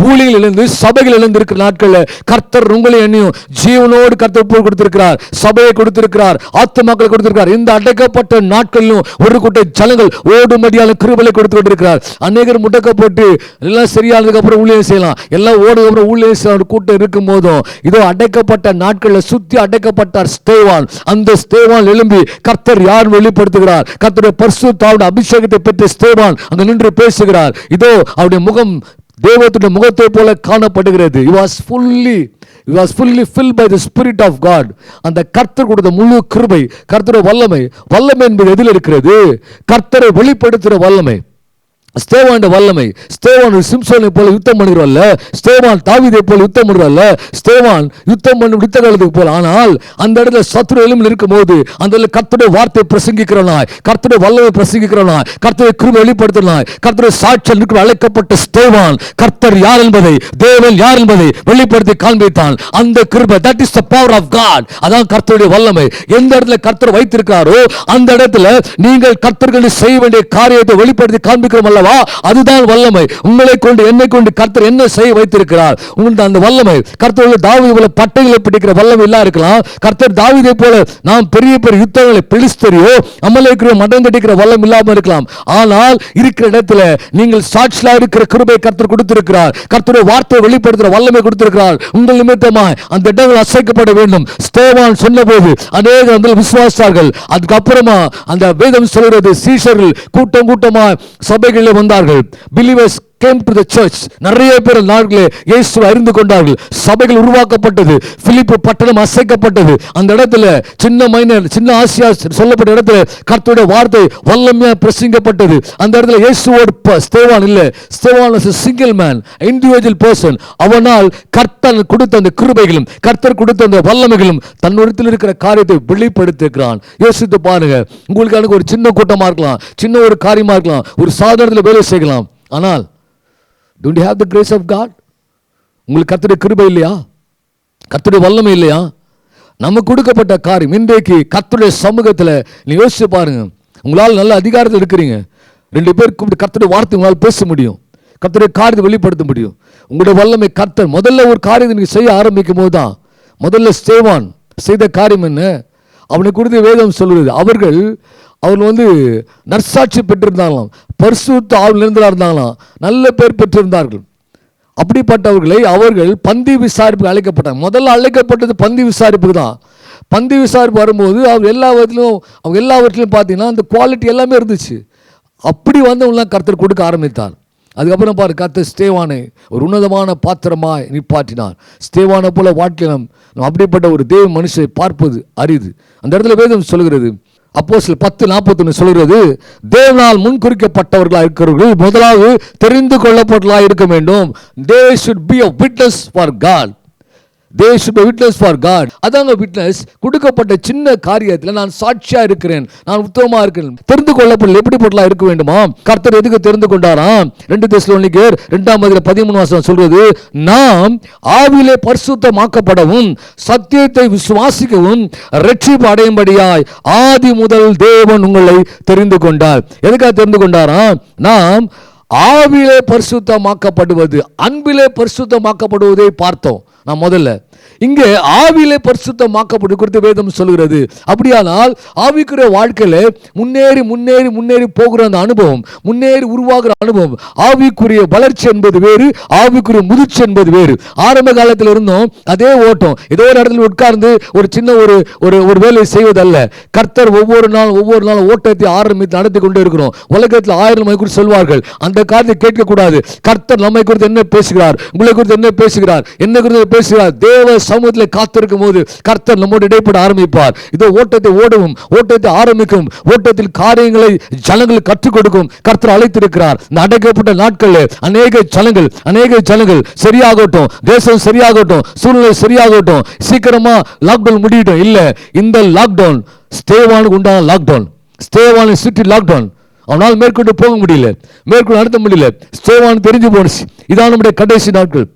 [SPEAKER 2] ஊழியர்கள் இழந்து, சபைகள் இழந்து இருக்கிற நாட்களில் கர்த்தர் உங்களை எண்ணியும் ஜீவனோடு கர்த்தர் கொடுத்திருக்கிறார், சபையை கொடுத்திருக்கிறார், ஆத்துமாக்களை கொடுத்திருக்கிறார். இந்த அடைக்கப்பட்ட நாட்களிலும் ஒரு கூட்ட ஜனங்கள் ஓடும்படியான கிருபையை கொடுத்து கொண்டிருக்கிறார்.
[SPEAKER 1] அநேகர் முடக்கப்பட்டு எல்லாம் சரியானதுக்கு அப்புறம் ஊழியம் செய்யலாம், எல்லாம் ஓடுக்கு அப்புறம் ஊழியம் செய்ய ஒரு கூட்டம் இருக்கும் போதும் இதோ அடைக்கப்பட்ட நாட்களில் சுத்தி அடைக்கப்பட்டார் ஸ்தேவான். அந்த ஸ்தேவான் எழும்பி கர்த்தர் யார் வெளிப்படுத்துகிறார், கர்த்தருடைய பரிசுத்த ஆவியின் அபிஷேகத்தை பெற்ற ஸ்தேவான் அங்க நின்று பேசுகிறார். இதோ அவருடைய முகம் தேவனுடைய முகத்தை போல காணப்படுகிறது. He was fully filled by the spirit of God. அந்த கர்த்தர் கொடுத்த முழு கிருபை, கர்த்தருடைய வல்லமை. வல்லமை என்பது எதில் இருக்கிறது? கர்த்தரை வெளிப்படுத்துகிற வல்லமை. ஸ்தேவான் வல்லமை. ஸ்தேவான் சிம்சோனை போல யுத்தம் பண்ணுகிறல்ல, ஸ்தேவான் தாவீதை போல யுத்தம் பண்ணுறல்ல, ஸ்தேவான் யுத்தம் பண்ணி யுத்த காலத்துக்கு போல. ஆனால் அந்த இடத்துல சத்துரு எலும்பில் இருக்கும் போது அந்த இடத்துல கர்த்தருடைய வார்த்தை பிரசங்கிக்கிறனாய், கர்த்தருடைய வல்லமை பிரசங்கிக்கிறனாய், கர்த்தருடைய கிருபை வெளிப்படுத்தினாய், கர்த்தருடைய சாட்சியில் இருக்கிற அழைக்கப்பட்ட ஸ்தேவான் கர்த்தர் யார் என்பதை, தேவன் யார் என்பதை வெளிப்படுத்தி காண்பித்தான். அந்த கிருபை, that is the power of God. அதான் கர்த்தருடைய வல்லமை. எந்த இடத்துல கர்த்தர் வைத்திருக்காரோ அந்த இடத்துல நீங்கள் கர்த்தர்கள் செய்ய வேண்டிய காரியத்தை வெளிப்படுத்தி காண்பிக்கிறோம் அல்ல, அதுதான் வல்லமை. உங்களை கொண்டு என்னை கொண்டு கர்த்தர் என்ன செய்ய வைத்திருக்கிறார், உங்களுக்கு அந்த வல்லமை. கர்த்தர் தாவீதை போல பட்டைகளை பிடிக்கிற வல்லமை இல்லா இருக்கலாம், கர்த்தர் தாவீதை போல நாம் பெரிய பெரிய யுத்தங்களை பெலிஸ்தரியோ அமலேக்கியோ மடம் கட்டிக்கிற வல்லமை இல்லாமல் இருக்கலாம். ஆனால் இருக்கிற இடத்துல நீங்கள் சாட்சியா இருக்கிற கிருபை கர்த்தர் கொடுத்திருக்கிறார், கர்த்தருடைய வார்த்தை வெளிப்படுத்துகிற வல்லமை கொடுத்திருக்கிறார். உங்கள் நிமித்தமாய் அந்த இடங்கள் அசைக்கப்பட வேண்டும். ஸ்தேவான் சொன்னபோது அநேகர் அந்த விசுவாசார்கள். அதுக்கப்புறமா அந்த வேதம் சொல்கிறது சீஷர்கள் கூட்டம் கூட்டமாக சபைகளில் வந்தார்கள். believers came to the church. நிறைய பேர் நாட்களே இயேசுவை அறிந்து கொண்டார்கள். சபைகள் உருவாக்கப்பட்டது. பிலிப்பு பட்டணம் அசைக்கப்பட்டது. அந்த இடத்துல சின்ன ஆசியா சொல்லப்பட்ட இடத்துல கர்த்தருடைய வார்த்தை வல்லமையா பிரசங்கிக்கப்பட்டது. அந்த இடத்துல இயேசுவோடு ஸ்தேவான் இல்ல, ஸ்தேவான் was a single man, individual person. அவனால் கர்த்தர் கொடுத்த அந்த கிருபைகளும் கர்த்தர் கொடுத்த அந்த வல்லமைகளும் தன்னிடத்தில் இருக்கிற காரியத்தை வெளிப்படுத்துகிறான். யோசித்து பாருங்க, உங்களுக்கு ஒரு சின்ன கூட்டமா இருக்கலாம், சின்ன ஒரு காரியமா இருக்கலாம், ஒரு சாதாரணத்தில் வேலை செய்யலாம். ஆனால் don't you have the grace of God? உங்களுக்கு கர்த்தருடைய கிருபை இல்லையா, கர்த்தருடைய வல்லமை இல்லையா? நமக்கு கொடுக்கப்பட்ட காரியம் இன்றைக்கு கர்த்தருடைய சமூகத்தில் நீ யோசிச்சு பாருங்க. உங்களால் நல்ல அதிகாரத்தில் இருக்கிறீங்க, 2 பேர் கூப்பிட்டு கர்த்தருடைய வார்த்தை உங்களால் பேச முடியும், கர்த்தருடைய காரியத்தை வெளிப்படுத்த முடியும். உங்களுடைய வல்லமை கர்த்தர் முதல்ல ஒரு காரியத்தை நீங்க செய்ய ஆரம்பிக்கும் போது தான். முதல்ல ஸ்தேவான் செய்த காரியம் என்ன? அவனை குறித்து வேதம் சொல்லுறது, அவர்கள் நற்சாட்சி பெற்றிருந்தாங்களாம், பரிசுத்த ஆவியில் இருந்தாங்களாம், நல்ல பேர் பெற்றிருந்தார்கள். அப்படிப்பட்டவர்களை அவர்கள் பந்தி விசாரிப்புக்கு அழைக்கப்பட்டாங்க. முதல்ல அழைக்கப்பட்டது பந்தி விசாரிப்புக்கு தான். பந்தி விசாரிப்பு வரும்போது அவங்க எல்லாவற்றிலும் பார்த்தீங்கன்னா அந்த குவாலிட்டி எல்லாமே இருந்துச்சு. அப்படி வந்தவங்களாம் கர்த்தர் கொடுக்க ஆரம்பித்தார். அதுக்கப்புறம் பாரு, கர்த்தர் ஸ்தேவானை ஒரு உன்னதமான பாத்திரமாய் நிப்பாட்டினார். ஸ்தேவானை போல வாழ்க்கையிலும் அப்படிப்பட்ட ஒரு தேவ மனுஷனை பார்ப்பது அரிது. அந்த இடத்துல வேதம் சொல்கிறது, அப்போஸ்தலர் 10:41 சொல்கிறது, தேவனால் முன்குறிக்கப்பட்டவர்களாக இருக்கிறவர்கள் முதலாவது தெரிந்து கொள்ளப்பட்டவர்களாக இருக்க வேண்டும். They should be a witness for God. They should be witness for God. அதாங்க விட்னஸ். கொடுக்கப்பட்ட சின்ன காரியத்தில் நான் சாட்சியா இருக்கிறேன், நான் உத்தமமா இருக்கிறேன். தெரிந்து கொள்ளப்பட எப்படிப்பட்டலாம் இருக்க வேண்டுமா? கர்த்தர் எதுக்கு தெரிந்து கொண்டாராம்? 2 தெசலோனிக்கேயர் 2:13 சொல்றது, நாம் ஆவியிலே பரிசுத்தமாக்கப்படவும் சத்தியத்தை விசுவாசிக்கவும் ரட்சிப்பு அடையும்படியாய் ஆதி முதல் தேவன் உங்களை தெரிந்து கொண்டார். எதுக்காக தெரிந்து கொண்டாராம்? நாம் ஆவியிலே பரிசுத்தமாக்கப்படுவது, அன்பிலே பரிசுத்தமாக்கப்படுவதை பார்த்தோம். நான் முதல்ல இங்கே ஆவியிலே பரிசுத்தமாக்கப்படுவது குறித்து வேதம் சொல்கிறது. அப்படியானால் ஆவிக்குரிய வாழ்க்கையில முன்னேறி முன்னேறி முன்னேறி போகிற அந்த அனுபவம், முன்னேறி உருவாகிற அனுபவம், ஆவிக்குரிய வளர்ச்சி என்பது வேறு, ஆவிக்குரிய முதிர்ச்சி என்பது வேறு. ஆரம்ப காலத்தில் இருந்தோம் அதே ஓட்டம், ஏதோ ஒரு இடத்துல உட்கார்ந்து ஒரு சின்ன ஒரு வேலை செய்வதல்ல. கர்த்தர் ஒவ்வொரு நாளும் ஓட்டத்தை ஆரம்பித்து நடத்தி கொண்டே இருக்கிறோம். உலகத்தில் 1000 நம்மை குறித்து சொல்வார்கள், அந்த காரியத்தை கேட்கக்கூடாது. கர்த்தர் நம்மை குறித்து என்ன பேசுகிறார், உங்களை குறித்து என்ன பேசுகிறார், என்ன குறித்து பேசுகிறார். தேவ சமூகத்தில் காத்திருக்கும் போது கர்த்தர் நம்மோடு இடைப்பட ஆரம்பிப்பார். இதோ ஓட்டத்தை ஓடவும், ஓட்டத்தை ஆரம்பிக்கும், ஓட்டத்தில் காரியங்களை ஜனங்கள் கற்றுக் கொடுக்கும் கர்த்தர் அழைத்திருக்கிறார். இந்த அடைக்கப்பட்ட நாட்களில் அநேக ஜனங்கள் சரியாகட்டும், தேசம் சரியாகட்டும், சூழ்நிலை சரியாகட்டும், சீக்கிரமா லாக்டவுன் முடியட்டும். இல்ல, இந்த லாக்டவுன் ஸ்தேவானுக்கு உண்டான லாக்டவுன், ஸ்தேவானை சுற்றி லாக்டவுன். அவனால் மேற்கொண்டு போக முடியல, மேற்கொண்டு நடத்த முடியல. ஸ்தேவான் தெரிஞ்சு போனுச்சு, இதான் நம்முடைய கடைசி நாட்கள்.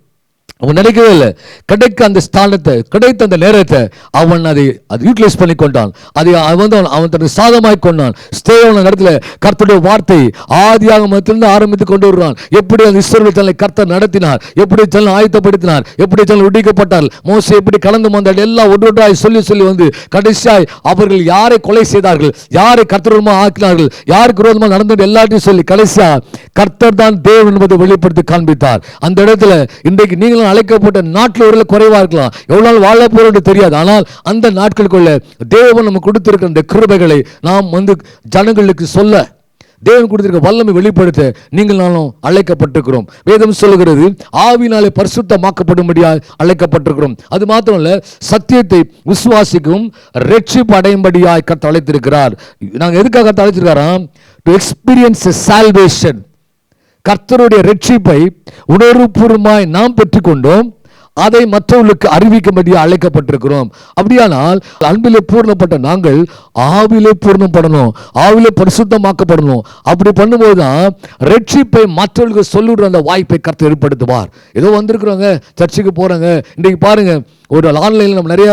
[SPEAKER 1] அவன் நினைக்கவே இல்லை. கிடைக்க அந்த ஸ்தானத்தை, கிடைத்த அந்த நேரத்தை அவன் அதை யூட்டிலைஸ் பண்ணி கொண்டான். அதை அவன் தனது சாதமாய் கொண்டான். ஸ்தேவான இடத்துல கர்த்தருடைய வார்த்தை ஆதியாகமத்திலிருந்து ஆரம்பித்து கொண்டு வருவான். எப்படி அந்த இஸ்ரவேல் ஜனங்களை கர்த்தர் நடத்தினார், எப்படி ஜனங்களை ஆயத்தப்படுத்தினார், எப்படி ஜனங்கள் விடுவிக்கப்பட்டார், மோசே எப்படி கடந்து வந்தார், எல்லாம் ஒன்றொன்றாய் சொல்லி சொல்லி வந்து கடைசியாய் அவர்கள் யாரை கொலை செய்தார்கள், யாரை கர்த்தருமா ஆக்கினார்கள், யாருக்கு விரோதமாக நடந்தது எல்லாத்தையும் சொல்லி கடைசியா கர்த்தர் தான் தேவன் என்பதை வெளிப்படுத்தி காண்பித்தார். அந்த இடத்துல இன்றைக்கு நீங்களும் அழைக்கப்பட்ட நாட்டில் ஒரு குறைவா இருக்கலாம், எவ்வளவு நாள் வாழ போறது தெரியாது. ஆனால் அந்த நாட்களுக்குள்ள தேவன் நமக்கு கொடுத்திருக்கிற இந்த கிருபைகளை நாம் வந்து ஜனங்களுக்கு சொல்ல, தேவன் கொடுத்திருக்க வல்லமை வெளிப்படுத்த நீங்கள் நானும் அழைக்கப்பட்டிருக்கிறோம். வேதம் சொல்லுகிறது ஆவினாலே பரிசுத்தமாக்கப்படும்படியாக அழைக்கப்பட்டிருக்கிறோம். அது மாத்திரமல்ல, சத்தியத்தை விசுவாசிக்கும் ரட்சிப்பு அடையும்படியாய் கர்த்தர் அழைத்திருக்கிறார். நாங்கள் எதுக்காக கர்த்தர் அழைத்திருக்காராம்? To experience salvation. கர்த்தருடைய ரட்சிப்பை உணர்வுபூர்வமாய் நாம் பெற்றுக்கொண்டோம், அதை மற்றவர்களுக்கு அறிவிக்கும்படியாக அழைக்கப்பட்டிருக்கிறோம். அப்படியானால் அன்பிலே பூர்ணப்பட்ட நாங்கள் ஆவிலே பூர்ணப்படணும், ஆவிலே பரிசுத்தமாக்கப்படணும். அப்படி பண்ணும்போது தான் ரட்சிப்பை மற்றவர்களுக்கு சொல்லுற அந்த வாய்ப்பை கர்த்தர் ஏற்படுத்துவார். ஏதோ வந்திருக்கிறவங்க சர்ச்சுக்கு போறாங்க, இன்றைக்கு பாருங்க ஒரு ஆன்லைனில் நம்ம நிறைய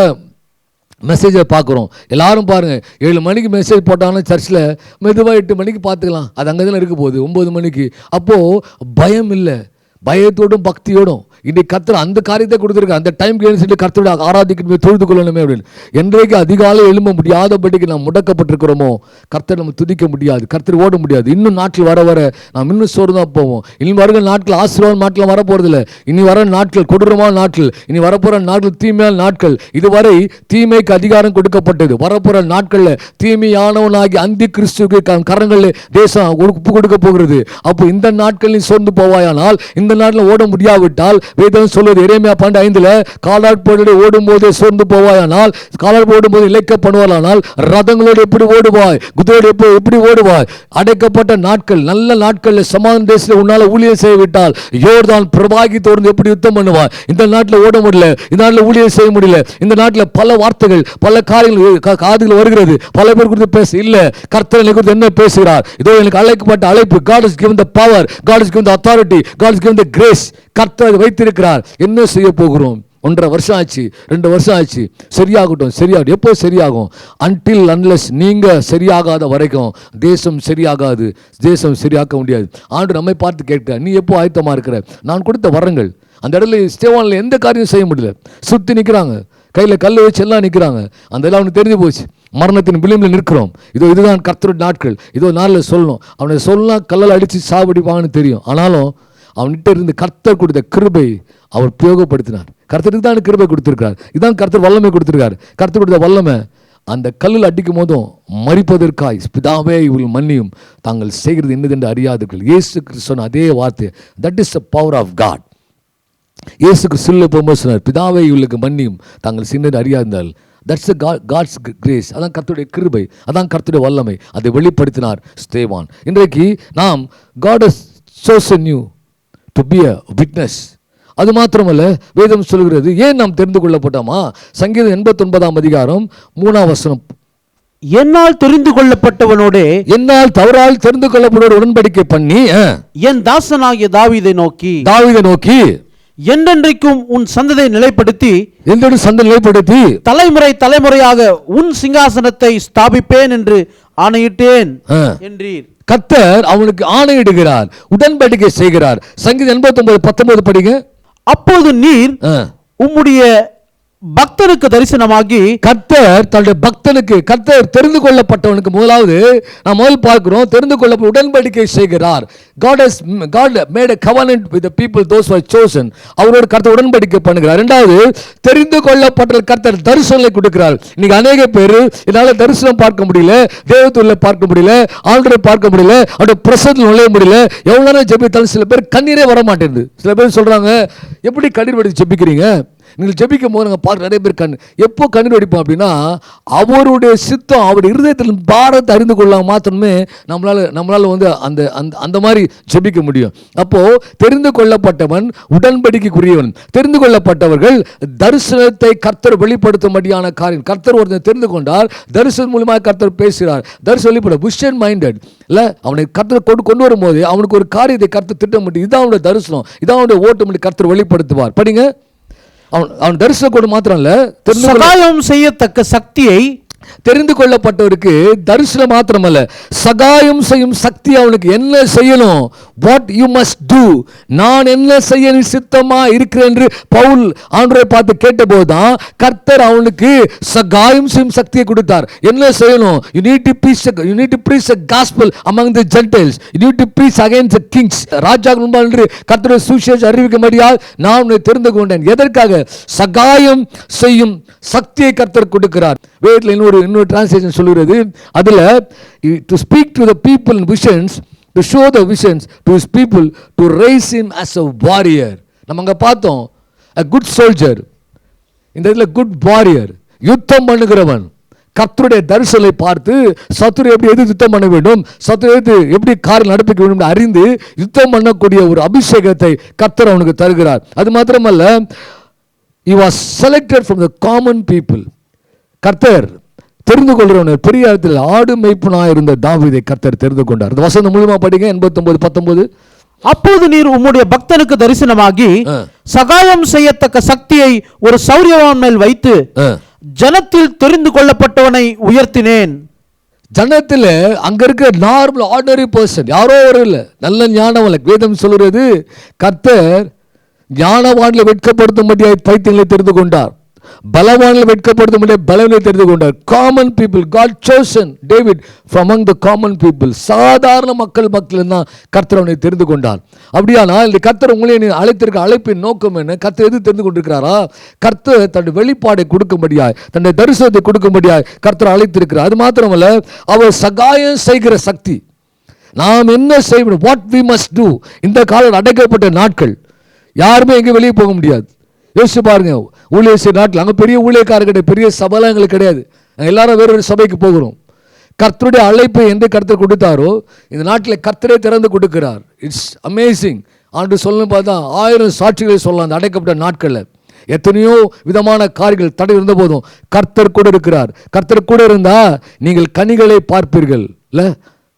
[SPEAKER 1] மெசேஜை பார்க்குறோம். எல்லாரும் பாருங்கள், 7 மணிக்கு மெசேஜ் போட்டாங்கன்னா சர்ச்சில் மெதுவாக 8 மணிக்கு பார்த்துக்கலாம், அது அங்கே தானே இருக்க போகுது 9 மணிக்கு. அப்போது பயம் இல்லை, பயத்தோடும் பக்தியோடும் இன்றைக்கு கர்த்தர் அந்த காரியத்தை கொடுத்துருக்க, அந்த டைம்க்கு எழுந்து கர்த்தருடைய ஆராதிக்கணுமே, தொழுது கொள்ளணுமே அப்படின்னு. என்றைக்கு அதிகாலை எழும்ப முடியாதபடிக்கு நாம் முடக்கப்பட்டிருக்கிறோமோ கர்த்தர் நம்ம துதிக்க முடியாது, கர்த்தர் ஓட முடியாது. இன்னும் நாட்கள் வர வர நாம் இன்னும் சோறு தான் போவோம். இனி வருகிற நாட்கள் ஆசீர்வாத நாட்கள் வரப்போறதில்லை. இனி வர நாட்கள் கொடூரமான நாட்கள், இனி வரப்போகிற நாட்கள் தீமையான நாட்கள். இதுவரை தீமைக்கு அதிகாரம் கொடுக்கப்பட்டது. வரப்போகிற நாட்களில் தீமையானவனாகி அந்தி கிறிஸ்துவுக்கு கரங்களில் தேசம் ஒப்பு கொடுக்க போகிறது. அப்போ இந்த நாட்களில் சோர்ந்து போவாயானால், இந்த நாட்டில் ஓட முடியாவிட்டால், வேதம் சொல்வது எரேமியா 12:5 காலாட்போடு ஓடும் போதே சோர்ந்து போவாயானால், காலாட்போடு ஓடும் போது இழைக்கப்படுவானால், ரதங்களோடு எப்படி ஓடுவாய், குதிரையோடு எப்படி ஓடுவாய்? அடைக்கப்பட்ட நாட்கள், நல்ல நாட்களில் சமாதான தேசத்தில் உன்னால ஊழியம் செய்ய விட்டால் யோர்தான் பிரவாகி தோர்ந்து எப்படி யுத்தம் பண்ணுவாய்? இந்த நாட்டில் ஓட முடியல, இந்த நாட்டில் ஊழியம் செய்ய முடியல, இந்த நாட்டில் பல வார்த்தைகள் பல காரியங்கள் காதுகள் வருகிறது, பல பேர் குறித்து பேச இல்லை. கர்த்தர் என்னை குறித்து என்ன பேசுகிறார்? இதோ எனக்கு அழைக்கப்பட்ட அழைப்பு. God has given the power, God has given the authority, God has given the grace. கர்த்தர் வைத்திருக்கிறார். என்ன செய்ய போகிறோம்? 1.5 வருஷம் ஆச்சு, 2 வருஷம் ஆச்சு. சரியாகட்டும், சரியாகட்டும். எப்போ சரியாகும்? அன்டில் அன்லெஸ் நீங்க சரியாகாத வரைக்கும் தேசம் சரியாகாது, தேசம் சரியாக்க முடியாது. ஆண்டு நம்மை பார்த்து கேட்க, நீ எப்போ ஆயத்தமா இருக்கிற? நான் கொடுத்த வரங்கள் அந்த இடத்துல ஸ்தேவானில் எந்த காரியம் செய்ய முடியல, சுற்றி நிற்கிறாங்க, கையில் கல் வச்சு எல்லாம் நிற்கிறாங்க. அந்த எல்லாம் அவனுக்கு தெரிஞ்சு போச்சு, மரணத்தின் விளிம்பில் நிற்கிறோம். இதுதான் கர்த்தருடைய நாட்கள். இதோ நாளில் சொல்லணும், அவனை சொல்லலாம் கல்லால் அடித்து சாவடிப்பாங்கன்னு தெரியும். ஆனாலும் அவன்கிட்ட இருந்து கர்த்தர் கொடுத்த கிருபை அவர் உபயோகப்படுத்தினார். கர்த்தருக்கு தான் கிருபை கொடுத்திருக்கார். இதுதான் கர்த்தர் வல்லமை கொடுத்திருக்காரு. கர்த்தர் கொடுத்த வல்லமை அந்த கல்லில் அடிக்கும் போதும் மரிப்பதற்காய் பிதாவே இவள் மன்னியும், தாங்கள் செய்கிறது என்னதென்று அறியாதீர்கள். இயேசு கிறிஸ்து அதே வார்த்தை, that is the power of God. Yesu Kristhu போகும்போது சொன்னார், பிதாவே இவளுக்கு மன்னியும், தாங்கள் செய்கிறது அறியாதிருந்தால். That's God's grace. அதான் கர்த்தருடைய கிருபை, அதான் கர்த்தருடைய வல்லமை. அதை வெளிப்படுத்தினார் ஸ்தேவான். இன்றைக்கு நாம் God has chosen you to be a witness. அது மாத்திரமல்ல, வேதம் சொல்கிறது ஏன் நாம் தெரிந்து கொள்ளப்பட்டோமா? சங்கீதம் 89 அதிகாரம் 3ஆம் வசனம்,
[SPEAKER 2] என்னால் தெரிந்து கொள்ளப்பட்டவனோடே,
[SPEAKER 1] என்னால் தவறால் தெரிந்து கொள்ளப்பட்டவனோடு உடன்படிக்கை பண்ணி
[SPEAKER 2] என் தாசனாகிய தாவீதை நோக்கி என்றென்றைக்கும் உன் சந்ததியை நிலைப்படுத்தி,
[SPEAKER 1] என்னோட சந்ததி நிலைப்படுத்தி
[SPEAKER 2] தலைமுறை தலைமுறையாக உன் சிங்காசனத்தை ஸ்தாபிப்பேன் என்று ஆணையிட்டேன் என்றீர்.
[SPEAKER 1] கர்த்தர் அவனுக்கு ஆணையிடுகிறார், உடன்படிக்கை செய்கிறார். சங்கீதம் 89:19 படிங்க.
[SPEAKER 2] அப்போது நீர் உம்முடைய பக்தனுக்கு தரிசனமாகி,
[SPEAKER 1] கர்த்தர் தன்னுடைய பக்தனுக்கு, கர்த்தர் தெரிந்து கொள்ளப்பட்டவனுக்கு முதலாவது நாம் முதல் பார்க்கிறோம், தெரிந்து கொள்ளப்பட்ட உடன்படிக்கை செய்கிறார். God made a covenant with the people, those who are chosen. அவரோடு கர்த்தர் உடன்படிக்கை பண்ணுகிறார். இரண்டாவது, தெரிந்து கொள்ளப்பட்ட கர்த்தர் தரிசனங்களை கொடுக்கிறார். இன்னைக்கு அநேக பேர் என்னால தரிசனம் பார்க்க முடியல, தேவதூதரை பார்க்க முடியல, ஆண்டவரை பார்க்க முடியல, அவருடைய பிரசன்னத்தில் நுழைய முடியல. எவ்வளவு நேரம் ஜெபித்தாலும் சில பேர் கண்ணீரே வர மாட்டேங்குது. சில பேர் சொல்றாங்க, எப்படி கண்ணீர் வடித்து ஜெபிக்கிறீங்க? நீங்கள் ஜெபிக்கும் போது நாங்கள் பார்க்க நிறைய பேர் எப்போ கண்ணீர் வடிப்போம் அப்படின்னா, அவருடைய சித்தம் அவருடைய இருதயத்தில் பாரத்தை அறிந்து கொள்ள மாத்திரமே நம்மளால் வந்து அந்த அந்த அந்த மாதிரி ஜெபிக்க முடியும். அப்போ தெரிந்து கொள்ளப்பட்டவன் உடன்படிக்கைக்குரியவன். தெரிந்து கொள்ளப்பட்டவர்கள் தரிசனத்தை கர்த்தர் வெளிப்படுத்தும்படியான காரியம். கர்த்தர் ஒருத்தன் தெரிந்து கொண்டால் தரிசனம் மூலமாக கர்த்தர் பேசுகிறார். தரிசனம் வெளிப்பட விஷன் மைண்டட் இல்லை, அவனை கர்த்தர் கொண்டு வரும்போது அவனுக்கு ஒரு காரியத்தை கர்த்தர் திட்டமிட்டு இதான் அவனுடைய தரிசனம், இதான் அவனுடைய ஓட்டம் கர்த்தர் வெளிப்படுத்துவார். படிங்க, அவன் தரிசனம் கொண்டு மாத்திரம் இல்ல,
[SPEAKER 2] சகாயம் செய்யத்தக்க சக்தியை
[SPEAKER 1] தெரிந்து கொள்ளப்பட்டவருக்கு தரிசனம் மாத்திரமல்ல, சகாயம் செய்யும் சக்தி அவனுக்கு என்ன செய்யணும், வாட் யூ மஸ்ட் டூ, நான் என்ன செய்ய சித்தமா இருக்கிறேன் என்று பவுல் ஆண்டவரை பார்த்து கேட்டபோது தான் கர்த்தர் அவனுக்கு சகாயம் செய்யும் சக்தியை கொடுத்தார். என்ன செய்யணும்? you need to preach the gospel among the Gentiles, you need to preach against the kings. ராஜாக்கள் முன்பாக நின்று கர்த்தருடைய சுவிசேஷத்தை அறிவிக்கும்படியால் நான் உன்னை தெரிந்து கொண்டேன். எதற்காக? சகாயம் செய்யும் சக்தியை கர்த்தர் கொடுக்கிறார். வேதத்தில் இன்னொரு டிரான்ஸ்லேஷன் சொல்லுகிறது, அதுல to speak to the people in visions, to show the visions to his people, to raise him as a warrior. நம்ம அங்க பார்த்தோம் a good soldier, இந்த இடத்துல good warrior, யுத்தம் பண்ணுகிறவன். கர்த்தருடைய தரிசனத்தை பார்த்து சத்துரு எப்படி எது யுத்தம் பண்ண வேண்டும், சத்துரு எது எப்படி காரில் நடப்பிக்க வேண்டும் அறிந்து யுத்தம் பண்ணக்கூடிய ஒரு அபிஷேகத்தை கர்த்தர் அவனுக்கு தருகிறார். அது மாத்திரமல்ல, he was selected from the common people. கர்த்தர் தெரிந்து கொள்கிறவன் பெரிய இடத்தில் ஆடு மேய்ப்பனாக இருந்த தாவீதை கர்த்தர் தெரிந்து கொண்டார். இந்த வசனம் மூலமா படிங்க 89:19.
[SPEAKER 2] அப்போது நீர் உம்முடைய பக்தனுக்கு தரிசனமாகி சகாயம் செய்யத்தக்க சக்தியை ஒரு சௌரியவான் மேல் வைத்து ஜனத்தில் தெரிந்து கொள்ளப்பட்டவனை உயர்த்தினேன்.
[SPEAKER 1] ஜனத்தில் அங்க இருக்க நார்மல் ஆர்டினரி பர்சன், யாரோ ஒரு இல்லை, நல்ல ஞானவன். வேதம் சொல்கிறது கர்த்தர் ஞானவான்களை வெட்கப்படுத்தும்படியாய் பைத்தியங்களை தெரிந்து கொண்டார், பலவான்களை வெட்கப்படுத்தும்படியாய் பலவனை தெரிந்து கொண்டார். Common people, God chosen David from among the common people. சாதாரண மக்கள் தான் கர்த்தர் அவனை தெரிந்து கொண்டார். அப்படியானால் இந்த கர்த்தர் உங்களை அழைத்திருக்க அழைப்பின் நோக்கம் என்ன? கர்த்தர் எது தெரிந்து கொண்டிருக்கிறாரா? கர்த்தர் தன்னுடைய வெளிப்பாடை கொடுக்கும்படியாய், தன்னுடைய தரிசனத்தை கொடுக்கும்படியாய் கர்த்தர் அழைத்திருக்கிறார். அது மாத்திரமல்ல, அவர் சகாயம் செய்கிற சக்தி. நாம் என்ன செய்யணும், வாட் we must do. இந்த காலம் அடைக்கப்பட்ட நாட்கள், யாருமே எங்கே வெளியே போக முடியாது. யோசிச்சு பாருங்க, ஊழியர் செய்ய நாட்டில் அங்கே பெரிய ஊழியக்காரர் கிடையாது, பெரிய சபைலாம் எங்களுக்கு கிடையாது, எல்லாரும் வேறு வேறு சபைக்கு போகிறோம். கர்த்தருடைய அழைப்பை என்று கர்த்தர் கொடுத்தாரோ இந்த நாட்டில் கர்த்தரே திறந்து கொடுக்கிறார். It's amazing. ஆண்டு சொல்லணும் பார்த்தா 1000 சாட்சிகளை சொல்லலாம். அந்த அடைக்கப்பட்ட நாட்களில் எத்தனையோ விதமான காரியங்கள் தடை இருந்த போதும் கர்த்தர் கூட இருக்கிறார். கர்த்தர் கூட இருந்தால் நீங்கள் கனிகளை பார்ப்பீர்கள், இல்லை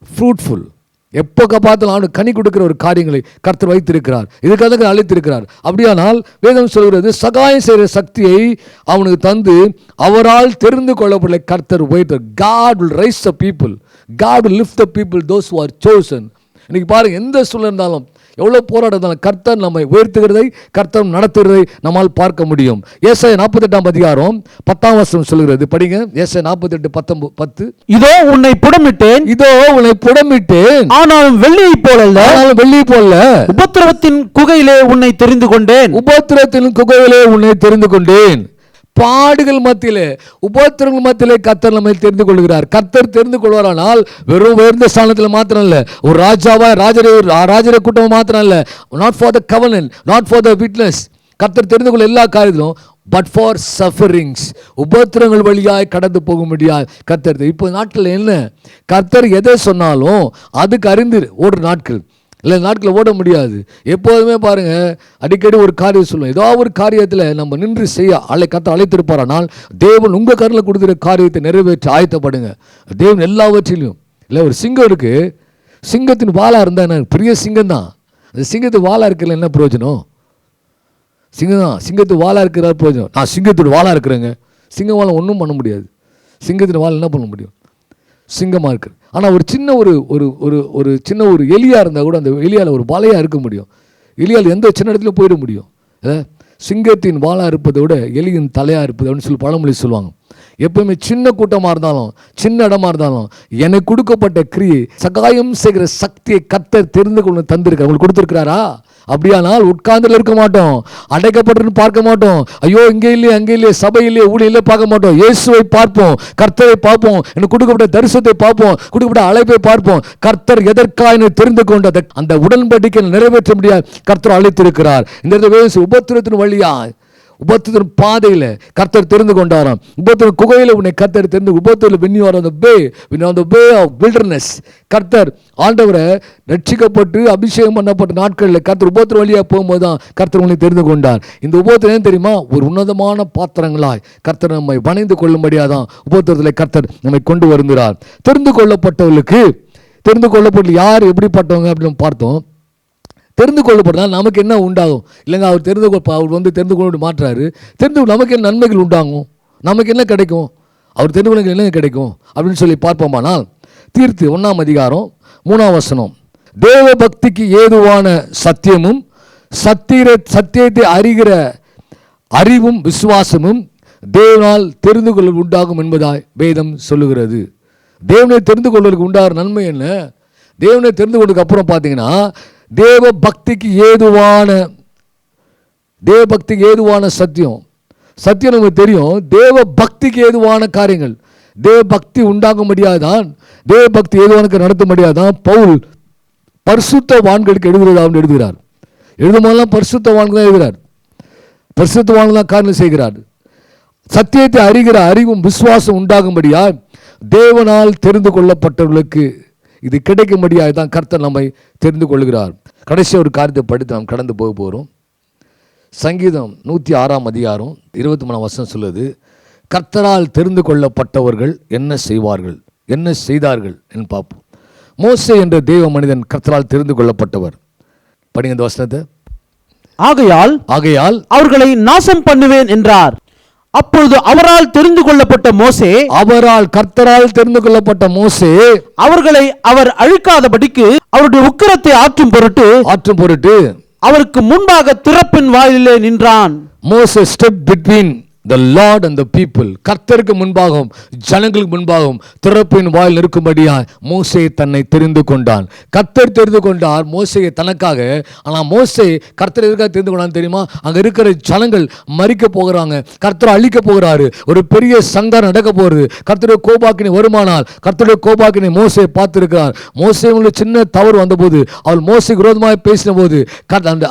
[SPEAKER 1] ஃப்ரூட்ஃபுல். எப்போ பார்த்தாலும் அவனுக்கு கனி கொடுக்கிற ஒரு காரியங்களை கர்த்தர் வைத்திருக்கிறார், இதுக்காக அழைத்திருக்கிறார். அப்படியானால் வேதம் சொல்கிறது சகாயம் செய்கிற சக்தியை அவனுக்கு தந்து அவரால் தெரிந்து கொள்ளப்பட்ட கர்த்தர் உயர்த்த. God will raise the people, God will lift the people, those who are chosen. இன்னைக்கு பாருங்க, எந்த சூழ்நிலை இருந்தாலும், எவ்வளோ போராட்டம் இருந்தாலும் கர்த்தர் நம்மை உயர்த்துகிறதை, கர்த்தர் நடத்துகிறதை நம்மால் பார்க்க முடியும். ஏசாயா 48:10 சொல்கிறது, படிங்க. ஏசாயா 48:10.
[SPEAKER 2] இதோ உன்னை புடமிட்டேன்,
[SPEAKER 1] இதோ உன்னை புடமிட்டேன்,
[SPEAKER 2] ஆனாலும் வெள்ளியை போலல்ல,
[SPEAKER 1] வெள்ளியை போல
[SPEAKER 2] உபத்திரவத்தின் குகையிலே உன்னை தெரிந்து கொண்டேன்,
[SPEAKER 1] உபத்திரத்தின் குகையிலே உன்னை தெரிந்து கொண்டேன். பாடுகள் மத்தியிலே, உபத்திரங்கள் மத்தியிலே கர்த்தர் நம்மை தெரிந்து கொள்கிறார். கர்த்தர் தெரிந்து கொள்வாரானால் வெறும் உயர்ந்த ஸ்தானத்தில் மாத்திரம் இல்லை, ஒரு ராஜாவா ராஜரே கூட்டம் மாத்திரம் இல்லை, not for the கவர்னன்ட், not for the witness. கர்த்தர் தெரிந்து கொள்ள எல்லா காரியத்திலும், பட் ஃபார் சஃபரிங்ஸ், உபத்திரங்கள் வழியாய் கடந்து போக முடியாது கர்த்தர். இப்போ நாட்கள் என்ன, கர்த்தர் எதை சொன்னாலும் அதுக்கு அறிந்து ஓடுற நாட்கள் இல்லை, நாட்களில் ஓட முடியாது. எப்போதுமே பாருங்க, அடிக்கடி ஒரு காரியம் சொல்லுவோம், ஏதோ ஒரு காரியத்தில் நம்ம நின்று செய்ய கர்த்தர் அழைத்திருப்பாரானால் தேவன் உங்கள் கருத்தில் கொடுக்குற காரியத்தை நிறைவேற்றி ஆயத்தப்படுங்க. தேவன் எல்லாவற்றிலையும் இல்லை. ஒரு சிங்கம் இருக்கு, சிங்கத்தின் வாழா இருந்தால் என்ன, பெரிய சிங்கம் தான். அந்த சிங்கத்து வாழா இருக்கல என்ன பிரயோஜனம்? சிங்கம் தான், சிங்கத்து வாழா இருக்கிற பிரயோஜனம். நான் சிங்கத்தோட வாழா இருக்கிறேங்க, சிங்கம் வாழை ஒன்றும் பண்ண முடியாது. சிங்கத்தின் வாழை என்ன பண்ண முடியும்? சிங்கமாக இருக்குது. ஆனால் ஒரு சின்ன ஒரு சின்ன ஒரு எலியாக இருந்தால் கூட அந்த எலியால் ஒரு வலையாக இருக்க முடியும். எலியால் எந்த சின்ன இடத்துலையும் போயிட முடியும். சிங்கத்தின் வாளாக இருப்பதை விட எலியின் தலையாக இருப்பது அப்படின்னு சொல்லி பழமொழி சொல்லுவாங்க. எப்பவுமே சின்ன கூட்டமாக இருந்தாலும், சின்ன இடமா இருந்தாலும், எனக்கு கொடுக்கப்பட்ட கிரியை சகாயம் செய்கிற சக்தியை கர்த்தர் தெரிந்து கொண்டு தந்திருக்கார். உங்களுக்கு கொடுத்துருக்கிறாரா? அப்படியானால் உட்கார்ந்துல இருக்க மாட்டோம், அடைக்கப்பட்டு பார்க்க மாட்டோம். ஐயோ இங்கே இல்லையே, அங்கே இல்லையே, சபை இல்லையே, ஊழியிலே பார்க்க மாட்டோம். இயேசுவை பார்ப்போம், கர்த்தரை பார்ப்போம், எனக்கு கொடுக்கப்பட்ட தரிசனத்தை பார்ப்போம், கொடுக்கப்பட்ட அழைப்பை பார்ப்போம். கர்த்தர் எதற்காக தெரிந்து கொண்ட அந்த உடன்படிக்கை நிறைவேற்ற முடியாது கர்த்தர் அழைத்திருக்கிறார். இந்த உபத்திரத்தின் வழியா உபத்தின் பாதையில கர்த்தர் தெரிந்து கொண்டாராம். உபத்தின் குகையில உன்னை கர்த்தர் தெரிந்து, உபத்தில் when you are on the way of wilderness, கர்த்தர் ஆண்டவரை ரட்சிக்கப்பட்டு அபிஷேகம் பண்ணப்பட்ட நாட்களில் கர்த்தர் உபத்திர வழியாக போகும்போது தான் கர்த்தர் உன்னை தெரிந்து கொண்டார். இந்த உபத்திரம் ஏன் தெரியுமா? ஒரு உன்னதமான பாத்திரங்களாய் கர்த்தர் நம்மை வணைந்து கொள்ளும்படியாக தான் உபத்திரத்தில் கர்த்தர் நம்மை கொண்டு வருகிறார். தெரிந்து கொள்ளப்பட்டவர்களுக்கு, தெரிந்து கொள்ளப்பட்ட யார் எப்படிப்பட்டவங்க அப்படின்னு பார்த்தோம். தெரிந்து கொள்ளப்பட்டால் நமக்கு என்ன உண்டாகும்? இல்லைங்க, அவர் தெரிந்து கொண்டு மாற்றாரு. நமக்கு என்ன நன்மைகள் உண்டாகும்? நமக்கு என்ன கிடைக்கும்? அவர் தெரிந்து கொள்ள என்ன கிடைக்கும் அப்படின்னு சொல்லி பார்ப்போமானால், தீர்த்து 1ஆம் அதிகாரம் 3ஆம் வசனம், தேவ பக்திக்கு ஏதுவான சத்தியமும் சத்தியத்தை அறிகிற அறிவும் விசுவாசமும் தேவனால் தெரிந்து கொள்ள உண்டாகும் என்பதாய் வேதம் சொல்லுகிறது. தேவனை தெரிந்து கொள்வதற்கு உண்டாகிற நன்மை என்ன? தேவனை தெரிந்து கொண்டதுக்கு அப்புறம் பார்த்தீங்கன்னா, தேவ பக்திக்கு ஏதுவான சத்தியம் நமக்கு தெரியும். தேவ பக்திக்கு ஏதுவான காரியங்கள், தேவ பக்தி உண்டாகும்படியாதான், தேவ பக்தி ஏதுவானுக்கு நடத்தும்படியாதான் பவுல் பரிசுத்தவான்களுக்கு எழுதுகிறார். எழுதும்போதெல்லாம் பரிசுத்தவான்கள் தான் எழுதுகிறார், பரிசுத்தவான்கள் தான் காரியம் செய்கிறார். சத்தியத்தை அறிகிற அறிவும் விசுவாசம் உண்டாகும்படியா தேவனால் தெரிந்து கொள்ளப்பட்டவர்களுக்கு இது கிடைக்கும்படியாக தான் கர்த்தர் நம்மை தெரிந்து கொள்கிறார். கடைசி ஒரு காரியத்தை படித்து நாம் கடந்து போக போகிறோம். சங்கீதம் 106ஆம் அதிகாரம் 23ஆம் வசனம் சொல்லுது, கர்த்தரால் தெரிந்து கொள்ளப்பட்டவர்கள் என்ன செய்வார்கள், என்ன செய்தார்கள் என்று பார்ப்போம். மோசே என்ற தேவ மனிதன் கர்த்தரால் தெரிந்து கொள்ளப்பட்டவர். படிங்க இந்த வசனத்தை.
[SPEAKER 2] ஆகையால் அவர்களை நாசம் பண்ணுவேன் என்றார். அப்பொழுது அவரால் தெரிந்து கொள்ளப்பட்ட மோசே,
[SPEAKER 1] கர்த்தரால் தெரிந்து கொள்ளப்பட்ட மோசே
[SPEAKER 2] அவர்களை அவர் அழிக்காதபடிக்கு அவருடைய உக்கிரத்தை ஆற்றும் பொருட்டு அவருக்கு முன்பாக திறப்பின் வாயிலே நின்றான்.
[SPEAKER 1] மோசே step between the Lord and the people, கர்த்தருக்கு முன்பாகவும் ஜனங்களுக்கு முன்பாகவும் திறப்பின் வாயில் இருக்கும்படியாய் மோசே தன்னை தெரிந்து கொண்டான். கர்த்தர் தெரிந்து கொண்டார் மோசேயை தனக்காக. ஆனால் மோசே கர்த்தர் எதுக்காக தெரிந்து கொண்டான்னு தெரியுமா? அங்கே இருக்கிற ஜனங்கள் மறிக்க போகிறாங்க, கர்த்தர் அழிக்க போகிறாரு, ஒரு பெரிய சங்காரம் நடக்க போகிறது, கர்த்தருடைய கோபாக்கினை வருமானால் கர்த்தருடைய கோபாக்கினை மோசே பார்த்திருக்கிறார். மோசே உள்ள சின்ன தவறு வந்தபோது, அவள் மோசேக்கு விரோதமாக பேசின போது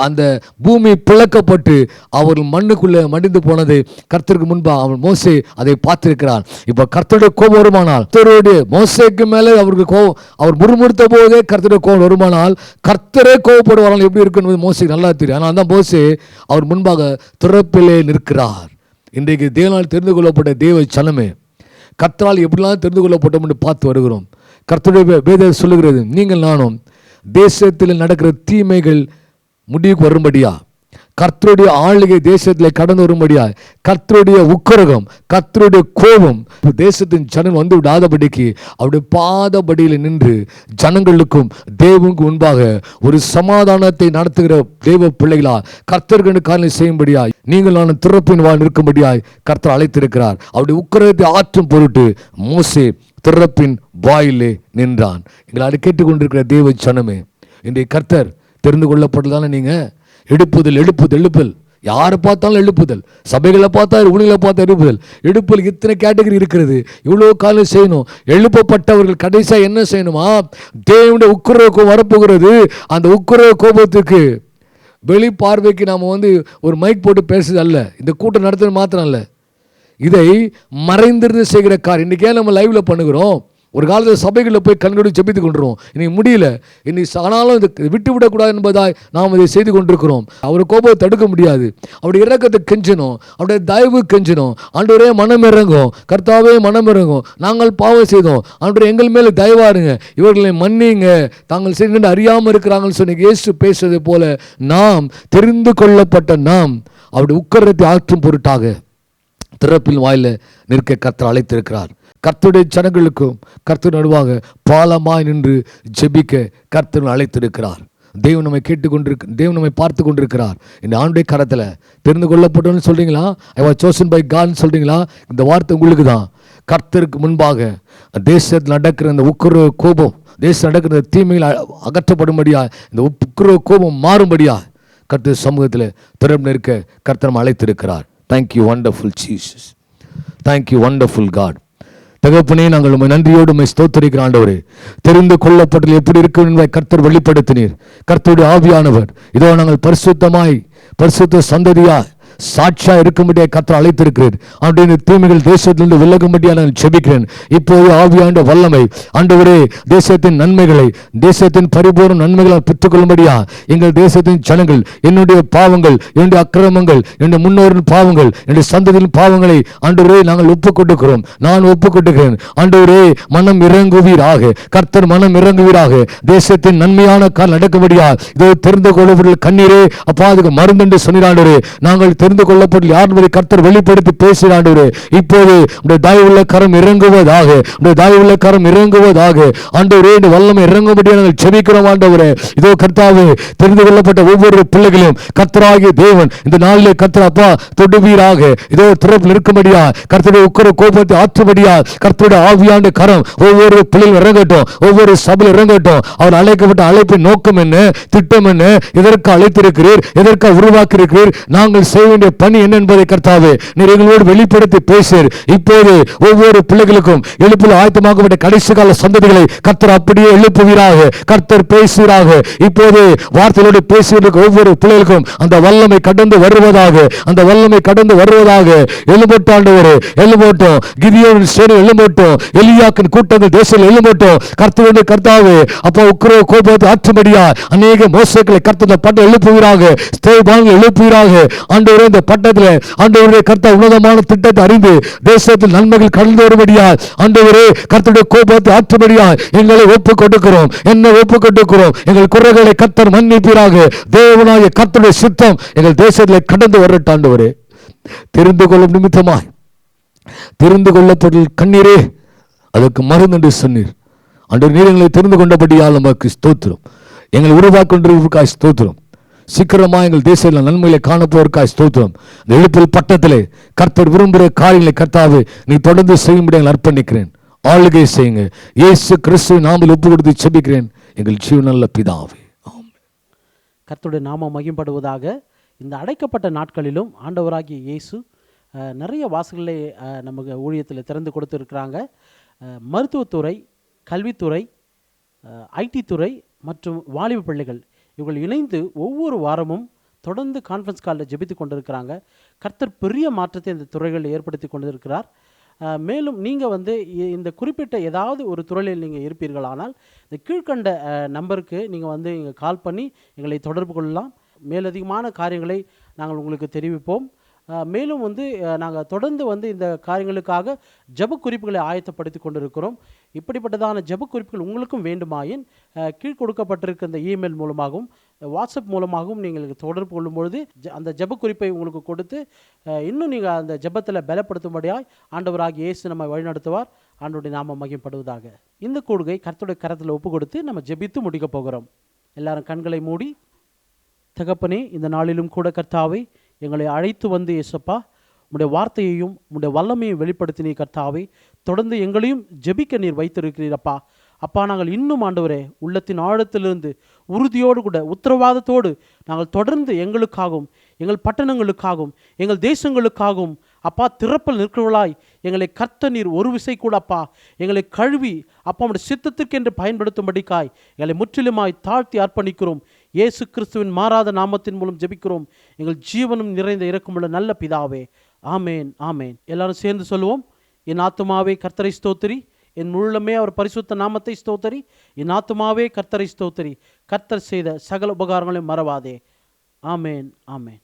[SPEAKER 1] அந்த பூமி பிளக்கப்பட்டு அவர்கள் மண்ணுக்குள்ளே மடிந்து போனது கர்த்தருக்கு முன்பா அவன் மோசே அதை பார்த்திருக்கிறான். இப்ப கர்த்தருடைய கோபம் வருமானால், கர்த்தருடைய மோசேக்கு மேலே அவருக்கு கோபம், அவர் முறுமுறுத்த போதே கர்த்தருடைய கோபம் வருமானால் கர்த்தரே கோபப்படுவார்கள் எப்படி இருக்குன்னு மோசேக்கு நல்லா தெரியும். ஆனால் அந்த மோசே அவர் முன்பாக திறப்பிலே நிற்கிறார். இன்றைக்கு தேவனால் தெரிந்து கொள்ளப்பட்ட தேவ சனமே, கர்த்தரால் எப்படிலாம் தெரிந்து கொள்ளப்பட்டோம் என்று பார்த்து வருகிறோம். கர்த்தருடைய வேதம் சொல்லுகிறது, நீங்கள் நானும் தேசத்தில் நடக்கிற தீமைகள் முடிவுக்கு வரும்படியா, கர்த்தருடைய ஆளுகை தேசத்தில் கடந்து வரும்படியா, கர்த்தருடைய உக்கிரகம், கர்த்தருடைய கோபம் தேசத்தின் ஜனம் வந்து விடாதபடிக்கு அவருடைய பாதபடியில் நின்று ஜனங்களுக்கும் தேவனுக்கு முன்பாக ஒரு சமாதானத்தை நடத்துகிற தேவ பிள்ளைகளா கர்த்தருக்கு காரியம் செய்யும்படியா நீங்கள் நான் திறப்பின் வாழ் இருக்கும்படியாய் கர்த்தர் அழைத்திருக்கிறார். அவருடைய உக்கிரகத்தை ஆற்றும் பொருட்டு மோசே திறப்பின் வாயிலே நின்றான். எங்களை கேட்டுக்கொண்டிருக்கிற தேவ ஜனமே, இன்றைய கர்த்தர் தெரிந்து கொள்ளப்பட்டதான நீங்க எழுப்புதல், யாரை பார்த்தாலும் எழுப்புதல், சபைகளை பார்த்தா ஊழிகளை பார்த்தா எழுப்புதல், இத்தனை கேட்டகரி இருக்கிறது. இவ்வளோ காலம் செய்யணும். எழுப்பப்பட்டவர்கள் கடைசியாக என்ன செய்யணுமா? தேவனுடைய உக்கிர கோபம் வரப்போகிறது. அந்த உக்கிர கோபத்துக்கு வெளி பார்வைக்கு நாம் ஒரு மைக் போட்டு பேசுறது அல்ல, இந்த கூட்டம் நடத்துறது மாத்திரம் அல்ல, இதை மறைந்திருந்து செய்கிற காரியம். இன்றைக்கே நம்ம லைவ்ல பண்ணுகிறோம். ஒரு காலத்தில் சபைகளில் போய் கண்கூடி ஜெபித்து கொண்டிருக்கிறோம். இன்னைக்கு முடியல, இன்னைக்கு ஆனாலும் இதை விட்டு விடக்கூடாது என்பதாய் நாம் இதை செய்து கொண்டிருக்கிறோம். அவருடைய கோபத்தை தடுக்க முடியாது. அவருடைய இரக்கத்தை கெஞ்சணும், அவருடைய தயவு கெஞ்சணும். ஆண்டவரே மனம் இறங்கும், கர்த்தாவே மனம் இறங்கும், நாங்கள் பாவம் செய்தோம், ஆண்டவரே எங்கள் மேலே தயவாருங்க, இவர்களை மன்னிங்க, தாங்கள் செய்து அறியாமல் இருக்கிறாங்கன்னு சொன்ன இயேசு பேசுவதை போல நாம் தெரிந்து கொள்ளப்பட்ட நாம் அவருடைய உக்கிரத்தை ஆற்றும் பொருட்டாக திறப்பின் வாயில நிற்க கர்த்தர் அழைத்திருக்கிறார். கர்த்தருடைய ஜனங்களுக்கும் கர்த்தர் நடுவாக பாலமாய் நின்று ஜெபிக்க கர்த்தர் அழைத்திருக்கிறார். தேவன் நம்மை தேவன் நம்மை பார்த்து கொண்டிருக்கிறார். இந்த ஆண்டுடைய கரத்தில் தெரிந்து கொள்ளப்பட்டோன்னு சொல்றீங்களா? ஐ வாஸ் சோசன் பை காட்னு சொல்றீங்களா? இந்த வார்த்தை உங்களுக்கு தான். கர்த்தருக்கு முன்பாக தேசத்தில் நடக்கிற இந்த உக்கிர கோபம், தேசத்தில் நடக்கிற தீமைகள் அகற்றப்படும்படியா, இந்த உக்கிர கோபம் மாறும்படியா கர்த்தர் சமூகத்தில் திறப்பு நிற்க கர்த்தர் அழைத்திருக்கிறார். Thank you wonderful Jesus, thank you wonderful God. தகப்பனே, நாங்கள் உம்மை நன்றியோடு உம்மை ஸ்தோத்திரிக்கிற ஆண்டவரே, தெரிந்து கொள்ளப்பட்டது எப்படி இருக்கும் என்பதை கர்த்தர் வெளிப்படுத்தினீர். கர்த்தருடைய ஆவியானவர் இதோ நாங்கள் பரிசுத்த சந்ததியா சாட்சியா இருக்கும்படியா கர்த்தர் அழைத்திருக்கிறேன். ஆண்டவரே தீமைகள் தேசத்திலிருந்து விலகும்படியா நான் ஜெபிக்கிறேன். இப்போது ஆவியாண்ட வல்லமை ஆண்டவரே தேசத்தின் நன்மைகளை, தேசத்தின் பரிபூர்ண நன்மைகளை பெற்றுக்கொள்ளும்படியா எங்கள் தேசத்தின் ஜனங்கள் என்னுடைய பாவங்கள், என்னுடைய அக்கிரமங்கள், என்னுடைய முன்னோரின் பாவங்கள், என்னுடைய சந்ததியின் பாவங்களை ஆண்டவரே நாங்கள் ஒப்புக் கொடுக்கிறோம். நான் ஒப்புக் கொடுக்கிறேன். ஆண்டவரே மனம் இறங்குவீராக, கர்த்தர் மனம் இறங்குவீராக. தேசத்தின் நன்மையான கால் நடக்கும்படியா இதோ தெரிந்து கொள்ளப்பட்ட கண்ணீரே அப்பா அதுக்கு மருந்து என்று சொன்னாண்டவரே. நாங்கள் தெரிந்து கொள்ளப்பட்ட யார் என்பதை கர்த்தர் வெளிப்படுத்தி பேசுகிறாண்டவரே. இப்போது உடைய தயவுள்ள கரம் இறங்குவதாக, உடைய தயவுள்ள கரம் இறங்குவதாக. ஆண்டவரே இந்த வல்லமை இறங்கும்படியா நாங்கள் ஜெபிக்கிறோம் ஆண்டவரே. இதோ கர்த்தாவே தெரிந்து கொள்ளப்பட்ட ஒவ்வொரு பிள்ளைகளையும் கர்த்தராகிய தேவன் இந்த நாளிலே கர்த்தர் அப்பா தொடுவீராக. இதோ திறப்பில் இருக்கும்படியா கர்த்தருடைய உக்கிர கோபத்தை ஆற்றும்படியா கர்த்தருடைய ஆவியாண்ட கரம் ஒவ்வொரு பிள்ளைகள் இறங்கட்டும், ஒவ்வொரு சபையில் இறங்கட்டும். அவர் அழைக்கப்பட்ட அழைப்பின் நோக்கம் என்ன, திட்டம் என்ன, எதற்கு அழைத்திருக்கிறீர், எதற்கு உருவாக்கி இருக்கிறீர், நாங்கள் செய்ய வேண்டிய பணி என்ன என்பதை கர்த்தாவே நீர் எங்களோடு வெளிப்படுத்தி பேசுகிறீர். இப்போது ஒவ்வொரு பிள்ளைகளுக்கும் எழுப்பில் ஆயத்தமாக்கப்பட்ட கடைசி கால சந்ததிகளை கர்த்தர் அப்படியே எழுப்புவீராக, கர்த்தர் பேசுவீராக. இப்போது வார்த்தைகளோடு பேசுவதற்கு ஒவ்வொரு பிள்ளைகளுக்கும் அந்த வல்லமை கடந்து வருவதாக, அந்த வல்லமை கடந்து வருவதாக. எழும்பட்டாண்டவரே எழும்பட்டும், கிதியோன் சேனை எழும்பட்டும், எலியாக்கின் கூட்டங்கள் தேசத்தில் எழும்பட்டும். கர்த்தருடைய கர்த்தாவே அப்பா உக்கிர கோபத்தை ஆற்றும்படியா அநேக மோசைகளை கர்த்தர் பட்ட எழுப்புவீராக, ஸ்தேவான்கள் எழுப்புவீராக. ஆண்டவரே இந்த பட்டத்தில் ஆண்டவரே கர்த்தர் உன்னதமான திட்டத்தை அறிந்து தேசத்தில் நன்மைகள் கடந்து வரும்படியா ஆண்டவரே கர்த்தருடைய கோபத்தை ஆற்றும்படியா எங்களை ஒப்புக் கொடுக்கிறோம், என்ன ஒப்புக் கொடுக்கிறோம். எங்கள் குறைகளை கர்த்தர் மன்னிப்பீராக. தேவனாய கர்த்தருடைய சித்தம் எங்கள் தேசத்தில் கடந்து வரட்டாண்டவரே. தெரிந்து கொள்ளும் நிமித்தமாய் தெரிந்து கொள்ளப்பட்ட கண்ணீரே அதற்கு மருந்து என்று சொன்னீர். அன்று நீர் எங்களை தெரிந்து கொண்டபடியால் நமக்கு ஸ்தோத்திரம். எங்களை உருவாக்கி கொண்டிருப்பதற்காக ஸ்தோத்திரம். சீக்கிரமாக எங்கள் தேசத்தில் நன்மைகளை காணப்போவதற்காக ஸ்தோத்திரம். இந்த எழுப்பில் பட்டத்திலே கர்த்தர் விரும்புகிற காரியங்களை கர்த்தாவே நீ தொடர்ந்து செய்யும்படி எங்களை அர்ப்பணிக்கிறேன். ஆளுகை செய்யுங்க. இயேசு கிறிஸ்துவின் நாமத்தில் ஒப்பு கொடுத்து செபிக்கிறேன் எங்கள் ஜீவனுள்ள பிதாவே.
[SPEAKER 2] கர்த்தருடைய நாமம் மகிம்படுவதாக. இந்த அடைக்கப்பட்ட நாட்களிலும் ஆண்டவராகிய இயேசு நிறைய வாசல்களை நமக்கு ஊழியத்தில் திறந்து கொடுத்துருக்குறாங்க. மருத்துவத்துறை, கல்வித்துறை, ஐடி துறை மற்றும் வாலிப பிள்ளைகள் இவர்கள் இணைந்து ஒவ்வொரு வாரமும் தொடர்ந்து கான்ஃபரன்ஸ் காலில் ஜெபித்து கொண்டிருக்கிறாங்க. கர்த்தர் பெரிய மாற்றத்தை இந்த துறைகளில் ஏற்படுத்தி கொண்டிருக்கிறார். மேலும் நீங்கள் இந்த குறிப்பிட்ட ஏதாவது ஒரு துறையில் நீங்கள் இருப்பீர்களானால் இந்த கீழ்கண்ட நம்பருக்கு நீங்கள் இங்கே கால் பண்ணி எங்களை தொடர்பு கொள்ளலாம். மேலதிகமான காரியங்களை நாங்கள் உங்களுக்கு தெரிவிப்போம். மேலும் நாங்கள் தொடர்ந்து இந்த காரியங்களுக்காக ஜெப குறிப்புகளை ஆயத்தப்படுத்தி கொண்டிருக்கிறோம். இப்படிப்பட்டதான ஜெப குறிப்புகள் உங்களுக்கும் வேண்டுமாயின் கீழ் கொடுக்கப்பட்டிருக்க இந்த இமெயில் மூலமாகவும் வாட்ஸ்அப் மூலமாகவும் நீங்கள் தொடர்பு கொள்ளும்பொழுது அந்த ஜெப குறிப்பை உங்களுக்கு கொடுத்து இன்னும் நீங்கள் அந்த ஜெபத்தில் பலப்படுத்தும்படியாய் ஆண்டவராகிய இயேசு நம்ம வழிநடத்துவார். ஆண்டவருடைய நாமம் மகிமைப்படுவதாக. இந்த கூடுகை கர்த்தருடைய கரத்தில் ஒப்பு கொடுத்து நம்ம ஜெபித்து முடிக்க போகிறோம். எல்லாரும் கண்களை மூடி, தகப்பனே இந்த நாளிலும் கூட கர்த்தாவே எங்களை அழைத்து வந்து இயேசப்பா உம்முடைய வார்த்தையையும் உம்முடைய வல்லமையும் வெளிப்படுத்தினீர் கர்த்தாவே. தொடர்ந்து எங்களையும் ஜெபிக்க நீர் வைத்திருக்கிறீரப்பா. அப்பா நாங்கள் இன்னும் ஆண்டவரே உள்ளத்தின் ஆழத்திலிருந்து உறுதியோடு கூட உத்தரவாதத்தோடு நாங்கள் தொடர்ந்து எங்களுக்காகவும் எங்கள் பட்டணங்களுக்காகவும் எங்கள் தேசங்களுக்காகவும் அப்பா திறப்பில் நிற்கிறவளாய் எங்களை கர்த்த நீர் ஒரு விசை கூட அப்பா எங்களை கழுவி அப்பா உம்முடைய சித்தத்திற்கென்று பயன்படுத்தும்படிக்காய் எங்களை முற்றிலுமாய் தாழ்த்தி அர்ப்பணிக்கிறோம். இயேசு கிறிஸ்துவின் மாறாத நாமத்தின் மூலம் ஜெபிக்கிறோம் எங்கள் ஜீவனும் நிறைந்த இரக்கமுள்ள நல்ல பிதாவே. ஆமேன், ஆமேன். எல்லாரும் சேர்ந்து சொல்லுவோம். என் ஆத்துமாவே கர்த்தரை ஸ்தோத்திரி, என் முழுமே அவர் பரிசுத்த நாமத்தை ஸ்தோத்திரி. என் ஆத்துமாவே கர்த்தரை ஸ்தோத்திரி, கர்த்தர் செய்த சகல உபகாரங்களையும் மறவாதே. ஆமேன், ஆமேன்.